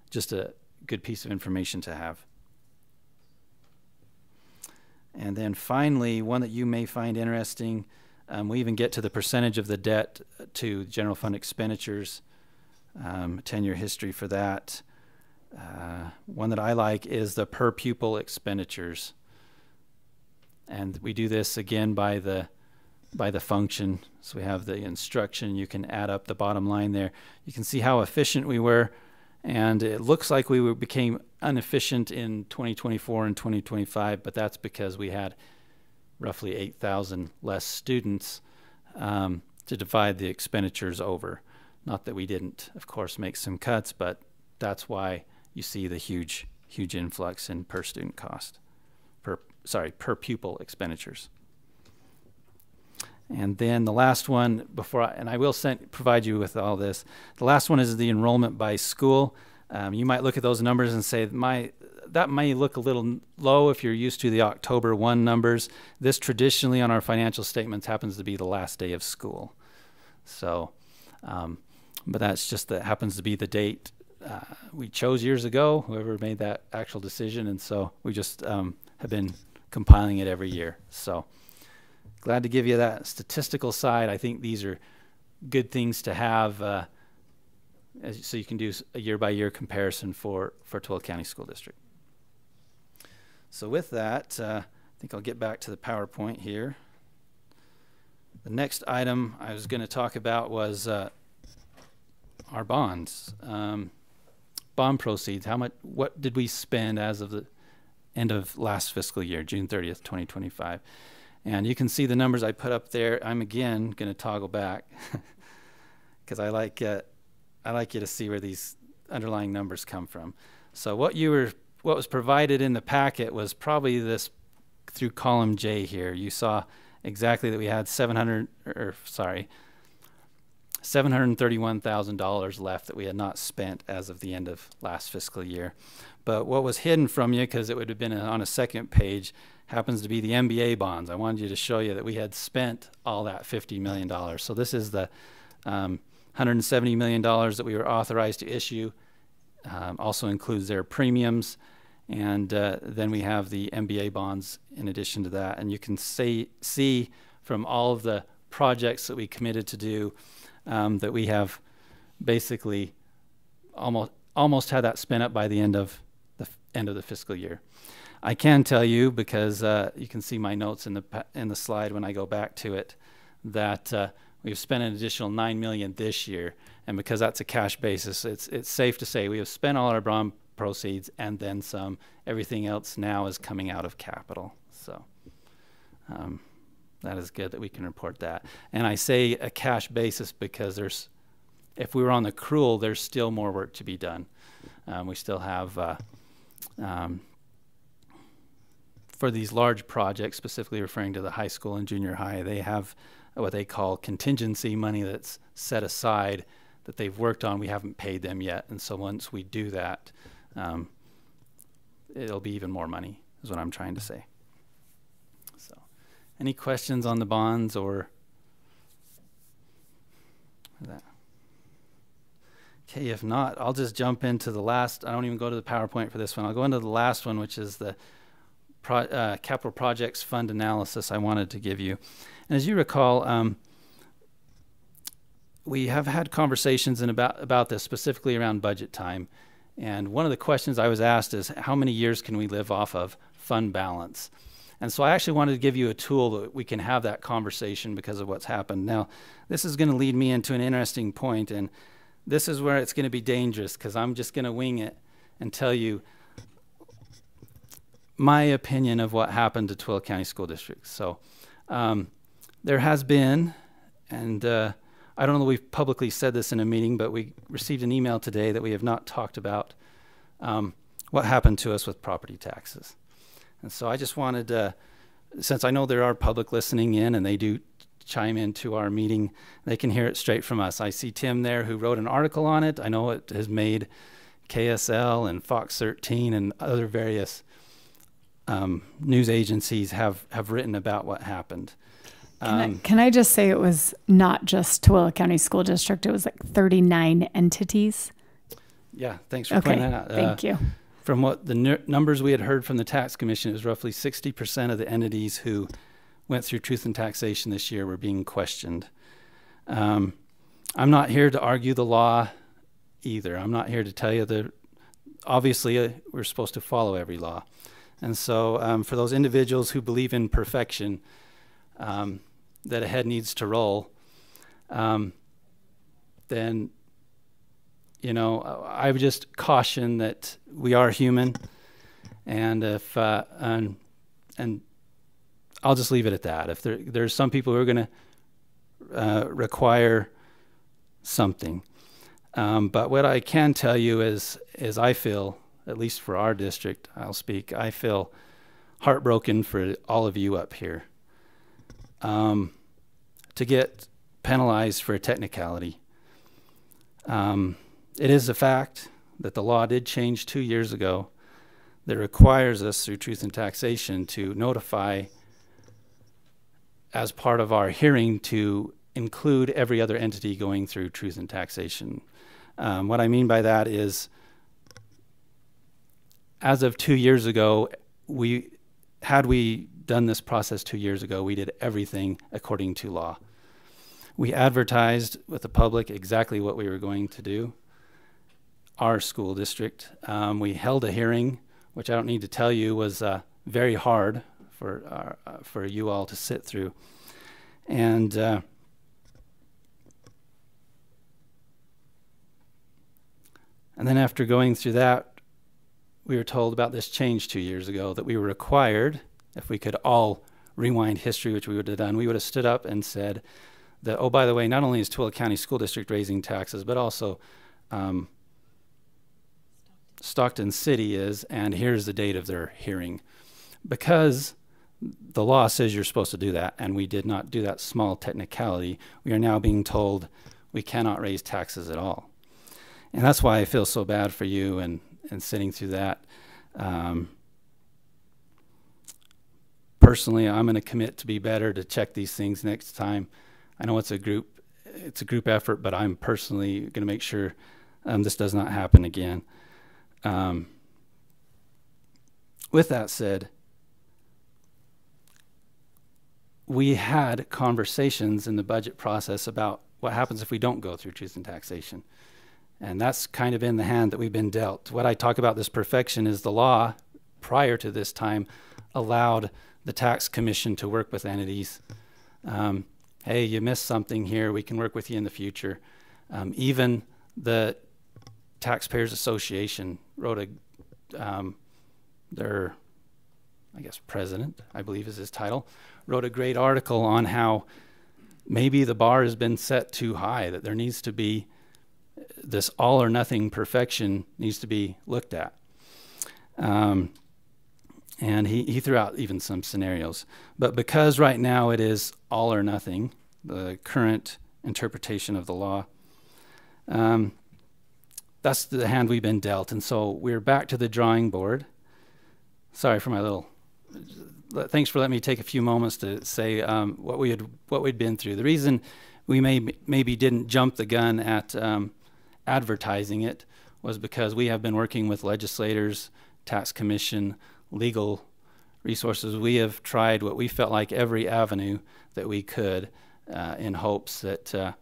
just a good piece of information to have. And then finally, one that you may find interesting, we even get to the percentage of the debt to general fund expenditures, 10-year history for that. One that I like is the per pupil expenditures, and we do this again by the function. So we have the instruction. You can add up the bottom line there. You can see how efficient we were, and it looks like we became inefficient in 2024 and 2025, but that's because we had roughly 8,000 less students to divide the expenditures over. Not that we didn't, of course, make some cuts, but that's why you see the huge influx in per student cost, per pupil expenditures. And then the last one and I will provide you with all this. The last one is the enrollment by school. You might look at those numbers and say, that may look a little low if you're used to the October 1 numbers. This traditionally on our financial statements happens to be the last day of school. So, but that's just that happens to be the date we chose years ago, whoever made that actual decision, and so we just have been compiling it every year. So glad to give you that statistical side. I think these are good things to have so you can do a year-by-year comparison for Tooele County School District. So with that, I think I'll get back to the PowerPoint here. The next item I was going to talk about was our bonds. Bond proceeds, what did we spend as of the end of last fiscal year, June 30th, 2025. And you can see the numbers I put up there. I'm again going to toggle back because I like you to see where these underlying numbers come from. So what was provided in the packet was probably this through column J here. You saw exactly that we had $731,000 left that we had not spent as of the end of last fiscal year. But what was hidden from you, because it would have been on a second page, happens to be the MBA bonds. I wanted you to show you that we had spent all that $50 million. So this is the $170 million that we were authorized to issue. Also includes their premiums. And then we have the MBA bonds in addition to that. And you can see from all of the projects that we committed to do that we have basically almost had that spent up by the end of end of the fiscal year. I can tell you, because you can see my notes in the slide when I go back to it, that we've spent an additional $9 million this year, and because that's a cash basis, it's safe to say we have spent all our bond proceeds and then some. Everything else now is coming out of capital. So that is good that we can report that. And I say a cash basis because if we were on the accrual, there's still more work to be done. We still have for these large projects, specifically referring to the high school and junior high, they have what they call contingency money that's set aside that they've worked on. We haven't paid them yet. And so once we do that, it'll be even more money, is what I'm trying to say. So any questions on the bonds or that? Okay, if not, I'll just jump into the last. I don't even go to the PowerPoint for this one. I'll go into the last one, which is the capital projects fund analysis I wanted to give you. And as you recall, we have had conversations about this, specifically around budget time. And one of the questions I was asked is, how many years can we live off of fund balance? And so I actually wanted to give you a tool that we can have that conversation because of what's happened. Now, this is going to lead me into an interesting point, and this is where it's going to be dangerous, because I'm just going to wing it and tell you my opinion of what happened to Tooele County School District. So there has been, and I don't know that we've publicly said this in a meeting, but we received an email today that we have not talked about what happened to us with property taxes. And so I just wanted to, since I know there are public listening in and they do chime into our meeting, they can hear it straight from us. I see Tim there who wrote an article on it. I know it has made KSL and Fox 13 and other various news agencies have written about what happened. Can I just say it was not just Tooele County School District. It was like 39 entities. Yeah, thanks for pointing that out. Thank you. From what the numbers we had heard from the tax commission, it was roughly 60% of the entities who went through truth and taxation this year were being questioned. I'm not here to argue the law either. I'm not here to tell you that obviously we're supposed to follow every law. And so for those individuals who believe in perfection, that a head needs to roll, then, you know, I would just caution that we are human, and if and I'll just leave it at that. If there's some people who are going to require something, but what I can tell you is I feel, at least for our district, I'll speak, I feel heartbroken for all of you up here. To get penalized for a technicality. It is a fact that the law did change 2 years ago that requires us through truth and taxation to notify, as part of our hearing, to include every other entity going through truth and taxation. What I mean by that is, as of 2 years ago, had we done this process 2 years ago, we did everything according to law. We advertised with the public exactly what we were going to do. Our school district, we held a hearing, which I don't need to tell you was very hard for you all to sit through. And then after going through that, we were told about this change 2 years ago, that we were required, if we could all rewind history, which we would have done, we would have stood up and said that, oh, by the way, not only is Tooele County School District raising taxes, but also Stockton City is, and here's the date of their hearing. Because the law says you're supposed to do that, and we did not do that small technicality, we are now being told we cannot raise taxes at all. And that's why I feel so bad for you and sitting through that. Personally, I'm going to commit to be better, to check these things next time. I know it's a group effort, but I'm personally going to make sure this does not happen again. With that said, we had conversations in the budget process about what happens if we don't go through truth and taxation. And that's kind of in the hand that we've been dealt. What I talk about this perfection is the law prior to this time allowed the tax commission to work with entities. Hey, you missed something here, we can work with you in the future. Even the Taxpayers Association wrote their, I guess, president, I believe is his title, wrote a great article on how maybe the bar has been set too high, that there needs to be this all or nothing perfection needs to be looked at. And he threw out even some scenarios. But because right now it is all or nothing, the current interpretation of the law, that's the hand we've been dealt. And so we're back to the drawing board. Sorry for my little, thanks for letting me take a few moments to say what we'd been through. The reason we maybe didn't jump the gun at advertising it was because we have been working with legislators, tax commission, legal resources. We have tried what we felt like every avenue that we could in hopes that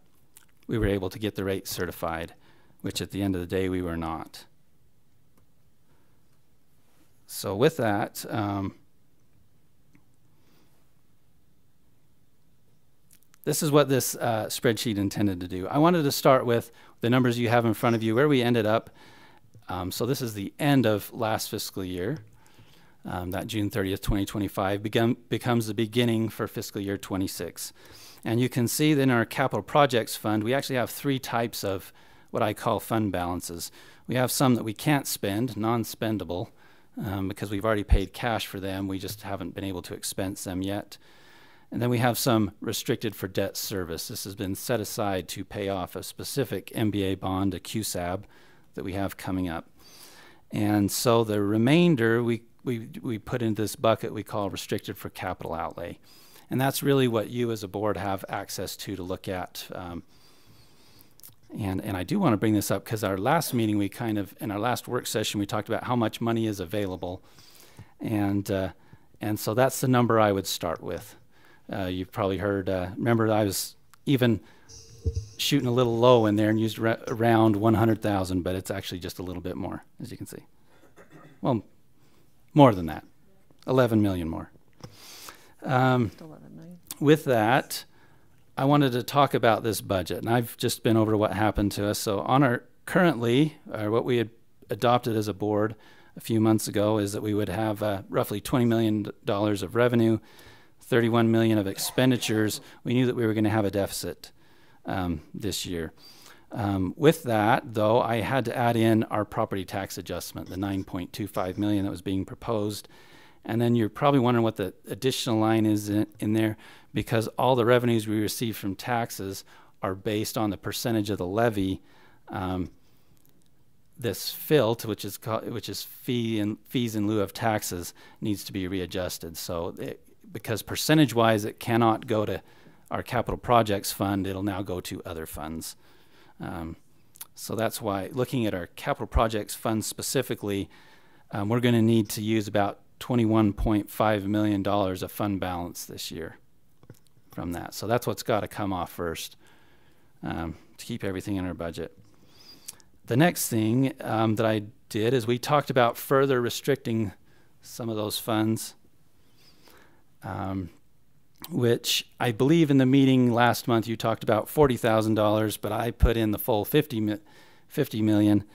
we were able to get the rate certified, which at the end of the day we were not. So with that, this is what this spreadsheet intended to do. I wanted to start with the numbers you have in front of you, where we ended up. So this is the end of last fiscal year. That June 30th, 2025 becomes the beginning for fiscal year 26. And you can see that in our capital projects fund, we actually have three types of what I call fund balances. We have some that we can't spend, non-spendable, because we've already paid cash for them. We just haven't been able to expense them yet. And then we have some restricted for debt service. This has been set aside to pay off a specific MBA bond, a QSAB, that we have coming up. And so the remainder we put into this bucket we call restricted for capital outlay. And that's really what you as a board have access to look at. And I do want to bring this up because our last meeting in our last work session we talked about how much money is available. And so that's the number I would start with. You've probably heard, remember I was even shooting a little low in there and used around 100,000, but it's actually just a little bit more, as you can see. Well, more than that, 11 million more. With that, I wanted to talk about this budget, and I've just been over what happened to us. So on our currently, what we had adopted as a board a few months ago is that we would have roughly $20 million of revenue, 31 million of expenditures. We knew that we were going to have a deficit this year. With that, though, I had to add in our property tax adjustment, the 9.25 million that was being proposed. And then you're probably wondering what the additional line is in there, because all the revenues we receive from taxes are based on the percentage of the levy. This FILT, which is fees in lieu of taxes, needs to be readjusted. So because percentage-wise it cannot go to our capital projects fund, it'll now go to other funds. So that's why, looking at our capital projects fund specifically, we're going to need to use about $21.5 million of fund balance this year from that. So that's what's got to come off first to keep everything in our budget. The next thing that I did is we talked about further restricting some of those funds, which I believe in the meeting last month you talked about $40,000, but I put in the full 50 million.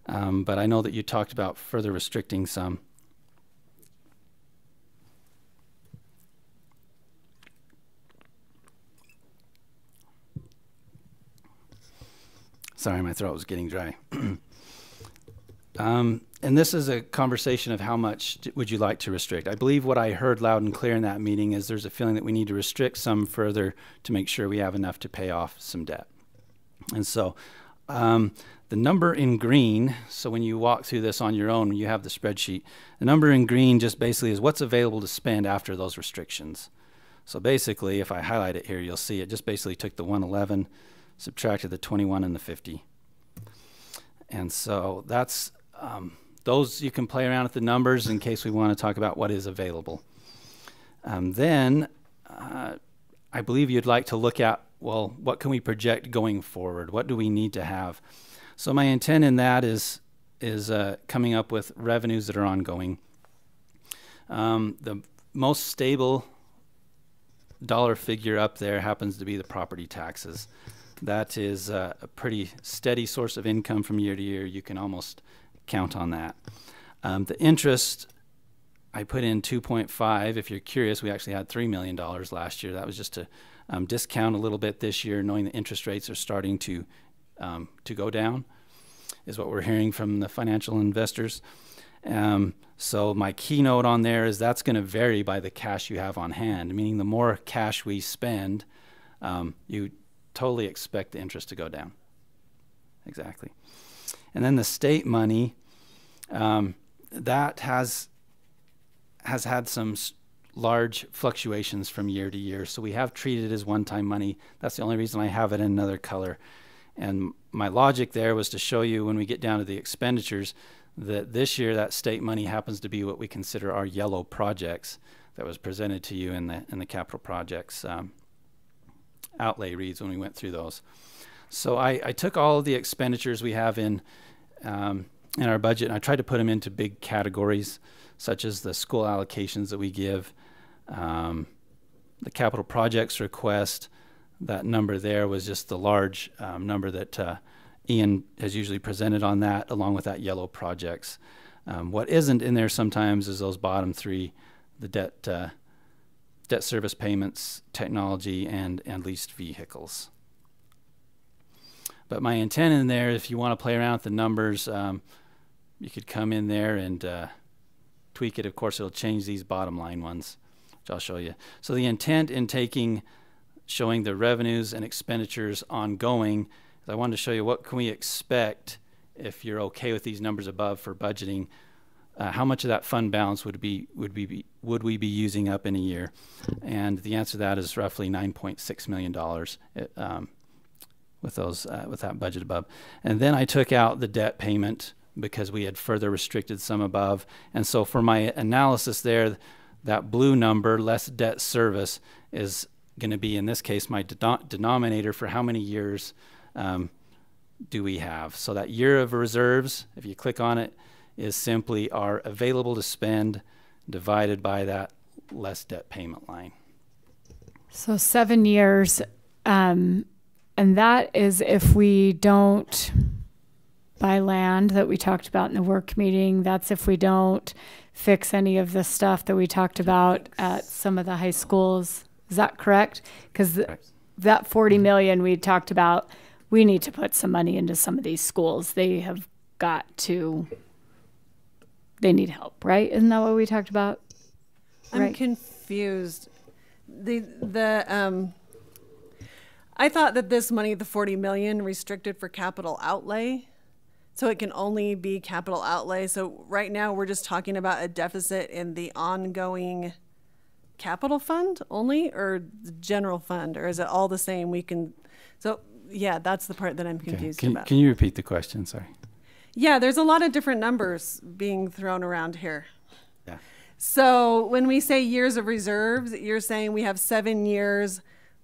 But I know that you talked about further restricting some. Sorry, my throat was getting dry. And this is a conversation of how much would you like to restrict. I believe what I heard loud and clear in that meeting is there's a feeling that we need to restrict some further to make sure we have enough to pay off some debt. And so the number in green, so when you walk through this on your own, you have the spreadsheet, the number in green just basically is what's available to spend after those restrictions. So basically, if I highlight it here, you'll see it just basically took the 111, subtracted the 21 and the 50. And so that's, those you can play around with the numbers in case we want to talk about what is available. Then I believe you'd like to look at, well, what can we project going forward? What do we need to have? So my intent in that is coming up with revenues that are ongoing. The most stable dollar figure up there happens to be the property taxes. That is a pretty steady source of income from year to year. You can almost count on that. The interest, I put in 2.5. If you're curious, we actually had $3 million last year. That was just to discount a little bit this year, knowing the interest rates are starting to go down, is what we're hearing from the financial investors. So my keynote on there is that's going to vary by the cash you have on hand, meaning the more cash we spend, you totally expect the interest to go down. Exactly. And then the state money, that has had some large fluctuations from year to year. So we have treated it as one-time money. That's the only reason I have it in another color. And my logic there was to show you when we get down to the expenditures that this year that state money happens to be what we consider our yellow projects that was presented to you in the capital projects outlay reads when we went through those. So I took all of the expenditures we have in our budget, and I tried to put them into big categories, such as the school allocations that we give, the capital projects request. That number there was just the large number that Ian has usually presented on that, along with that yellow projects. What isn't in there sometimes is those bottom three, the debt service payments, technology, and leased vehicles. But my intent in there, if you want to play around with the numbers, you could come in there and tweak it. Of course, it'll change these bottom line ones, which I'll show you. So the intent in showing the revenues and expenditures ongoing, I wanted to show you what can we expect if you're okay with these numbers above for budgeting. How much of that fund balance would we be using up in a year? And the answer to that is roughly $9.6 million with that budget above. And then I took out the debt payment because we had further restricted some above. And so for my analysis there, that blue number, less debt service, is going to be, in this case, my denominator for how many years do we have. So that year of reserves, if you click on it, is simply our available to spend divided by that less debt payment line. So 7 years, and that is if we don't buy land that we talked about in the work meeting. That's if we don't fix any of the stuff that we talked about at some of the high schools. Is that correct? Because that 40 million we talked about, we need to put some money into some of these schools. They have got to, they need help, right? Isn't that what we talked about? I'm confused. I thought that this money, the 40 million, restricted for capital outlay. So it can only be capital outlay. So right now we're just talking about a deficit in the ongoing capital fund only, or the general fund, or is it all the same? So yeah, that's the part that I'm confused about. Can you repeat the question? Sorry. Yeah, there's a lot of different numbers being thrown around here. Yeah. So when we say years of reserves, you're saying we have 7 years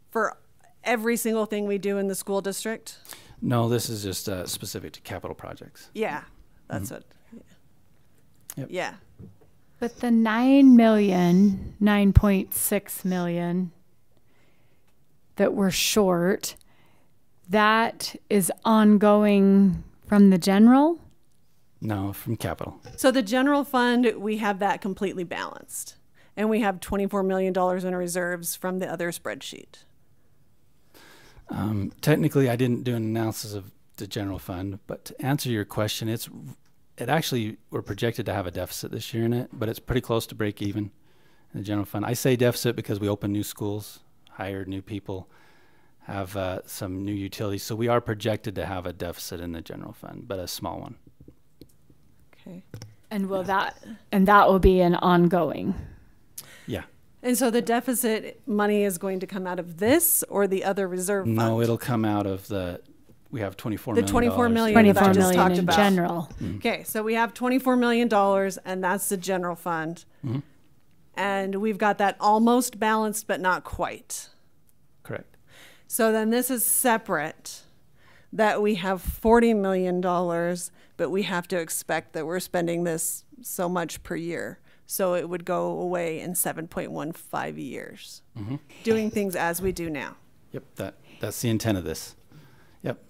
for every single thing we do in the school district? No, this is just specific to capital projects. Yeah, that's what. Yeah. Yep. Yeah. But the 9.6 million that we're short, that is ongoing from the general? No, from capital. So the general fund, we have that completely balanced. And we have $24 million in reserves from the other spreadsheet. Technically, I didn't do an analysis of the general fund, but to answer your question, it actually, we're projected to have a deficit this year in it, but it's pretty close to break even in the general fund. I say deficit because we opened new schools, hired new people, have some new utilities. So we are projected to have a deficit in the general fund, but a small one. Okay. And that will be an ongoing. Yeah. And so the deficit money is going to come out of this or the other reserve fund? No, it'll come out of we have $24 million. The $24 million that I just talked about. General. Mm-hmm. Okay, so we have $24 million, and that's the general fund. Mm-hmm. And we've got that almost balanced, but not quite. Correct. So then this is separate. that we have $40 million, but we have to expect that we're spending this so much per year. So it would go away in 7.15 years, doing things as we do now. Yep, that's the intent of this. Yep.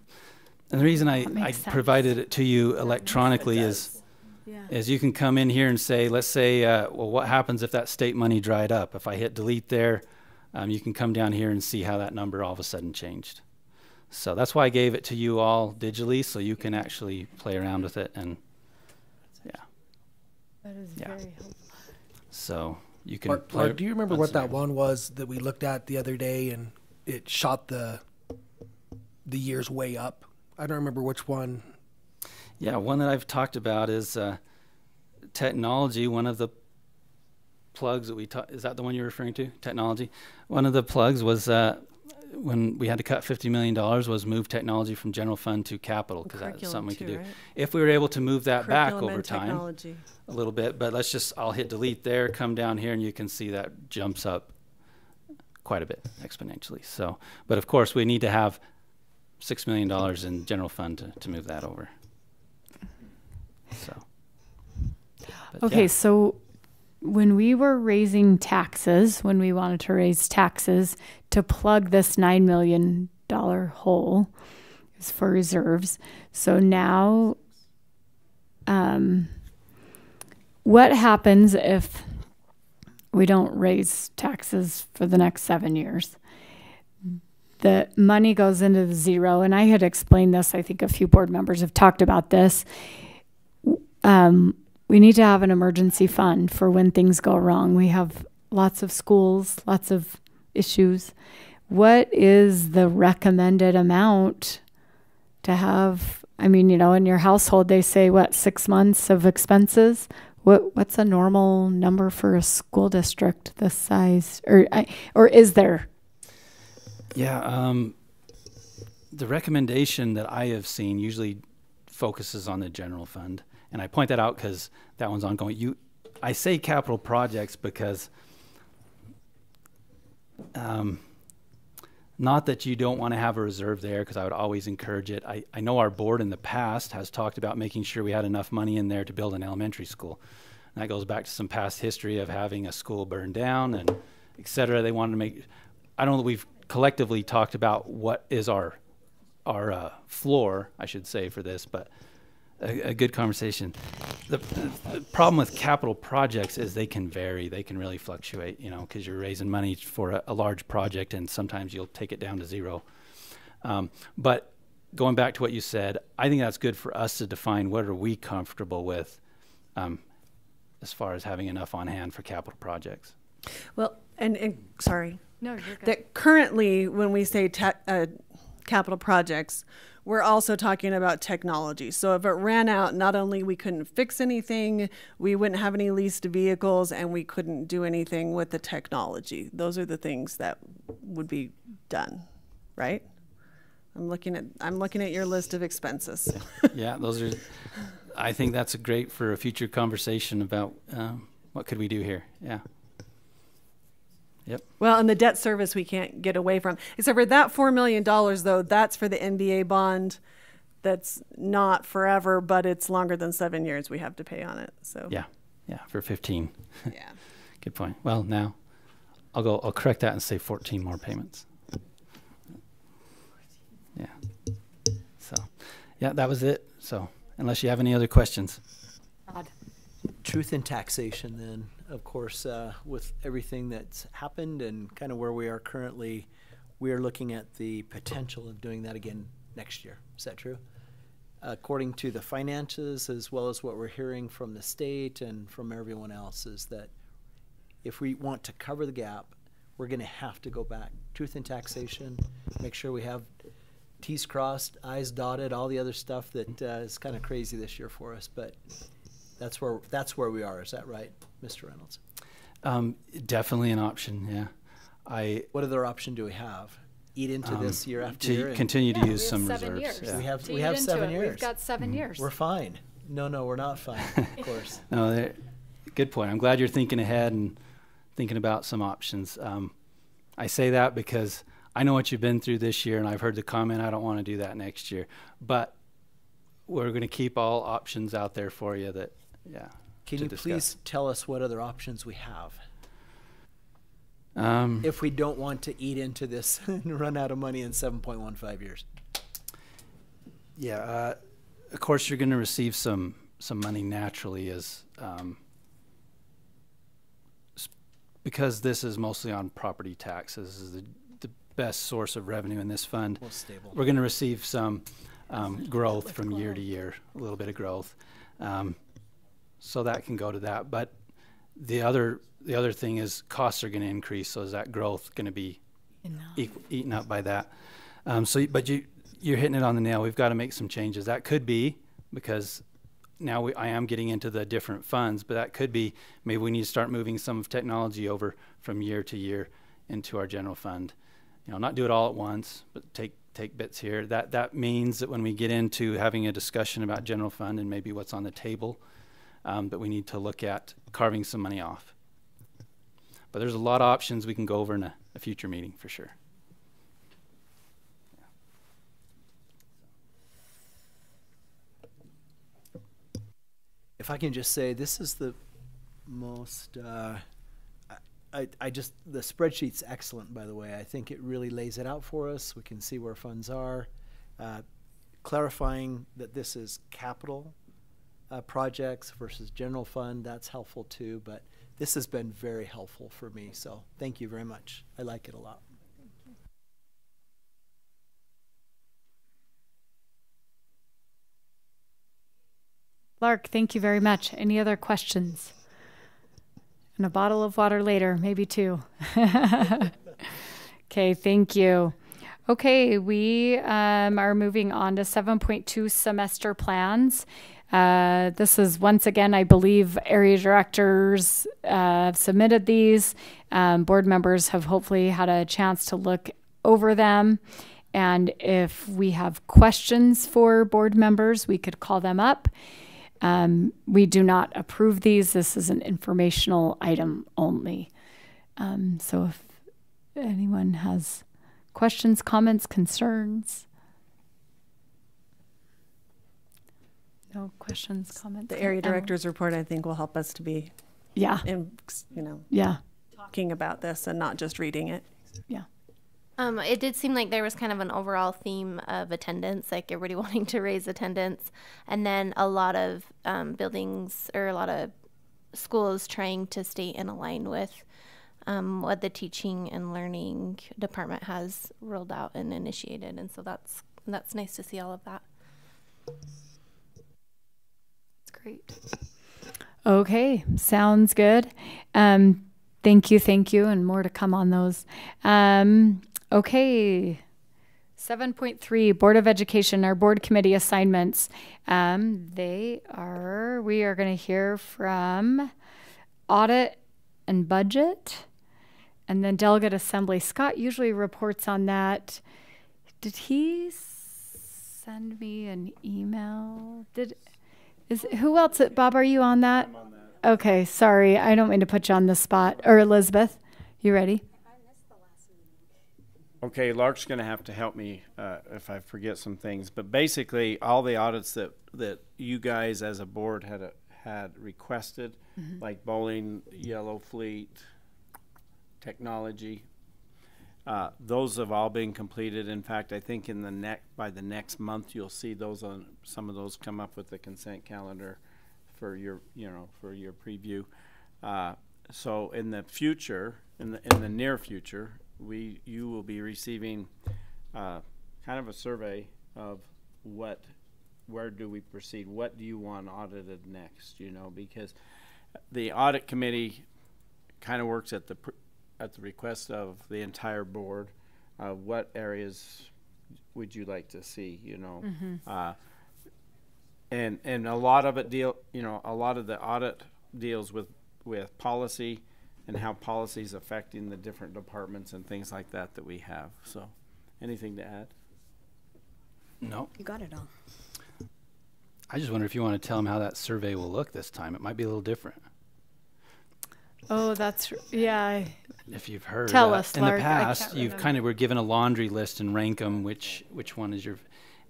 And the reason I provided it to you electronically is you can come in here and say, let's say, well, what happens if that state money dried up? If I hit delete there, you can come down here and see how that number all of a sudden changed. So that's why I gave it to you all digitally, so you can actually play around with it. And that is very helpful. So you can play. Mark, do you remember what that one was that we looked at the other day, and it shot the years way up? I don't remember which one. Yeah, one that I've talked about is technology. One of the plugs that we is that the one you're referring to? Technology. One of the plugs was when we had to cut $50 million was move technology from general fund to capital, because that's something we could do. Right? If we were able to move that back over time a little bit, but I'll hit delete there, come down here, and you can see that jumps up quite a bit exponentially. So, but of course we need to have $6 million in general fund to move that over. So. Okay, so when we were raising taxes, when we wanted to raise taxes to plug this $9 million hole is for reserves. So now, what happens if we don't raise taxes for the next 7 years? The money goes into the zero, and I had explained this. I think a few board members have talked about this. We need to have an emergency fund for when things go wrong. We have lots of schools, lots of issues. What is the recommended amount to have? I mean, you know, in your household, they say, what, 6 months of expenses? What's a normal number for a school district this size? Or is there? Yeah, the recommendation that I have seen usually focuses on the general fund. And I point that out because that one's ongoing. I say capital projects because not that you don't want to have a reserve there, because I would always encourage it. I know our board in the past has talked about making sure we had enough money in there to build an elementary school. And that goes back to some past history of having a school burned down and et cetera. They wanted to make, I don't know that we've collectively talked about what is our floor, I should say, for this, but a good conversation. The problem with capital projects is they can vary. They can really fluctuate, you know, because you're raising money for a large project, and sometimes you'll take it down to zero. But going back to what you said, I think that's good for us to define what are we comfortable with as far as having enough on hand for capital projects. Well, and sorry. No, you're good. That currently, when we say capital projects, we're also talking about technology. So if it ran out, not only we couldn't fix anything, we wouldn't have any leased vehicles, and we couldn't do anything with the technology. Those are the things that would be done, right? I'm looking at your list of expenses. Yeah, those are. I think that's great for a future conversation about what could we do here. Yeah. Yep. Well, and the debt service we can't get away from. Except for that $4 million, though, that's for the NBA bond. That's not forever, but it's longer than 7 years we have to pay on it. So yeah, for 15. Yeah. Good point. Well, now I'll correct that and say 14 more payments. Yeah. So, yeah, that was it. So, unless you have any other questions. Odd. Truth in taxation, then, of course, with everything that's happened and kind of where we are currently, we are looking at the potential of doing that again next year. Is that true? According to the finances, as well as what we're hearing from the state and from everyone else, is that if we want to cover the gap, we're going to have to go back. Truth in taxation, make sure we have T's crossed, I's dotted, all the other stuff that is kind of crazy this year for us, but that's where we are. Is that right, Mr. Reynolds? Definitely an option. Yeah. What other option do we have? Eat into this year after year. To continue to use some reserves. Years. Yeah. We have 7 years. We've got 7 years. We're fine. No, we're not fine. Of course. No, good point. I'm glad you're thinking ahead and thinking about some options. I say that because I know what you've been through this year, and I've heard the comment, I don't want to do that next year. But we're going to keep all options out there for you that, yeah. Can you please tell us what other options we have? If we don't want to eat into this and run out of money in 7.15 years. Yeah, of course you're going to receive some money naturally as because this is mostly on property taxes. This is the best source of revenue in this fund. Most stable. We're going to receive some growth from year to year, a little bit of growth. So that can go to that. But the other thing is costs are going to increase. So is that growth going to be eaten up by that? But you're hitting it on the nail. We've got to make some changes. That could be because now I am getting into the different funds, but that could be maybe we need to start moving some of technology over from year to year into our general fund. Not do it all at once, but take bits here. That means that when we get into having a discussion about general fund and maybe what's on the table, that we need to look at carving some money off. But there's a lot of options we can go over in a future meeting for sure. If I can just say, this is the most, the spreadsheet's excellent, by the way. I think it really lays it out for us. We can see where funds are. Clarifying that this is capital projects versus general fund, that's helpful too, but this has been very helpful for me, so thank you very much. I like it a lot. Lark, thank you very much. Any other questions? And a bottle of water later, maybe two. Okay, thank you. Okay, we are moving on to 7.2 semester plans. This is once again, I believe area directors have submitted these. Board members have hopefully had a chance to look over them. And if we have questions for board members, we could call them up. We do not approve these. This is an informational item only. So if anyone has questions, comments, concerns? No questions, comments? The area director's report, I think, will help us to be talking about this and not just reading it. Yeah. It did seem like there was kind of an overall theme of attendance, like everybody wanting to raise attendance, and then a lot of buildings or a lot of schools trying to stay in line with what the teaching and learning department has rolled out and initiated, and so that's nice to see all of that. That's great. Okay, sounds good. Thank you, and more to come on those. Okay, 7.3, Board of Education, our board committee assignments. We are going to hear from Audit and Budget, and then Delegate Assembly. Scott usually reports on that. Did he send me an email? Who else? Bob, are you on that? I'm on that. Okay, sorry. I don't mean to put you on the spot. Or Elizabeth, you ready? Okay, Lark's going to have to help me if I forget some things. But basically, all the audits that you guys as a board had requested, like bowling, Yellow Fleet, technology, those have all been completed. In fact, I think by the next month, you'll see some of those come up with the consent calendar for your preview. So in the future, in the near future, you will be receiving kind of a survey of where do we proceed, what do you want audited next, because the audit committee kind of works at the request of the entire board. What areas would you like to see, and a lot of it a lot of the audit deals with policy and how policy is affecting the different departments and things like that we have. So, anything to add? No. You got it all. I just wonder if you want to tell them how that survey will look this time. It might be a little different. Oh, yeah. if you've heard. Tell us, in the Lark. past, you've kind of were given a laundry list and rank them, which one is your,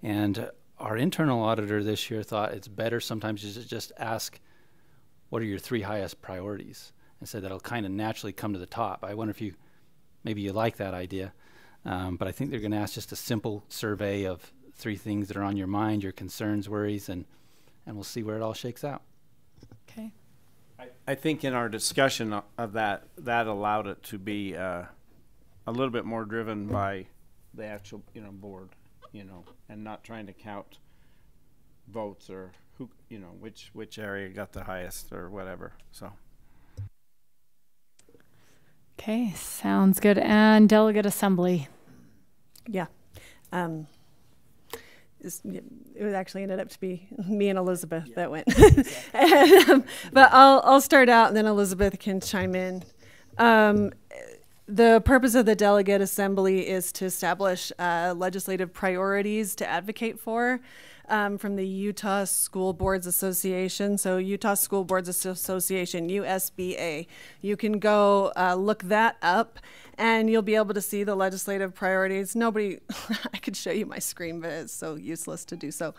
and our internal auditor this year thought it's better sometimes to just ask, what are your 3 highest priorities? And so that'll kind of naturally come to the top. I wonder if maybe you like that idea. But I think they're going to ask just a simple survey of 3 things that are on your mind, your concerns, worries, and we'll see where it all shakes out. Okay. I think in our discussion of that allowed it to be a little bit more driven by the actual board, and not trying to count votes or who which area got the highest or whatever. So. Okay, sounds good. And delegate assembly. Yeah. It actually ended up to be me and Elizabeth that went. But I'll start out and then Elizabeth can chime in. The purpose of the delegate assembly is to establish legislative priorities to advocate for from the Utah School Boards Association. So Utah School Boards Association, USBA. You can go look that up and you'll be able to see the legislative priorities. I could show you my screen, but it's so useless to do so.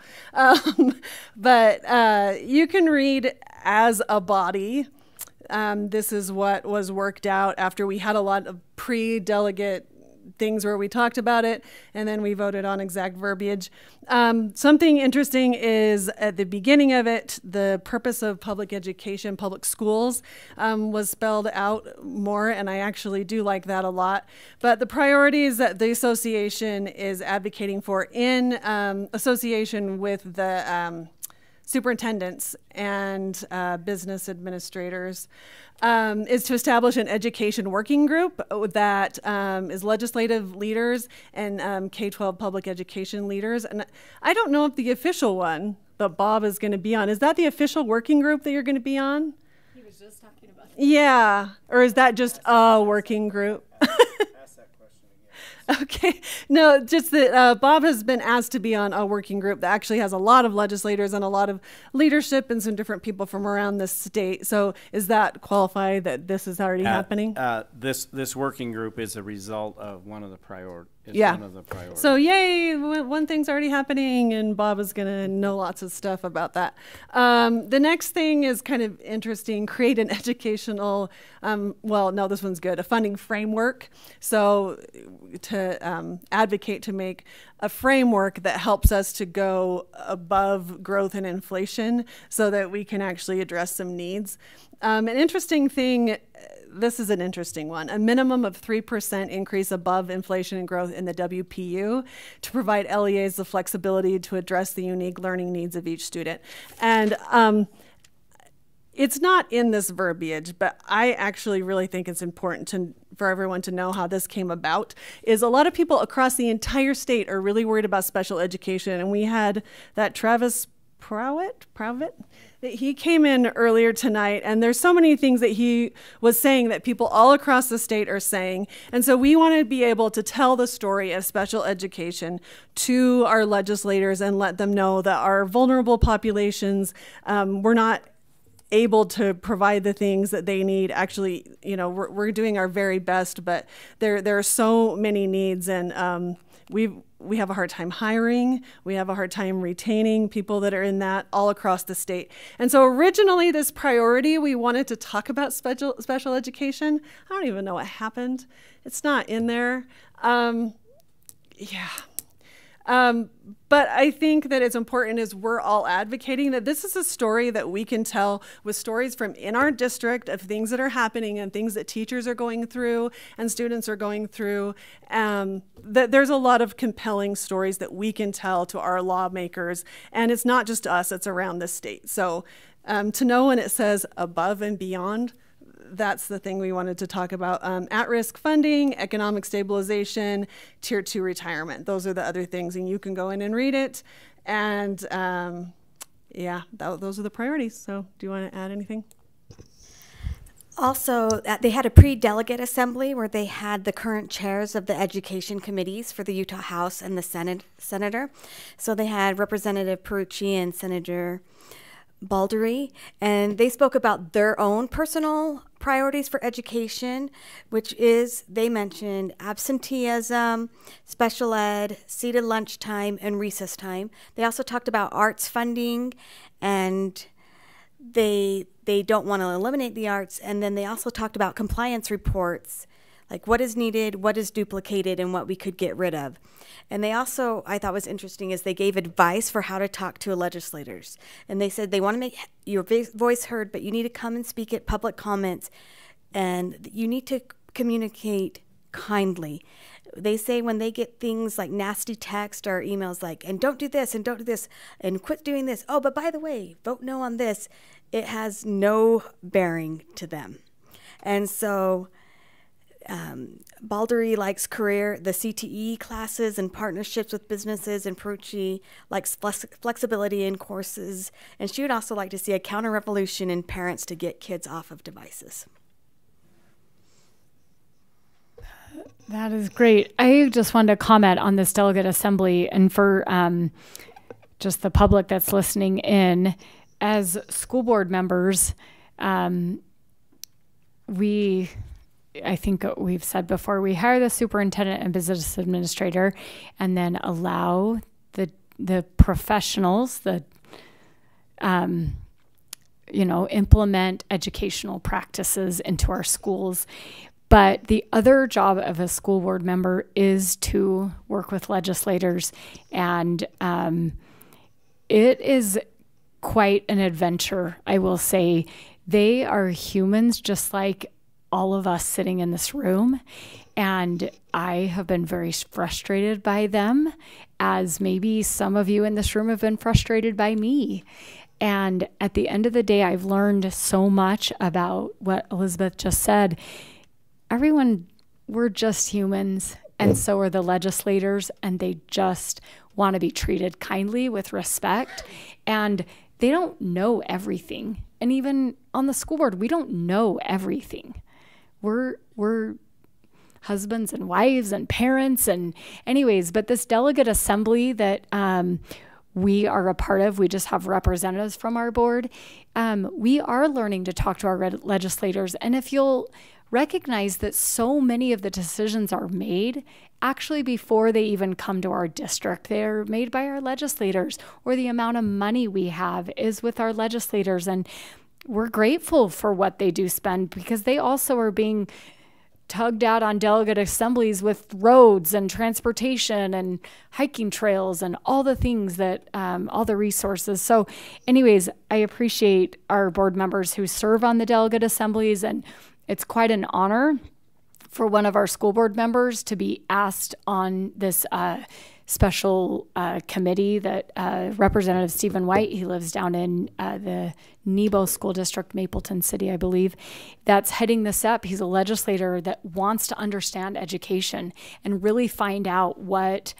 But you can read as a body. This is what was worked out after we had a lot of pre-delegate things where we talked about it and then we voted on exact verbiage. Something interesting is at the beginning of it, the purpose of public education, public schools, was spelled out more, and I actually do like that a lot. But the priorities that the association is advocating for in association with the superintendents and business administrators is to establish an education working group that is legislative leaders and K-12 public education leaders. And I don't know if the official one that Bob is going to be on, is that the official working group that you're going to be on? He was just talking about it. Yeah, or is that just a working group? Okay, no, just that Bob has been asked to be on a working group that actually has a lot of legislators and a lot of leadership and some different people from around the state. So is that qualified that this is already happening? This working group is a result of one of the priorities. Yeah. One of the priorities. So yay, one thing's already happening and Bob is going to know lots of stuff about that. The next thing is kind of interesting, create an educational, well, no, this one's good, a funding framework. So to advocate to make a framework that helps us to go above growth and inflation so that we can actually address some needs. An interesting thing, this is an interesting one, a minimum of 3% increase above inflation and growth in the WPU to provide LEAs the flexibility to address the unique learning needs of each student. And it's not in this verbiage, but I actually really think it's important for everyone to know how this came about, is a lot of people across the entire state are really worried about special education. And we had that Travis Provitt, he came in earlier tonight, and there's so many things that he was saying that people all across the state are saying. And so we want to be able to tell the story of special education to our legislators and let them know that our vulnerable populations, we're not able to provide the things that they need. Actually, we're doing our very best, but there are so many needs, and we have a hard time hiring. We have a hard time retaining people that are in that all across the state. And so originally this priority, we wanted to talk about special education. I don't even know what happened. It's not in there. But I think that it's important as we're all advocating that this is a story that we can tell with stories from in our district of things that are happening and things that teachers are going through and students are going through. That there's a lot of compelling stories that we can tell to our lawmakers. And it's not just us, it's around the state. So to know when it says above and beyond, that's the thing we wanted to talk about. At-risk funding, economic stabilization, Tier 2 retirement. Those are the other things, and you can go in and read it. And those are the priorities. So do you want to add anything? Also, they had a pre-delegate assembly where they had the current chairs of the education committees for the Utah House and the Senator. So they had Representative Perucci and Senator Baldery, and they spoke about their own personal priorities for education, which is, they mentioned absenteeism, special ed, seated lunchtime, and recess time. They also talked about arts funding, and they don't want to eliminate the arts. And then they also talked about compliance reports, like what is needed, what is duplicated, and what we could get rid of. And they also, I thought was interesting, is they gave advice for how to talk to legislators. And they said they want to make your voice heard, but you need to come and speak at public comments, and you need to communicate kindly. They say when they get things like nasty text or emails like, and don't do this, and don't do this, and quit doing this, oh, but by the way, vote no on this, it has no bearing to them. And so Baldery likes career, the CTE classes and partnerships with businesses, and Perucci likes flexibility in courses, and she would also like to see a counter-revolution in parents to get kids off of devices. That is great. I just wanted to comment on this delegate assembly, and for just the public that's listening in, as school board members, I think we've said before, we hire the superintendent and business administrator, and then allow the professionals, implement educational practices into our schools. But the other job of a school board member is to work with legislators, and it is quite an adventure, I will say. They are humans just like all of us sitting in this room, and I have been very frustrated by them, as maybe some of you in this room have been frustrated by me. And at the end of the day, I've learned so much about what Elizabeth just said. Everyone, we're just humans, and so are the legislators, and they just want to be treated kindly with respect, and they don't know everything. And even on the school board, we don't know everything. We're husbands and wives and parents, and anyways, but this delegate assembly that we are a part of, we just have representatives from our board, we are learning to talk to our legislators. And if you'll recognize that so many of the decisions are made actually before they even come to our district. They're made by our legislators, or the amount of money we have is with our legislators. And we're grateful for what they do spend, because they also are being tugged out on delegate assemblies with roads and transportation and hiking trails and all the things that, all the resources. So anyways, I appreciate our board members who serve on the delegate assemblies, and it's quite an honor for one of our school board members to be asked on this special committee that Representative Stephen White, he lives down in the Nebo School District, Mapleton City, I believe, that's heading this up. He's a legislator that wants to understand education and really find out what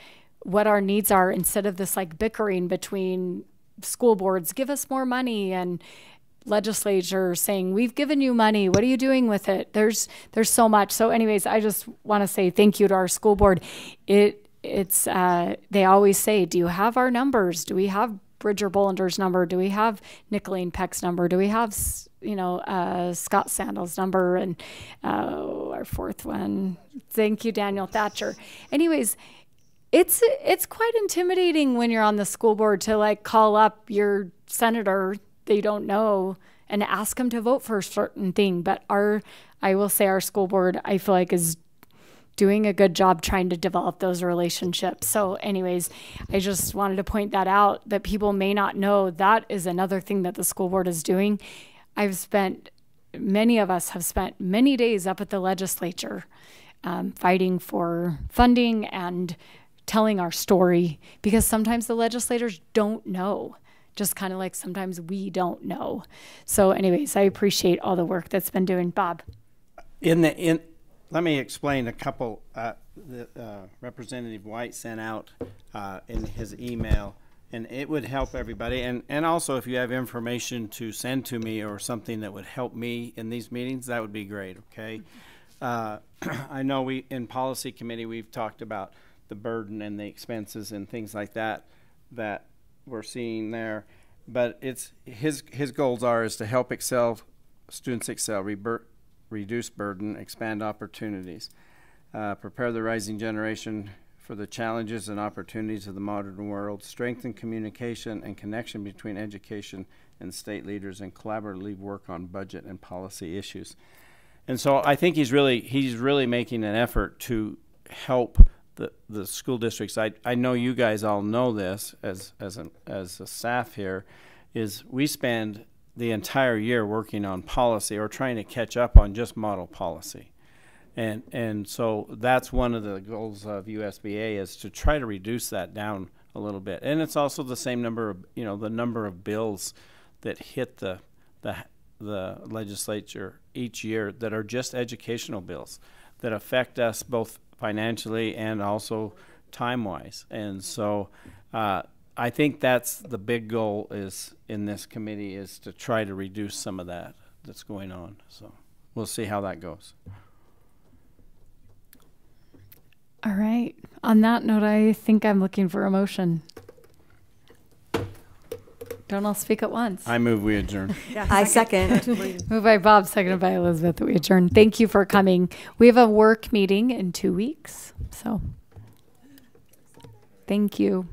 our needs are, instead of this like bickering between school boards, give us more money, and legislature saying, we've given you money, what are you doing with it? There's so much. So anyways, I just want to say thank you to our school board. It's they always say, do you have our numbers? Do we have Bridger Bollander's number? Do we have Nicolene Peck's number? Do we have Scott Sandal's number? And our fourth one, thank you, Daniel Thatcher. Anyways, it's quite intimidating when you're on the school board to like call up your senator that you don't know and ask them to vote for a certain thing. But I will say our school board, I feel like, is doing a good job trying to develop those relationships. So anyways, I just wanted to point that out, that people may not know that is another thing that the school board is doing. Many of us have spent many days up at the legislature fighting for funding and telling our story, because sometimes the legislators don't know. Just kind of like sometimes we don't know. So anyways, I appreciate all the work that's been doing. Bob. Let me explain a couple that Representative White sent out in his email, and it would help everybody. And also, if you have information to send to me or something that would help me in these meetings, that would be great, okay? I know in policy committee, we've talked about the burden and the expenses and things like that we're seeing there. but it's his goals is to help students excel, reduce burden, expand opportunities, prepare the rising generation for the challenges and opportunities of the modern world, strengthen communication and connection between education and state leaders, and collaboratively work on budget and policy issues. And so I think he's really making an effort to help the school districts. I know you guys all know this as a staff here, is we spend the entire year working on policy or trying to catch up on just model policy. And so that's one of the goals of USBA, is to try to reduce that down a little bit. And it's also the same number of, the number of bills that hit the legislature each year that are just educational bills that affect us both financially and also time-wise. And so I think that's the big goal is in this committee, is to try to reduce some of that's going on. So we'll see how that goes. All right. On that note, I think I'm looking for a motion. Don't all speak at once. I move we adjourn. Yeah, I second. Moved by Bob, seconded by Elizabeth, that we adjourn. Thank you for coming. We have a work meeting in 2 weeks. So thank you.